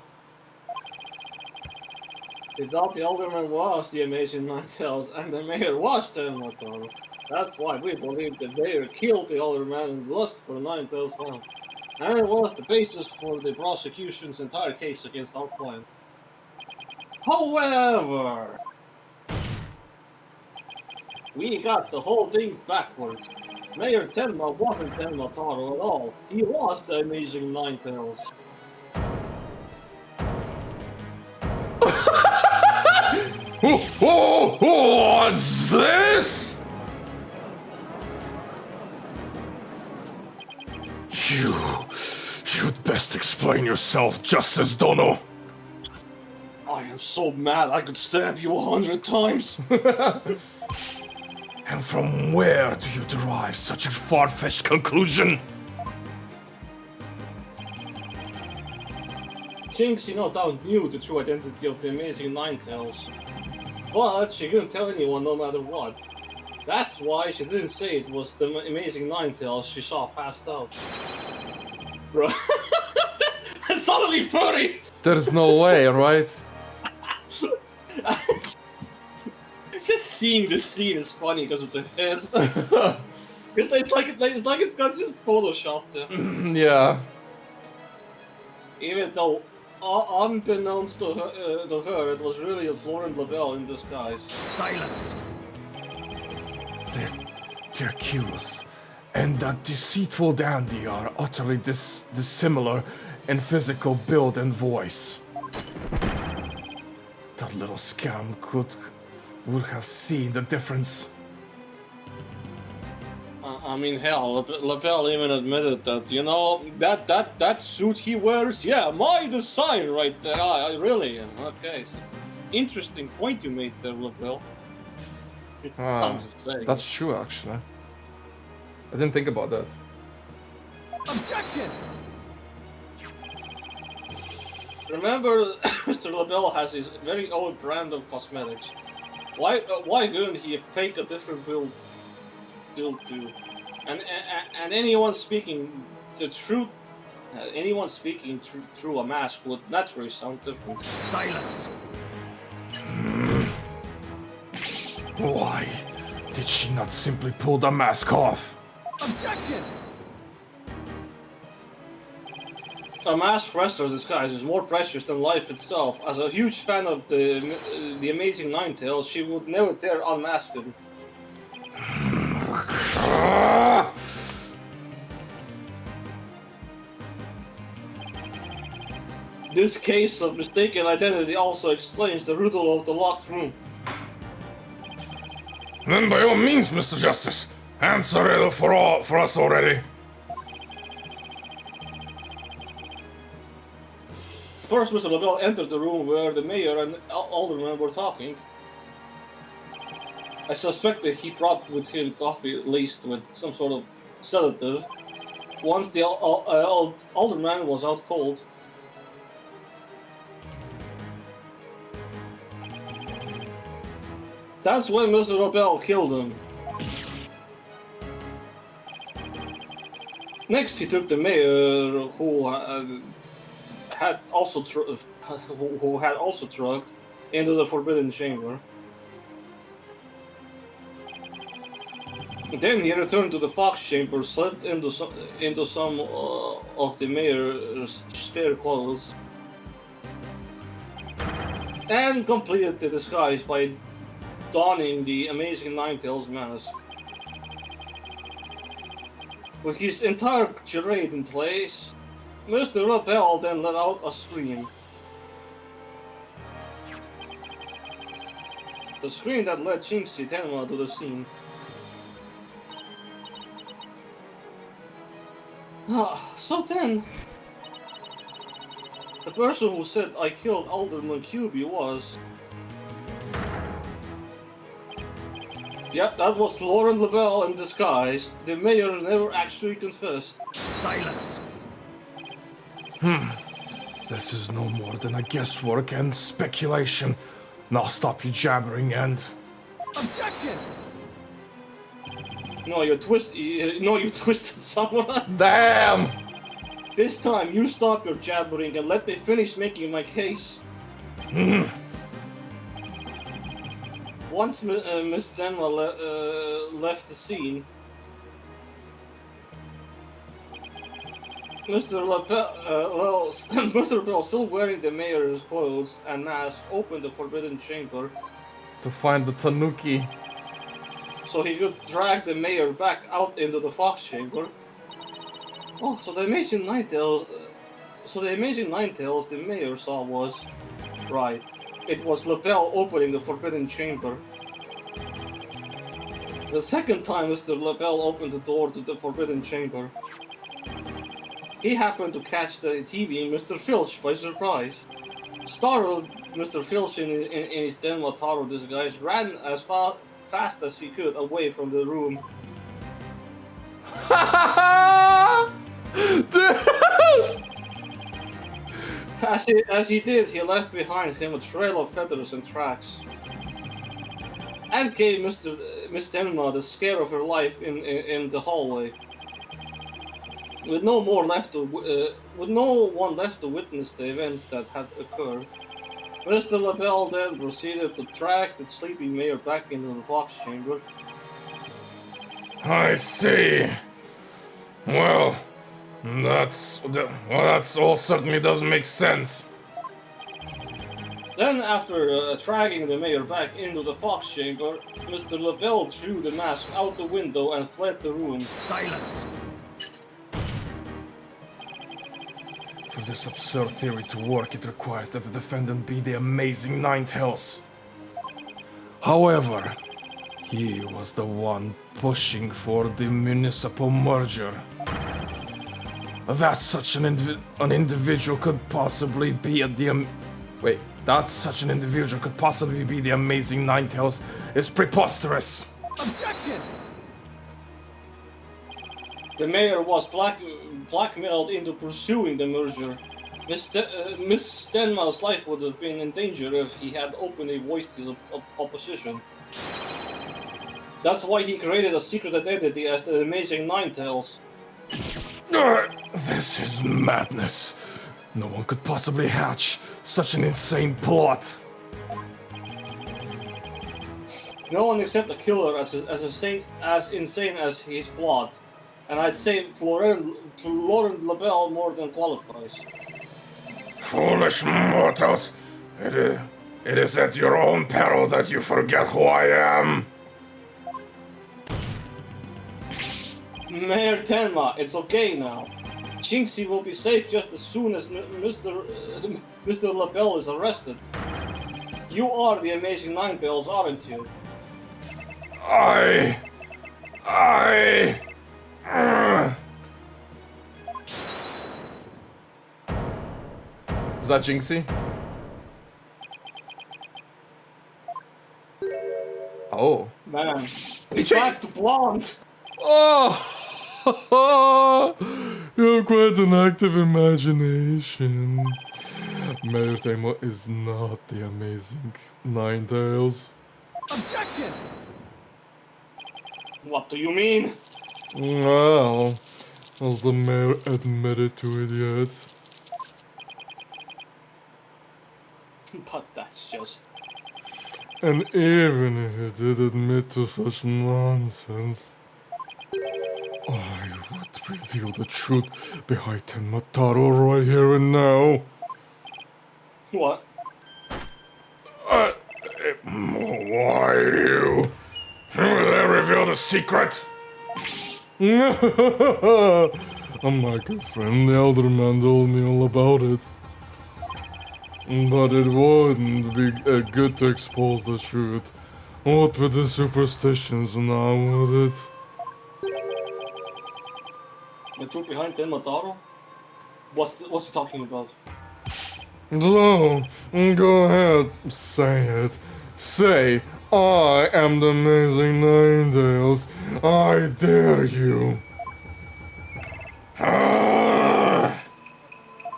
They thought the Alderman was the Amazing Ninetales and the Mayor was Tenma Taro. That's why we believe the Mayor killed the Alderman in lust for the Ninetales found. And it was the basis for the prosecution's entire case against our client. However, we got the whole thing backwards. Mayor Tenma wasn't Tenma Taro at all. He was the Amazing Ninetales. What's this? You'd best explain yourself, Justice Dono. I am so mad I could stab you 100 times. And from where do you derive such a far-fetched conclusion? Jinxie no doubt knew the true identity of the Amazing Ninetales, but she couldn't tell anyone no matter what. That's why she didn't say it was the Amazing Ninetales she saw passed out. Bro, it's suddenly funny! There's no way, right? Just seeing this scene is funny because of the head. it's like it's got just photoshopped. Yeah. Even though, unbeknownst to her, it was really a Florent LaBelle in disguise. Silence. They're curious, and that deceitful dandy are utterly dissimilar in physical build and voice. That little scum would have seen the difference. I mean, hell, LaBelle even admitted that, you know, that suit he wears, yeah, my design right there. I really am. Okay, so interesting point you made there, LaBelle. I'm just saying. That's true, actually. I didn't think about that. Objection! Remember, Mr. LaBelle has his very own brand of cosmetics. Why couldn't he fake a different build too? And anyone speaking the truth, through a mask would naturally sound different. Silence. Why did she not simply pull the mask off? Objection! A masked wrestler disguise is more precious than life itself. As a huge fan of the Amazing Ninetales, she would never dare unmask him. This case of mistaken identity also explains the riddle of the locked room. Then by all means, Mr. Justice, answer it for us already. First, Mr. LaBelle entered the room where the mayor and alderman were talking. I suspect that he brought with him coffee laced with some sort of sedative. Once the alderman was out cold, that's when Mr. LaBelle killed him. Next, he took the mayor, who had also drugged, into the Forbidden Chamber. Then he returned to the Fox Chamber, slipped into some of the mayor's spare clothes, and completed the disguise by donning the Amazing Ninetales mask. With his entire charade in place, Mr. LaBelle then let out a scream. The scream that led Jinxie Tenma to the scene. So then, the person who said I killed Alderman QB was... Yep, that was Lauren LaBelle in disguise. The mayor never actually confessed. Silence. This is no more than a guesswork and speculation. Now stop your jabbering and... Objection! No, you twisted someone. Damn! This time, you stop your jabbering and let me finish making my case. Once Miss Denma left the scene, Mr. LaBelle, still wearing the mayor's clothes and mask, opened the forbidden chamber To find the Tanuki. so he could drag the mayor back out into the fox chamber. Oh, so the amazing Ninetales the mayor saw was right. It was LaBelle opening the forbidden chamber. The second time Mr. LaBelle opened the door to the forbidden chamber, he happened to catch the TV Mr. Filch by surprise. Startled, Mr. Filch in his Denma Taro disguise ran as fast as he could away from the room. Dude! As he did, he left behind him a trail of feathers and tracks, and gave Miss Denma the scare of her life in the hallway. With no one left to witness the events that had occurred, Mr. LaBelle then proceeded to drag the sleeping mayor back into the fox chamber. I see. Well, that all certainly does make sense. Then, after dragging the mayor back into the fox chamber, Mr. LaBelle threw the mask out the window and fled the room. Silence. For this absurd theory to work, it requires that the defendant be the amazing Ninetales. However, he was the one pushing for the municipal merger. That such an individual could possibly be such an individual could possibly be the amazing Ninetales is preposterous. Objection! The mayor was blackmailed into pursuing the merger. Miss Denma's life would have been in danger if he had openly voiced his opposition. That's why he created a secret identity as the Amazing Ninetales. This is madness. No one could possibly hatch such an insane plot. No one except the killer as insane as his plot. And I'd say Lauren LaBelle more than qualifies. Foolish mortals! It is at your own peril that you forget who I am. Mayor Tenma, it's okay now. Jinxie will be safe just as soon as Mr. LaBelle is arrested. You are the Amazing Ninetales, aren't you? Is that Jinxie? Oh. Man, he's back to blonde. Oh, you have quite an active imagination. Mayor Tenma is not the amazing Ninetales. Objection! What do you mean? Well, has the mayor admitted to it yet? But that's just... And even if he did admit to such nonsense, I would reveal the truth behind Tenma Taro right here and now. What? Why you? Will they reveal the secret? My good friend, the elder man told me all about it. But it wouldn't be good to expose the truth. What with the superstitions now, would it? The truth behind Tenmataro? What's he talking about? No, go ahead, say it. Say, I am the amazing Ninetales. I dare you.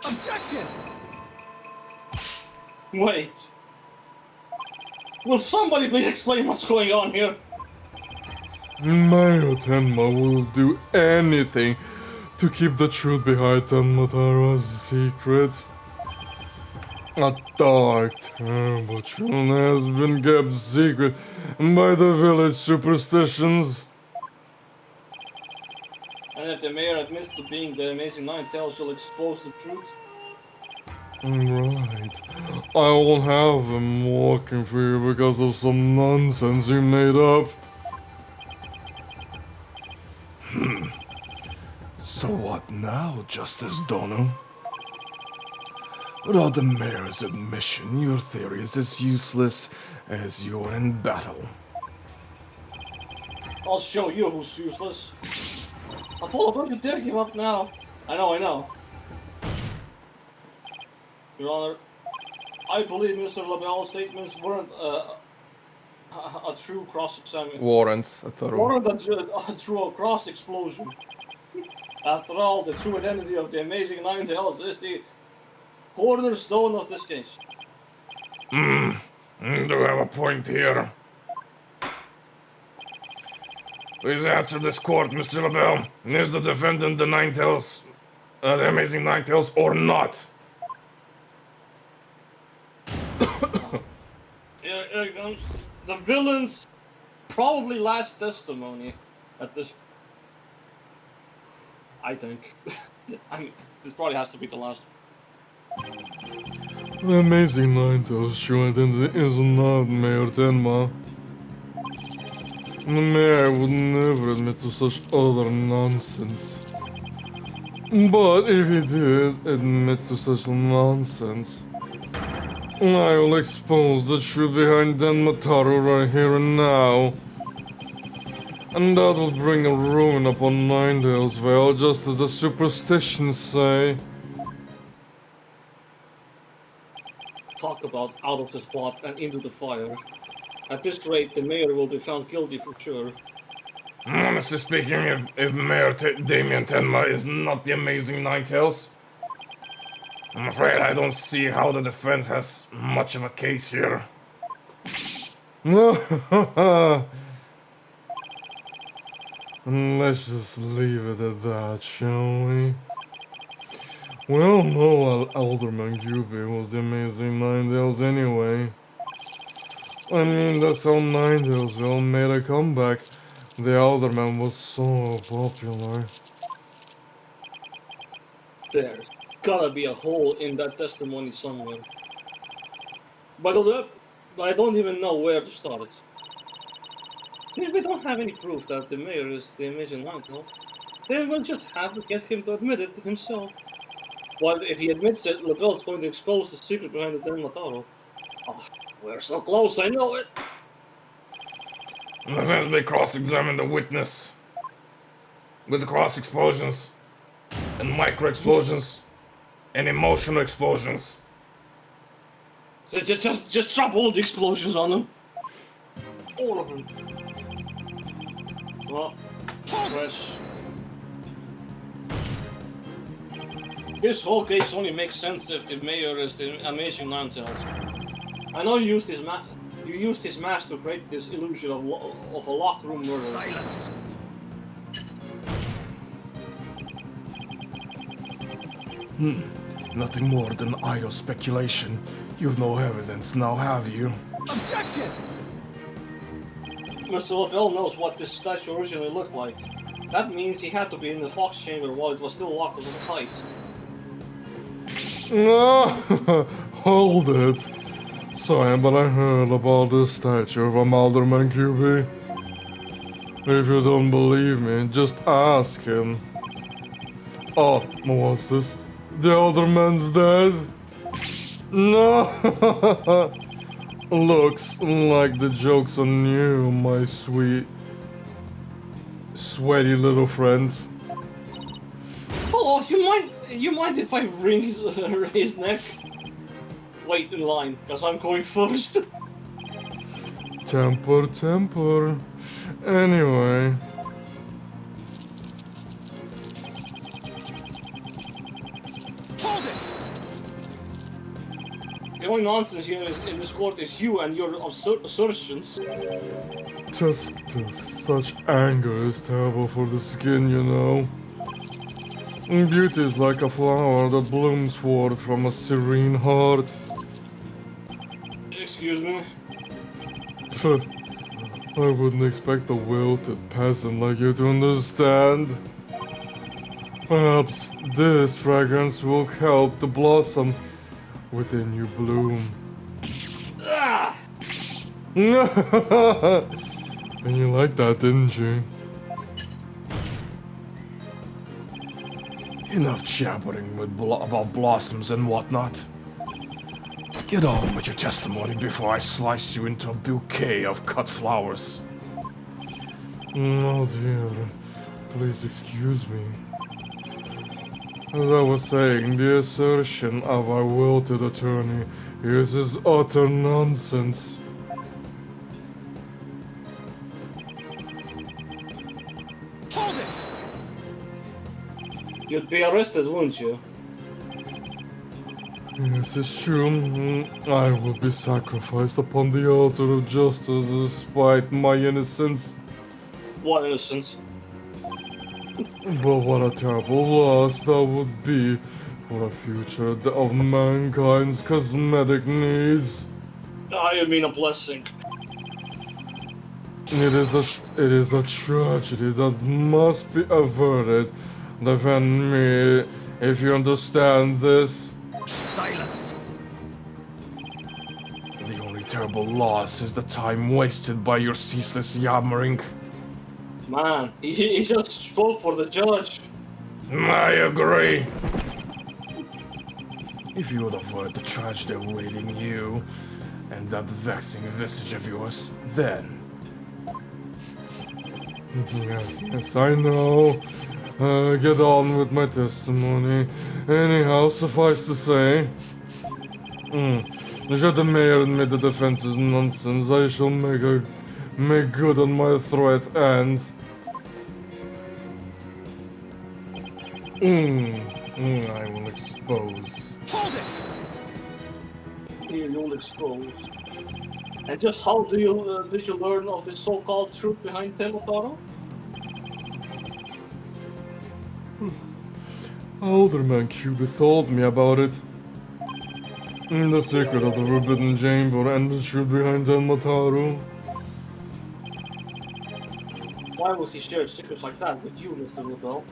Objection! Wait. Will somebody please explain what's going on here? Mayor Tenma will do anything to keep the truth behind Tenmataro's secret. A dark, terrible truth has been kept secret by the village superstitions. And if the mayor admits to being the amazing Ninetales, she'll expose the truth? Right. I won't have him walking for you because of some nonsense you made up. So what now, Justice Dono? Without the mayor's admission, your theory is as useless as you're in battle. I'll show you who's useless. Apollo, don't you dare give up now. I know. Your Honor, I believe Mr. LaBelle's statements weren't a true cross-examination. Warrant, I thought. Weren't a true cross-explosion. After all, the true identity of the amazing Ninetales is the cornerstone of this case. Do have a point here. Please answer this court, Mr. LaBelle. Is the defendant the Ninetales, the amazing Ninetales, or not? Here comes the villain's probably last testimony at this. I think. I mean, this probably has to be the last. The amazing Ninetales' true identity is not Mayor Tenma. The mayor would never admit to such utter nonsense. But if he did admit to such nonsense, I will expose the truth behind Tenmataro right here and now. And that will bring a ruin upon Ninetales Vale, just as the superstitions say. Talk about out of this pot and into the fire. At this rate, the mayor will be found guilty for sure. Honestly speaking, if Mayor Damien Tenma is not the amazing Ninetales, I'm afraid I don't see how the defense has much of a case here. Let's just leave it at that, shall we? We all know Alderman Guby was the amazing Ninetales anyway. I mean, that's how Ninetales made a comeback. The Alderman was so popular. There's gotta be a hole in that testimony somewhere. But I don't even know where to start. Since we don't have any proof that the mayor is the amazing Ninetales, then we'll just have to get him to admit it himself. But if he admits it, LaBelle's going to expose the secret behind the Tenmataro. Oh, we're so close, I know it! The defense may cross-examine the witness with the cross-explosions and micro-explosions and emotional explosions. So just drop all the explosions on them. All of them. Well, fresh. This whole case only makes sense if the mayor is the amazing Ninetales. I know you used his mask to create this illusion of a locked room murder. Silence! Nothing more than idle speculation. You've no evidence now, have you? Objection! Mr. LaBelle knows what this statue originally looked like. That means he had to be in the fox chamber while it was still locked up tight. No, hold it. Sorry, but I heard about this statue from Alderman QB. If you don't believe me, just ask him. Oh, what's this? The other man's dead? No! Looks like the joke's on you, my sweet, sweaty little friend. Hello, you mind if I wring his neck? Wait in line, because I'm going first. Temper, temper. Anyway. Hold it! The only nonsense here is in this court is you and your assertions. Tusk, tusk. Such anger is terrible for the skin, you know. Beauty is like a flower that blooms forth from a serene heart. Excuse me. I wouldn't expect a wilted peasant like you to understand. Perhaps this fragrance will help the blossom within you bloom. Ah! And you liked that, didn't you? Enough jabbering about blossoms and whatnot. Get on with your testimony before I slice you into a bouquet of cut flowers. Oh dear, please excuse me. As I was saying, the assertion of our wilted attorney is utter nonsense. Hold it! You'd be arrested, wouldn't you? Yes, it's true. I will be sacrificed upon the altar of justice despite my innocence. What innocence? But what a terrible loss that would be for the future of mankind's cosmetic needs. Ah, you mean a blessing. It is a tragedy that must be averted. Defend me if you understand this. Silence! The only terrible loss is the time wasted by your ceaseless yammering. Man, he just spoke for the judge. I agree. If you would avoid the tragedy awaiting you and that vexing visage of yours, then Yes, I know. Get on with my testimony. Anyhow, suffice to say, should the mayor admit the defense is nonsense, I shall make good on my threat and... I will expose. Hold it! Here you'll expose. And just how did you learn of the so-called truth behind Temotaro? Alderman Cupid told me about it. The secret of the Forbidden Chamber and the truth behind Mataru. Why would he share secrets like that with you, Mr. Rebel?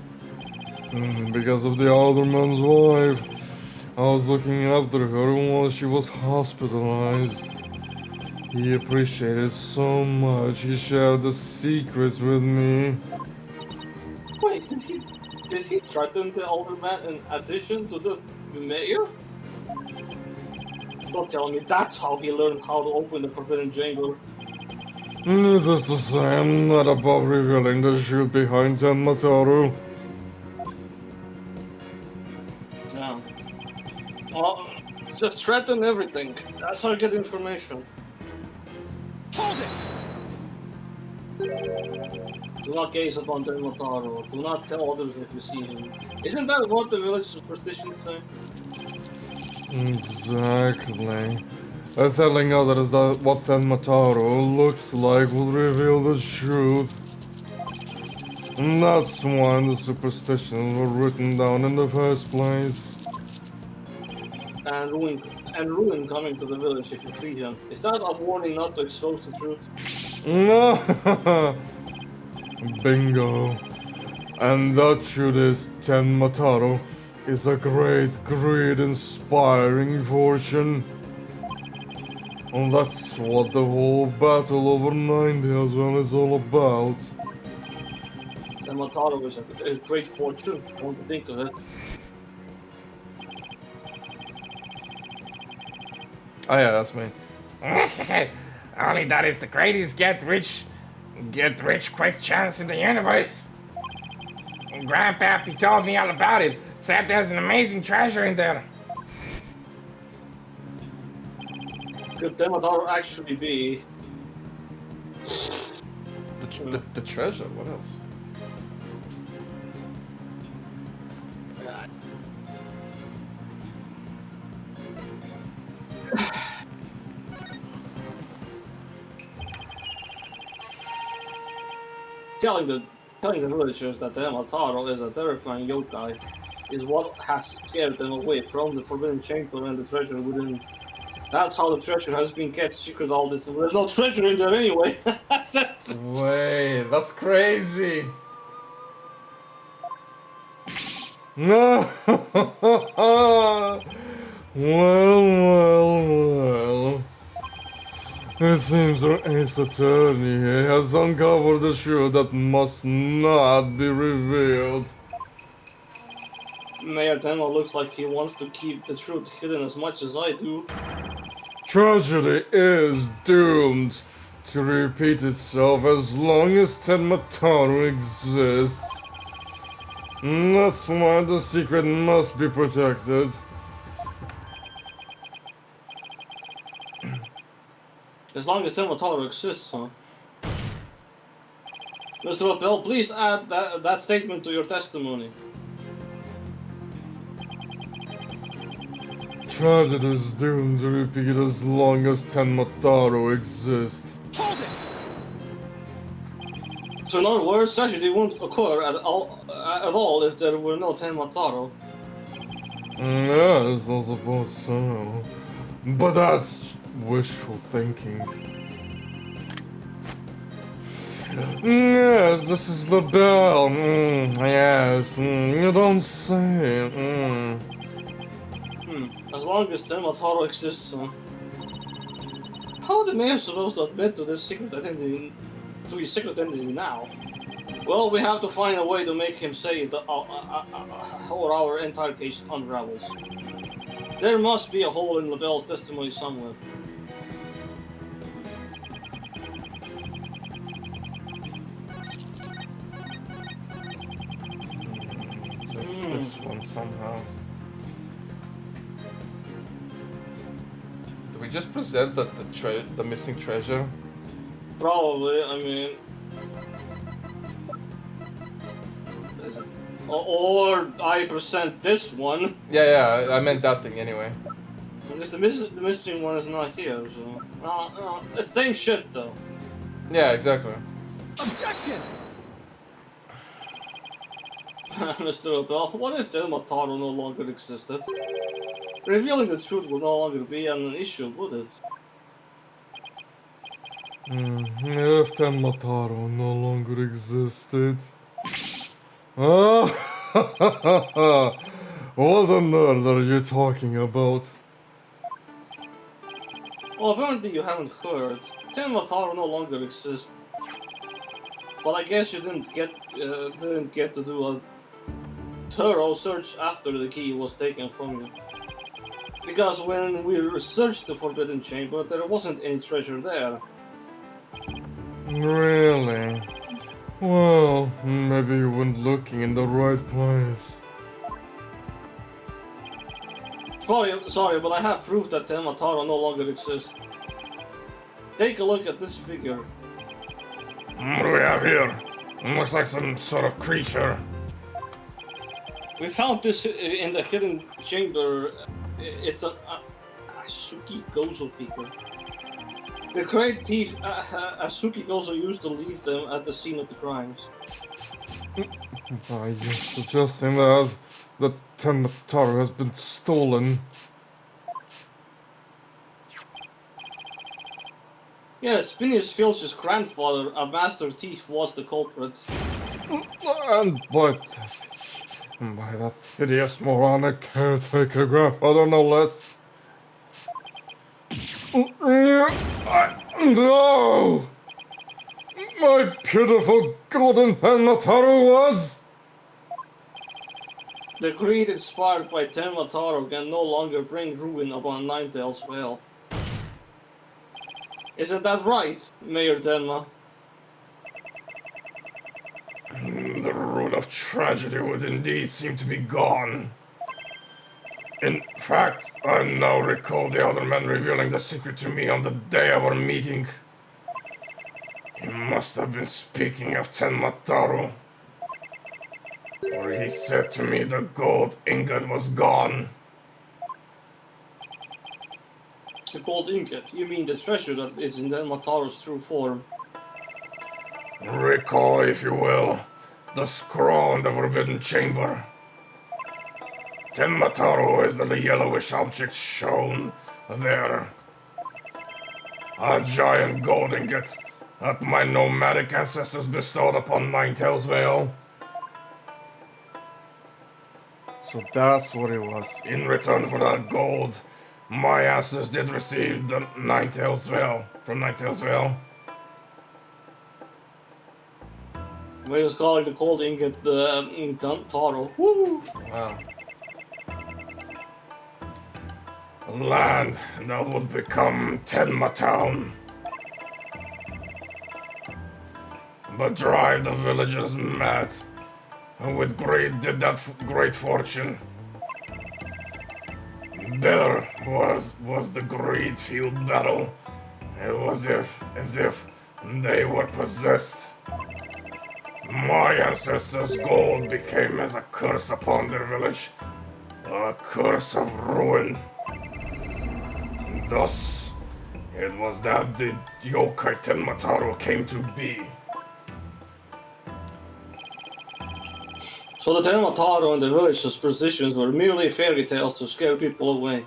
Because of the alderman's wife. I was looking after her while she was hospitalized. He appreciated so much he shared the secrets with me. Wait, did he threaten the older man in addition to the mayor? Don't tell me that's how he learned how to open the Forbidden Chamber. Needless to say, I'm not above revealing the truth behind Mataru. Yeah. Well, just threaten everything. That's how I get information. Hold it! Do not gaze upon Temotaro. Do not tell others if you see him. Isn't that what the village superstitions say? Exactly. Telling others that what Mataru looks like will reveal the truth. And that's why the superstitions were written down in the first place. And ruin coming to the village if you free him. Is that a warning not to expose the truth? No. Bingo. And that truth is Mataru is a great, inspiring fortune. And that's what the whole battle over 90 as well is all about. Mataro is a great fortune. I want to think of it. Oh yeah, that's me. Only that is the greatest get rich quick chance in the universe. Grandpappy told me all about it. Said there's an amazing treasure in there. Could Mataro actually be? The treasure? What else? Telling the villagers that the Mataro is a terrifying yokai is what has scared them away from the Forbidden Chamber and the treasure within. That's how the treasure has been kept secret all this time. There's no treasure in there anyway. Wait, that's crazy. No. Well. It seems our ace attorney here has uncovered a truth that must not be revealed. Mayor Tenma looks like he wants to keep the truth hidden as much as I do. Tragedy is doomed to repeat itself as long as Tenmataro exists. That's why the secret must be protected. As long as Tenmataro exists, huh? Mr. Rappel, please add that statement to your testimony. Tragedy is doomed to repeat as long as Tenmataro exists. Hold it! So in other words, tragedy won't occur at all if there were no Tenmataro. Yes, I suppose so. But that's wishful thinking. Yes, this is the bell. Yes, you don't say. As long as Tenmataro exists, huh? How are the mayor supposed to admit to this secret identity, to his secret identity now? Well, we have to find a way to make him say it, or our entire case unravels. There must be a hole in LaBelle's testimony somewhere. Just this one somehow. Do we just present that the missing treasure? Probably, I mean... Or I present this one. Yeah, I meant that thing anyway. Because the missing one is not here, so... No, it's the same shit, though. Yeah, exactly. Objection! Mr. Abel, what if Tenmataro no longer existed? Revealing the truth would no longer be an issue, would it? If Tenmataro no longer existed. Ah, what on earth are you talking about? Well, apparently you haven't heard. Tenmataro no longer exists. But I guess you didn't get to do a thorough search after the key was taken from you. Because when we researched the Forbidden Chamber, there wasn't any treasure there. Really? Well, maybe you weren't looking in the right place. Sorry, but I have proof that Tenmataro no longer exists. Take a look at this figure. What do we have here? Looks like some sort of creature. We found this in the hidden chamber. It's a Asuki Gozo figure. The great thief Asuki Gozo used to leave them at the scene of the crimes. Are you suggesting that Tenmataro has been stolen? Yes, Phineas Filch's grandfather, a master thief, was the culprit. And by that hideous moronic caretaker grandfather, no less. No! My pitiful golden Tenmataru was? The greed inspired by Tenmataro can no longer bring ruin upon Ninetales Vale. Isn't that right, Mayor Tenma? The root of tragedy would indeed seem to be gone. In fact, I now recall the other man revealing the secret to me on the day of our meeting. He must have been speaking of Tenmataro. Or he said to me the gold ingot was gone. The gold ingot? You mean the treasure that is in Tenmataro's true form? Recall, if you will, the scroll in the Forbidden Chamber. Tenmataro is the yellowish object shown there. A giant gold ingot that my nomadic ancestors bestowed upon Ninetales Vale. So that's what it was. In return for that gold, my ancestors did receive the Ninetales Vale from Ninetales Vale. We're just calling the gold ingot the Taro. Woo! Wow. Land that would become Tenma Town. But drive the villagers mad. And with greed did that great fortune. There was the greed-fueled battle. It was as if they were possessed. My ancestors' gold became as a curse upon their village. A curse of ruin. Thus, it was that the yokai Tenmataro came to be. So the Tenmataro and the village's positions were merely fairy tales to scare people away.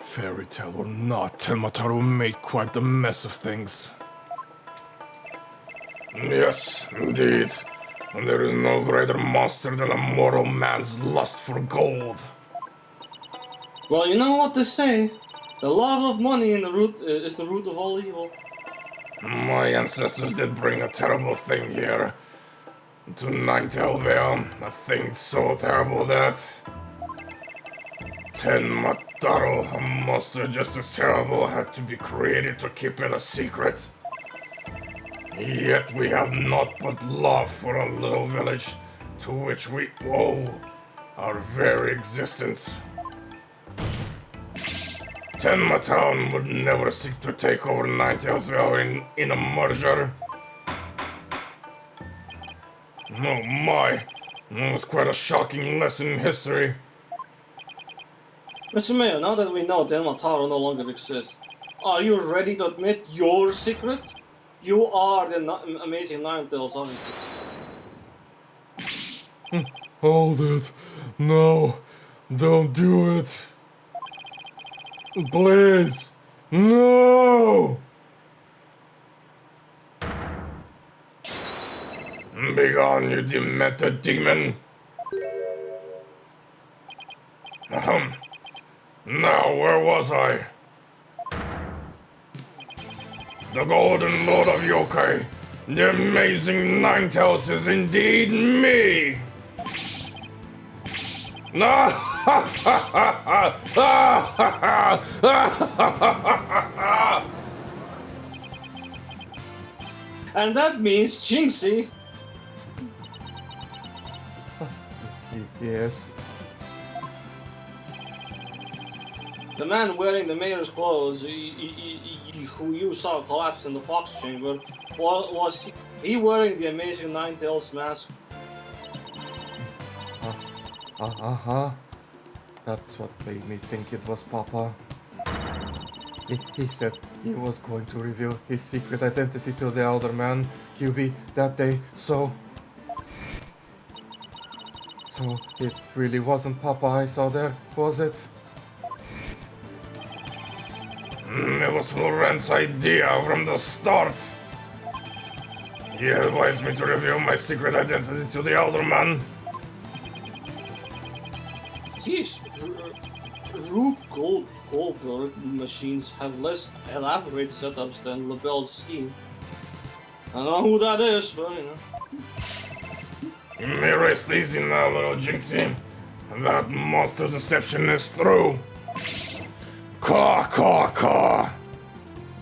Fairy tale or not, Tenmataro made quite the mess of things. Yes, indeed. And there is no greater monster than a mortal man's lust for gold. Well, you know what they say. The love of money in the root is the root of all evil. My ancestors did bring a terrible thing here to Ninetale Vale. A thing so terrible that Tenmataro, a monster just as terrible, had to be created to keep it a secret. Yet we have naught but love for a little village to which we owe our very existence. Tenma Town would never seek to take over Ninetales Vale in a merger. Oh my, it was quite a shocking lesson in history. Mr. Mayor, now that we know Tenmataro no longer exists, are you ready to admit your secret? You are the amazing Ninetales, aren't you? Hold it. No. Don't do it. Please. No. Begone, you demented demon. Ahem. Now, where was I? The Golden Lord of Yokai, the amazing Ninetales is indeed me! And that means Jinxie. Yes. The man wearing the mayor's clothes, who you saw collapse in the fox chamber, was he wearing the amazing Ninetales mask? Uh-huh. That's what made me think it was Papa. He said he was going to reveal his secret identity to the elder man, QB, that day, so it really wasn't Papa I saw there, was it? It was Florent's idea from the start. He advised me to reveal my secret identity to the elder man. Jeez, Rube Gold Goldberg machines have less elaborate setups than LaBelle's scheme. I don't know who that is, but you know. You may rest easy now, little Jinxie. That monster deception is through. Caw, caw, caw.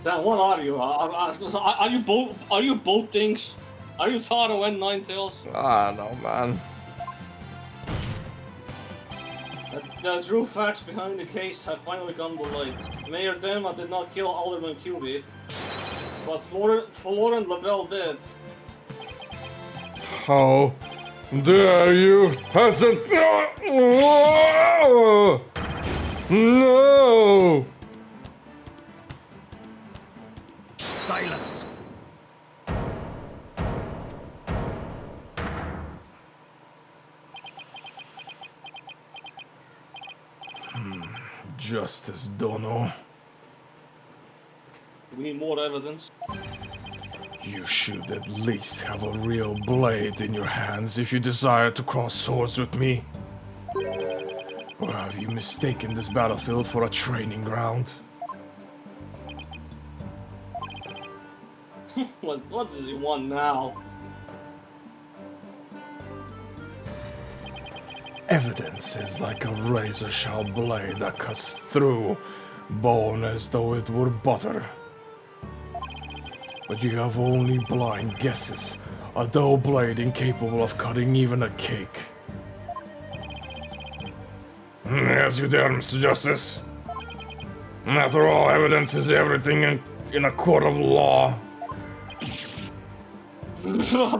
Dan, what are you? Are you both things? Are you Taro and Ninetales? Ah, no, man. The true facts behind the case have finally come to light. Mayor Denma did not kill Alderman Cuby, but Florent LaBelle did. How dare you, peasant? No! No! Silence. Justice Dono. We need more evidence. You should at least have a real blade in your hands if you desire to cross swords with me. Or have you mistaken this battlefield for a training ground? What does he want now? Evidence is like a razor-sharp blade that cuts through bone as though it were butter. But you have only blind guesses, a dull blade incapable of cutting even a cake. As you dare, Mr. Justice. After all, evidence is everything in a court of law.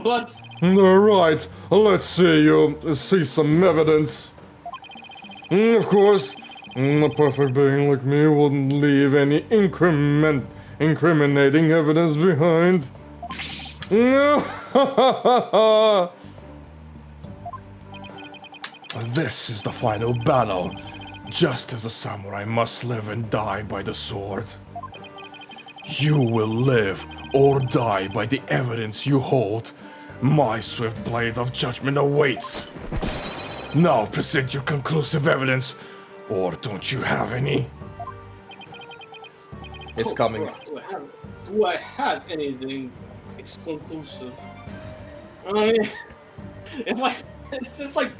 But Alright, let's see some evidence. Of course, a perfect being like me wouldn't leave any incriminating evidence behind. This is the final battle. Just as a samurai must live and die by the sword. You will live or die by the evidence you hold. My swift blade of judgment awaits. Now present your conclusive evidence, or don't you have any? It's coming. crap, do I have anything conclusive? I mean, if I, it's just like,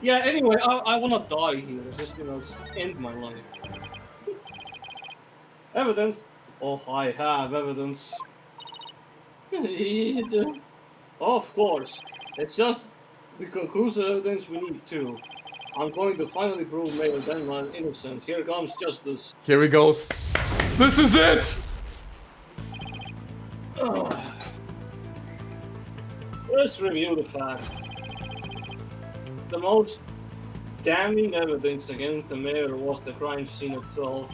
yeah. Anyway, I wanna die here. It's just just end my life. Evidence. Oh, I have evidence. Of course. It's just the conclusive evidence we need too. I'm going to finally prove Mayor Denmark innocent. Here comes justice. Here he goes. This is it! Let's review the facts. The most damning evidence against the mayor was the crime scene itself.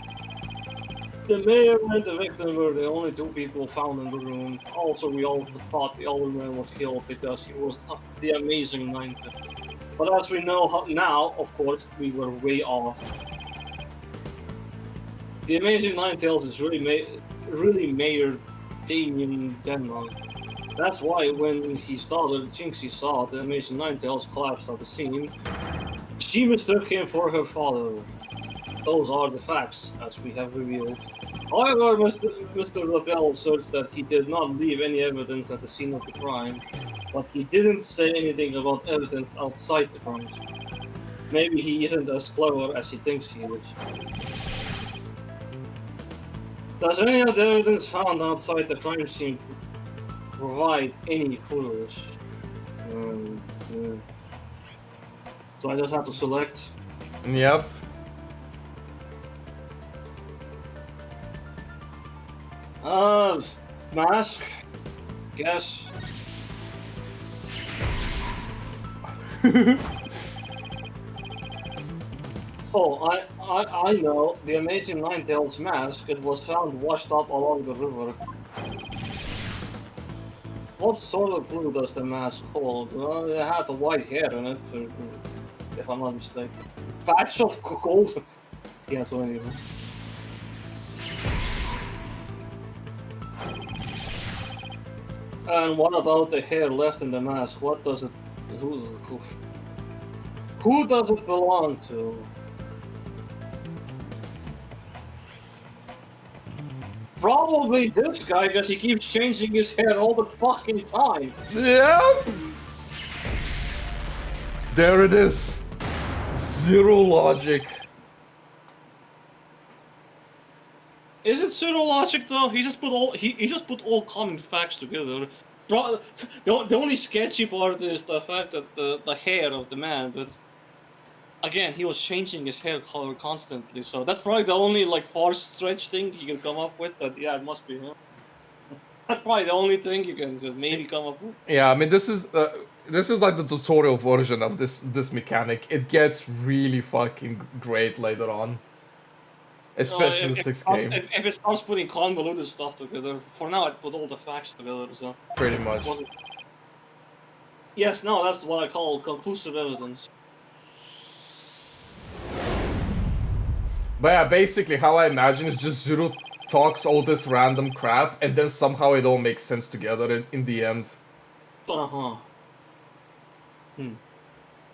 The mayor and the victim were the only two people found in the room. Also, we all thought the older man was killed because he was the amazing 90. But as we know now, of course, we were way off. The amazing Ninetales is really Mayor Damien Denmark. That's why when his daughter Jinxie saw the amazing Ninetales collapse at the scene, she mistook him for her father. Those are the facts, as we have revealed. However, Mr. LaBelle asserts that he did not leave any evidence at the scene of the crime, but he didn't say anything about evidence outside the crime scene. Maybe he isn't as clever as he thinks he is. Does any of the evidence found outside the crime scene provide any clues? So I just have to select. Yep. Mask. Guess. Oh, I know. The amazing Ninetales mask. It was found washed up along the river. What sort of clue does the mask hold? Well, it had the white hair in it, if I'm not mistaken. Patch of gold. Yeah, so anyway. And what about the hair left in the mask? What does it... Who does it belong to? Probably this guy, because he keeps changing his hair all the fucking time. Yep. There it is. Zero logic. Is it pseudo logic though? He just put all common facts together. The only sketchy part is the fact that the hair of the man, but again, he was changing his hair color constantly, so that's probably the only like far stretch thing he can come up with. That yeah, it must be him. That's probably the only thing you can maybe come up with. Yeah, I mean this is like the tutorial version of this mechanic. It gets really fucking great later on, especially in the sixth game. If it starts putting convoluted stuff together, for now I put all the facts together, so Pretty much. yes, no, that's what I call conclusive evidence. But yeah, basically how I imagine is just Zero talks all this random crap, and then somehow it all makes sense together in the end. Uh-huh.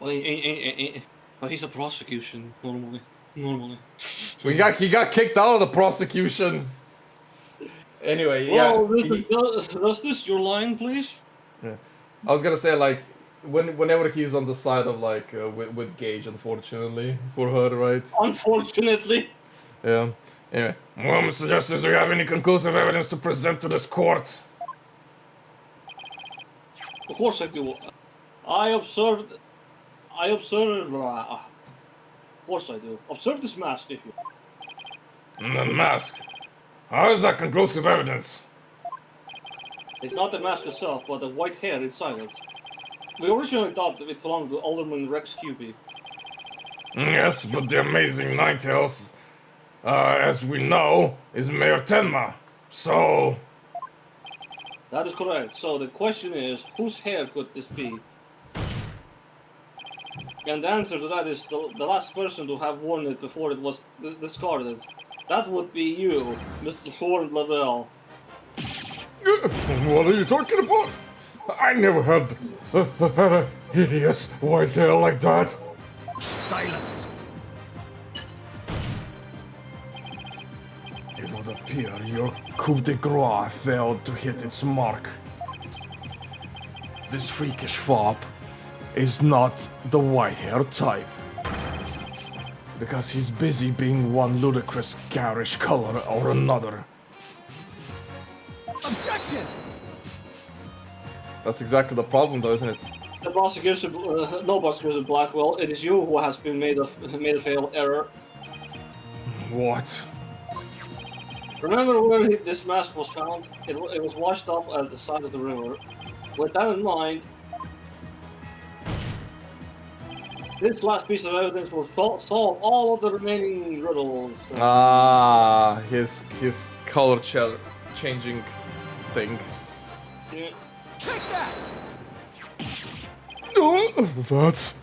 Well, but he's a prosecution, normally. He got kicked out of the prosecution. Anyway, Well, yeah. does this your line, please? I was gonna say like whenever he's on the side of like with Gage, unfortunately for her, right? Unfortunately. Yeah. Anyway, Well, Mr. Justice, do you have any conclusive evidence to present to this court? Of course I do. I observed. Of course I do. Observe this mask, if you. The mask. How is that conclusive evidence? It's not the mask itself, but the white hair inside it. We originally thought that it belonged to Alderman Rex QB. Yes, but the amazing Ninetales, as we know, is Mayor Tenma. So, That is correct. So the question is, whose hair could this be? And the answer to that is the last person to have worn it before it was discarded. That would be you, Mr. Thorne Lavelle. what are you talking about? I never had a hideous white hair like that. Silence. it would appear your coup de grace failed to hit its mark. This freakish fop is not the white hair type. Because he's busy being one ludicrous garish color or another. Objection. That's exactly the problem, though, isn't it? The prosecution, no prosecution Blackwell. It is you who has been made a fatal error. What? Remember where this mask was found? It was washed up at the side of the river. With that in mind, this last piece of evidence will solve all of the remaining riddles. Ah, his color changing thing. Yeah. Take that. That's.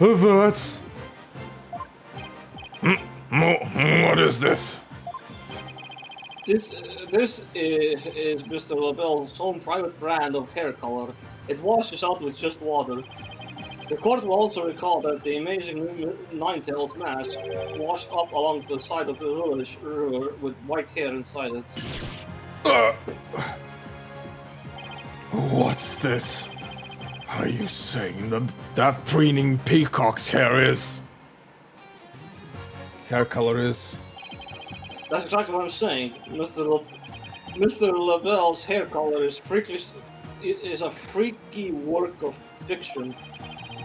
What is this? This is Mr. LaBelle's own private brand of hair color. It washes out with just water. The court will also recall that the amazing Ninetales mask washed up along the side of the village river with white hair inside it. What's this? Are you saying that preening peacock's hair is? Hair color is. That's exactly what I'm saying. Mr. LaBelle's hair color is a freaky work of fiction.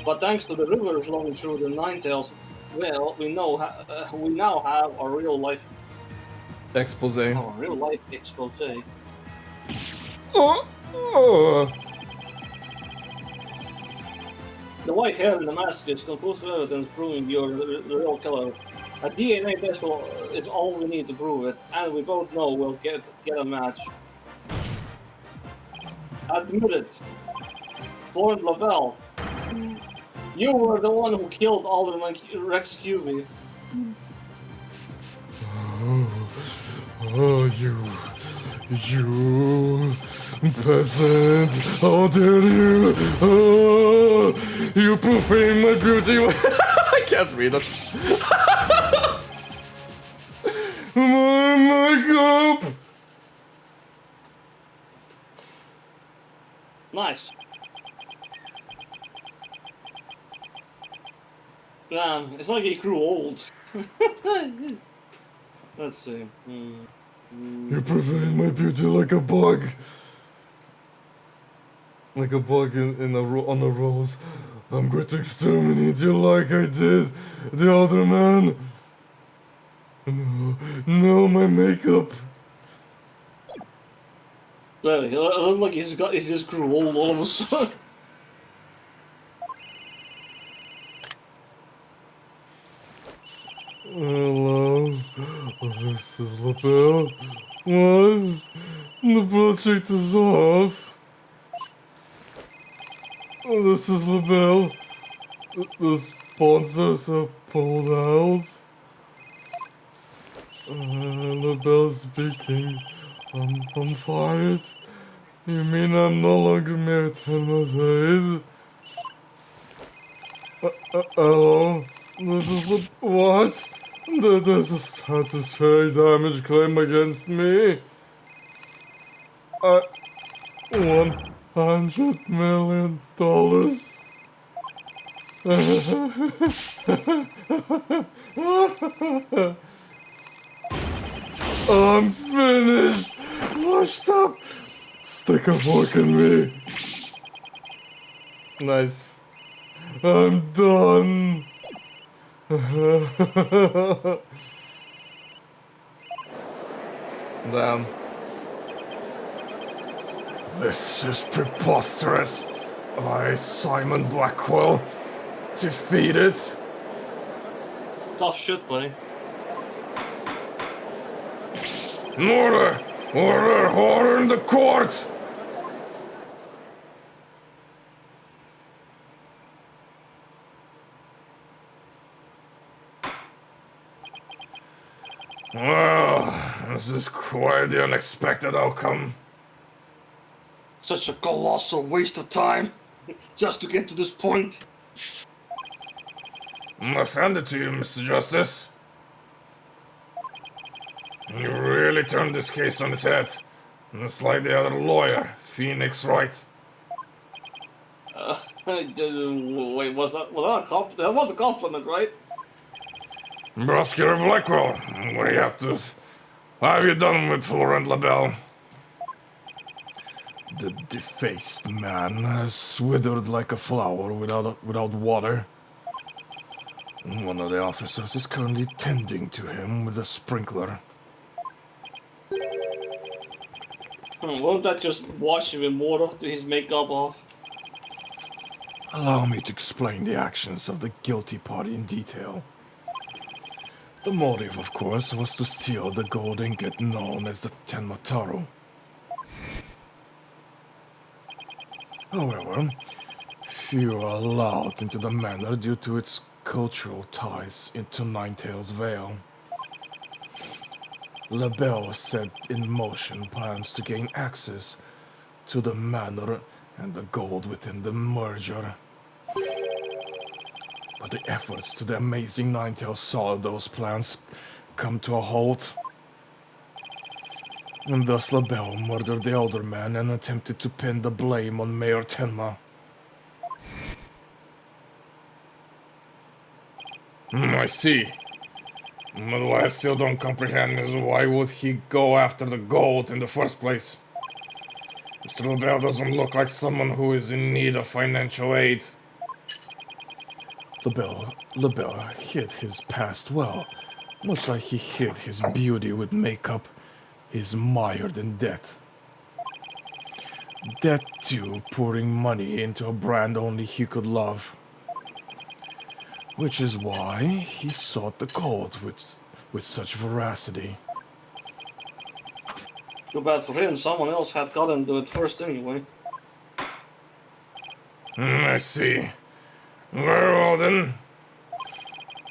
But thanks to the river flowing through the Ninetales, well, we now have a real life Expose. expose. The white hair in the mask is conclusive evidence proving you're the real killer. A DNA test is all we need to prove it, and we both know we'll get a match. Admit it. Lord Lavelle, you were the one who killed Alderman Rex QB. Oh, you peasant! How dare you! Oh, you profane my beauty! I can't read it. my cup! Nice. Man, it's like he grew old. Let's see. You pervade my beauty like a bug. Like a bug on a rose. I'm going to exterminate you like I did the other man. No, my makeup. There, it looks like he just grew old all of a sudden. Hello, this is LaBelle. What? The project is off. This is LaBelle. The sponsors have pulled out. LaBelle speaking. I'm fired. You mean I'm no longer Mayor Tenma's aide? Hello? This is what? There's a satisfactory damage claim against me. $100 million. I'm finished. Washed up. Stick a fork in me. Nice. I'm done. Damn. This is preposterous. I, Simon Blackwell, defeated. Tough shit, buddy. Order! Order in the court! Well, this is quite the unexpected outcome. Such a colossal waste of time just to get to this point. Must hand it to you, Mr. Justice. You really turned this case on its head. It's like the other lawyer, Phoenix Wright. Wait, was that a compliment? That was a compliment, right? Prosecutor Blackwell, what have you done with Florent LaBelle? The defaced man has withered like a flower without water. One of the officers is currently tending to him with a sprinkler. Won't that just wash even more of his makeup off? Allow me to explain the actions of the guilty party in detail. The motive, of course, was to steal the gold ingot known as the Tenma. However, few are allowed into the manor due to its cultural ties into Ninetales Vale. LaBelle set in motion plans to gain access to the manor and the gold within the merger. But the efforts to the amazing Ninetales saw those plans come to a halt. And thus LaBelle murdered the elder man and attempted to pin the blame on Mayor Tenma. I see. But what I still don't comprehend is why would he go after the gold in the first place? Mr. LaBelle doesn't look like someone who is in need of financial aid. LaBelle hid his past well, much like he hid his beauty with makeup. He's mired in debt. Debt too, pouring money into a brand only he could love. Which is why he sought the gold with such veracity. Too bad for him, someone else had got him to it first anyway. I see. Very well then.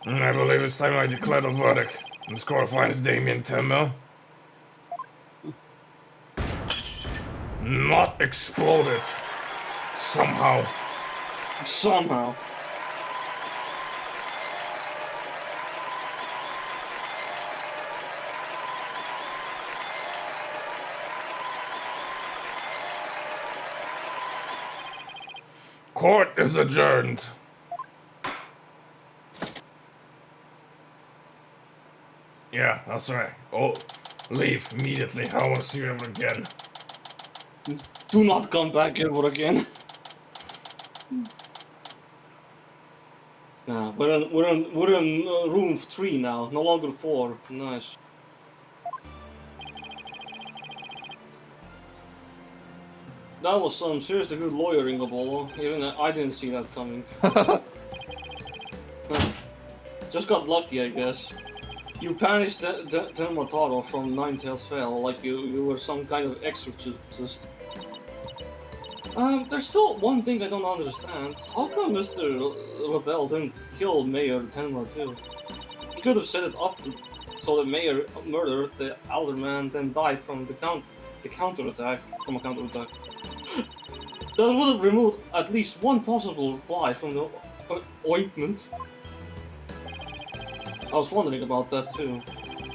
I believe it's time I declare the verdict. The score finds Damien Tenma not exploded. Somehow. Somehow. Court is adjourned. Yeah, that's right. Oh, leave immediately. I won't see you ever again. Do not come back ever again. Nah, we're in room 3 now, no longer 4. Nice. That was some seriously good lawyering, Apollo. Even I didn't see that coming. Just got lucky, I guess. You banished Telmataro from Ninetales Fell like you were some kind of exorcist. There's still one thing I don't understand. How come Mr. Rebel didn't kill Mayor Tenma too? He could have set it up so the Mayor murdered the Alderman, then died from the counterattack. That would have removed at least one possible fly from the ointment. I was wondering about that too,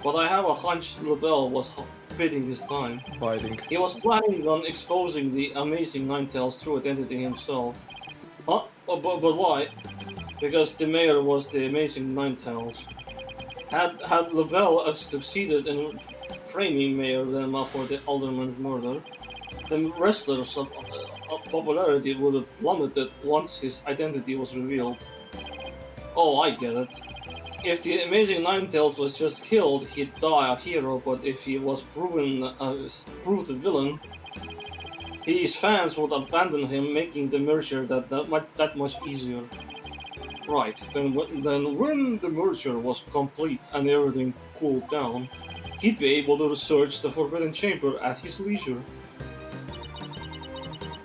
but I have a hunch Rebel was biding his time. Biting. He was planning on exposing the amazing Ninetales true identity himself. Huh? But why? Because the mayor was the amazing Ninetales. Had LaBelle succeeded in framing Mayor Venma for the Alderman's murder, the wrestler's popularity would have plummeted once his identity was revealed. Oh, I get it. If the amazing Ninetales was just killed, he'd die a hero, but if he was proved a villain, his fans would abandon him, making the merger that much easier. Right, then when the merger was complete and everything cooled down, he'd be able to research the Forbidden Chamber at his leisure.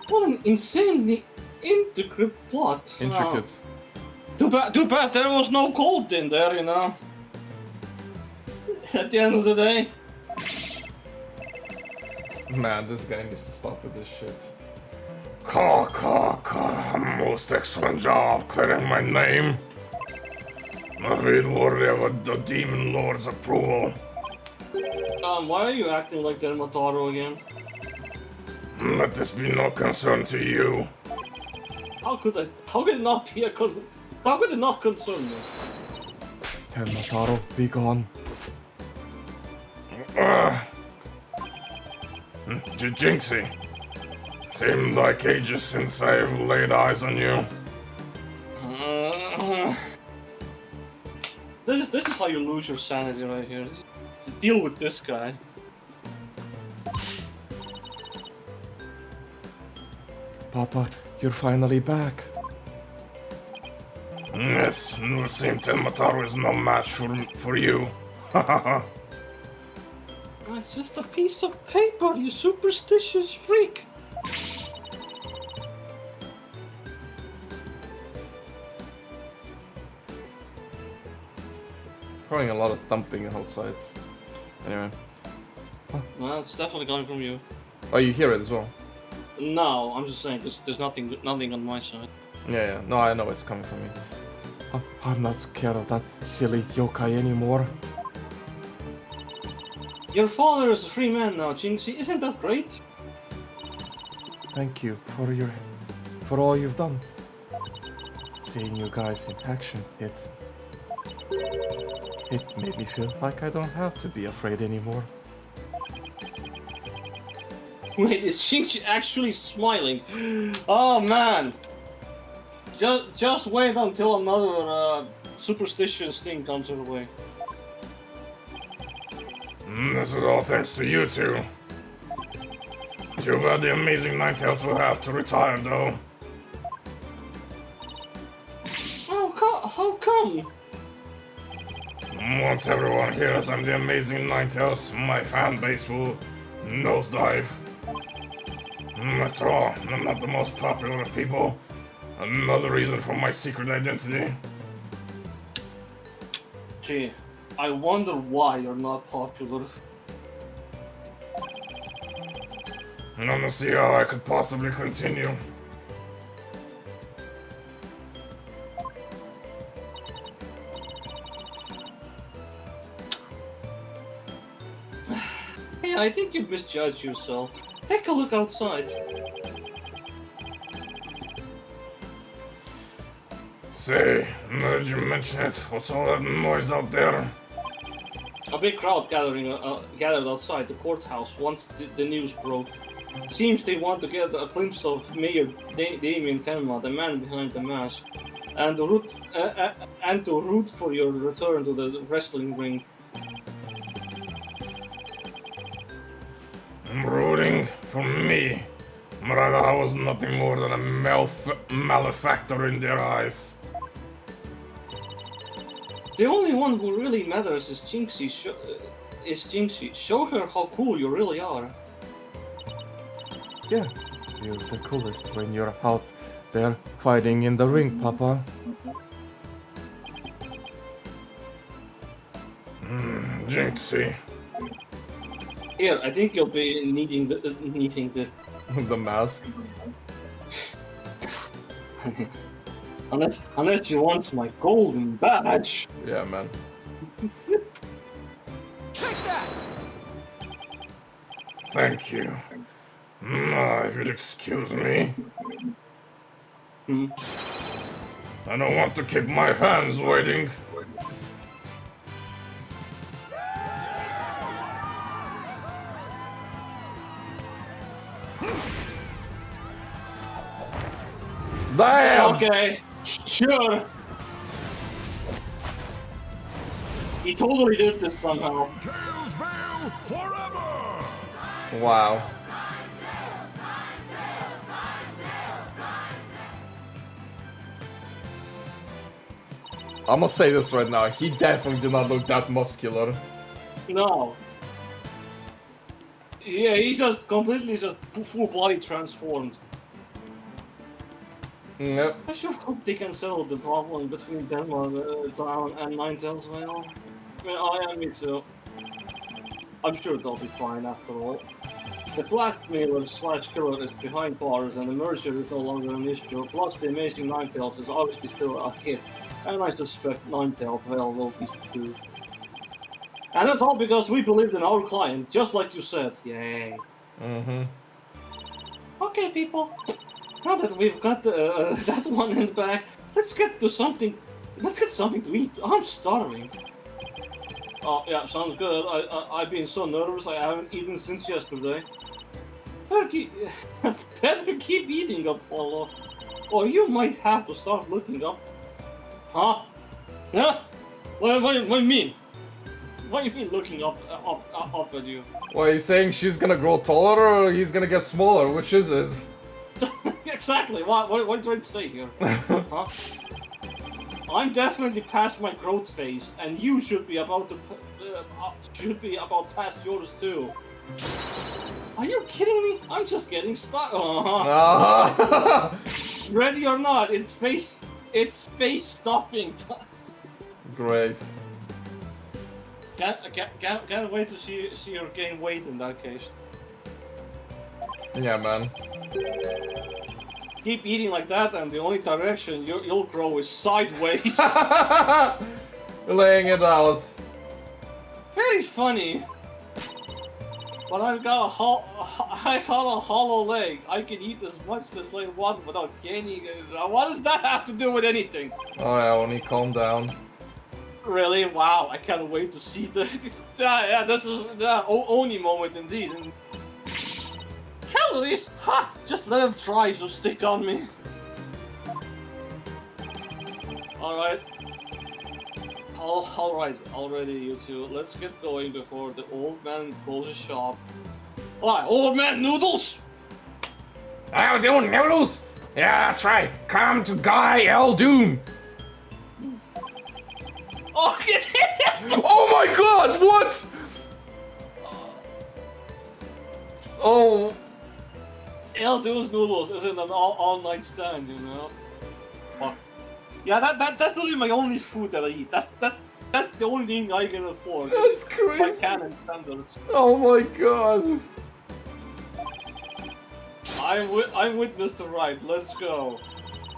What an insanely intricate plot. Intricate. Too bad there was no gold in there, you know. At the end of the day. Man, this guy needs to stop with this shit. Most excellent job clearing my name. I feel worthy of a Demon Lord's approval. Why are you acting like Dermataro again? Let this be no concern to you. How could it not be how could it not concern me? Telmataro, be gone. Jinxie. Seemed like ages since I've laid eyes on you. This is how you lose your sanity right here. To deal with this guy. Papa, you're finally back. Yes, it seems Telmataro is no match for you. It's just a piece of paper, you superstitious freak. Hearing a lot of thumping outside. Anyway. Well, it's definitely coming from you. Oh, you hear it as well? No, I'm just saying, because there's nothing on my side. Yeah. No, I know it's coming from you. I'm not scared of that silly yokai anymore. Your father is a free man now, Jinxie. Isn't that great? Thank you for all you've done. Seeing you guys in action, it made me feel like I don't have to be afraid anymore. Wait, is Jinxie actually smiling? Oh man! Just wait until another superstitious thing comes her way. This is all thanks to you two. Too bad the amazing Ninetales will have to retire, though. How come? Once everyone hears I'm the amazing Ninetales, my fan base will nosedive. After all, I'm not the most popular of people. Another reason for my secret identity. Gee, I wonder why you're not popular. I don't see how I could possibly continue. Hey, I think you misjudged yourself. Take a look outside. Say, now that you mention it, what's all that noise out there? A big crowd gathered outside the courthouse once the news broke. Seems they want to get a glimpse of Mayor Damien Tenma, the man behind the mask, and to root for your return to the wrestling ring. Rooting for me. Rather, I was nothing more than a malefactor in their eyes. The only one who really matters is Jinxie. Show her how cool you really are. Yeah, you're the coolest when you're out there fighting in the ring, Papa. Jinxie. Here, I think you'll be needing the The mask. unless you want my golden badge. Yeah, man. Take that! Thank you. If you'd excuse me. I don't want to keep my hands waiting. Damn! Okay, sure. He totally did this somehow. Tailsville forever! Wow. I'm gonna say this right now, he definitely did not look that muscular. No. Yeah, he's just completely full body transformed. Yep. I sure hope they can settle the problem between Denmark Town and Ninetales well. I am me too. I'm sure they'll be fine after all. The blackmailer slash killer is behind bars and the merger is no longer an issue. Plus the amazing Ninetales is obviously still a hit. And I suspect Ninetales well will be too. And that's all because we believed in our client, just like you said. Yay. Mm-hmm. Okay, people. Now that we've got that one in the back, let's get something to eat. I'm starving. Oh yeah, sounds good. I've been so nervous I haven't eaten since yesterday. Better keep eating, Apollo, or you might have to start looking up. Huh? Yeah? What do you mean? What do you mean looking up at you? Well, are you saying she's gonna grow taller or he's gonna get smaller? Which is it? Exactly. What are you trying to say here? Huh? I'm definitely past my growth phase, and you should be about past yours too. Are you kidding me? I'm just getting started. Ready or not, it's face stuffing. Great. Can't wait to see her gain weight in that case. Yeah, man. Keep eating like that, and the only direction you'll grow is sideways. Laying it out. Very funny. But I've got a hollow leg. I can eat as much as I want without gaining it. What does that have to do with anything? Alright, Oni, calm down. Really? Wow! I can't wait to see this. Yeah, this is the Oni moment indeed. And calories? Ha! Just let them try to stick on me. Alright. Alright, already you two. Let's get going before the old man closes shop. Alright, old man noodles! I'll do noodles! Yeah, that's right. Come to Guy Eldoon. Oh, get hit! Oh my god, what? Oh. Eldoon's noodles isn't an all-night stand, you know? Fuck. Yeah, that's literally my only food that I eat. That's the only thing I can afford. That's By crazy. canon standards. Oh my god. I'm with Mr. Wright. Let's go.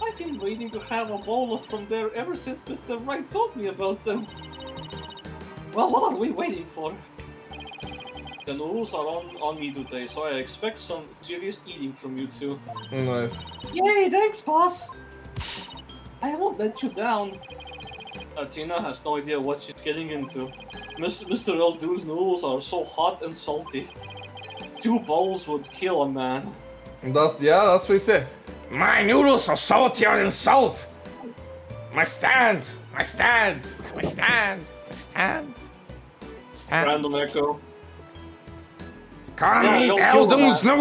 I've been waiting to have a bowl from there ever since Mr. Wright told me about them. Well, what are we waiting for? The noodles are on me today, so I expect some serious eating from you two. Nice. Yay, thanks, boss! I won't let you down. Tina has no idea what she's getting into. Mr. Eldune's noodles are so hot and salty. 2 bowls would kill a man. That's what he said. My noodles are saltier than salt. My stand. Stand. Random echo. Can't Yeah, eat he'll kill a Eldune's man.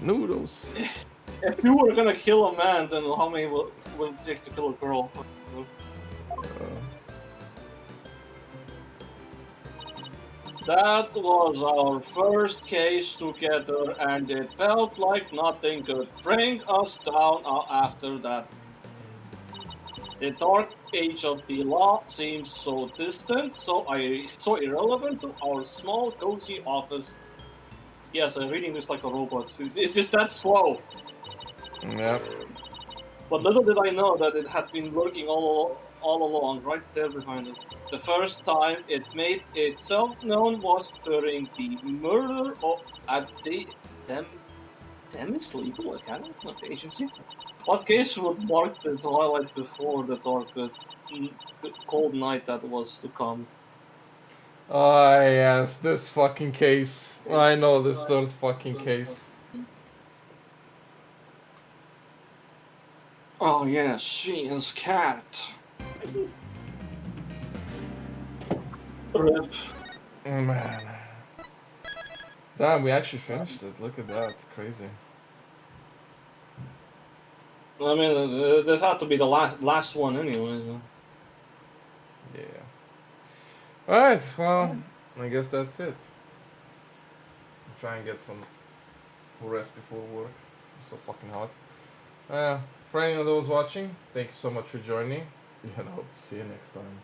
noodles. If you were gonna kill a man, then how many will it take to kill a girl? That was our first case together, and it felt like nothing could bring us down after that. The dark age of the law seems so distant, so irrelevant to our small, cozy office. Yes, I'm reading this like a robot. It's just that slow. Yeah. But little did I know that it had been lurking all along, right there behind us. The first time it made itself known was during the murder at the Demis Legal Academy, not agency. What case would mark the twilight before the dark, cold night that was to come? Oh yes, this fucking case. I know this third fucking case. Oh yes, Sheehan's cat. Rip. Oh, man. Damn, we actually finished it. Look at that. It's crazy. I mean, this had to be the last one anyway. Yeah. Alright, well, I guess that's it. Try and get some rest before work. It's so fucking hot. For any of those watching, thank you so much for joining. And I hope to see you next time.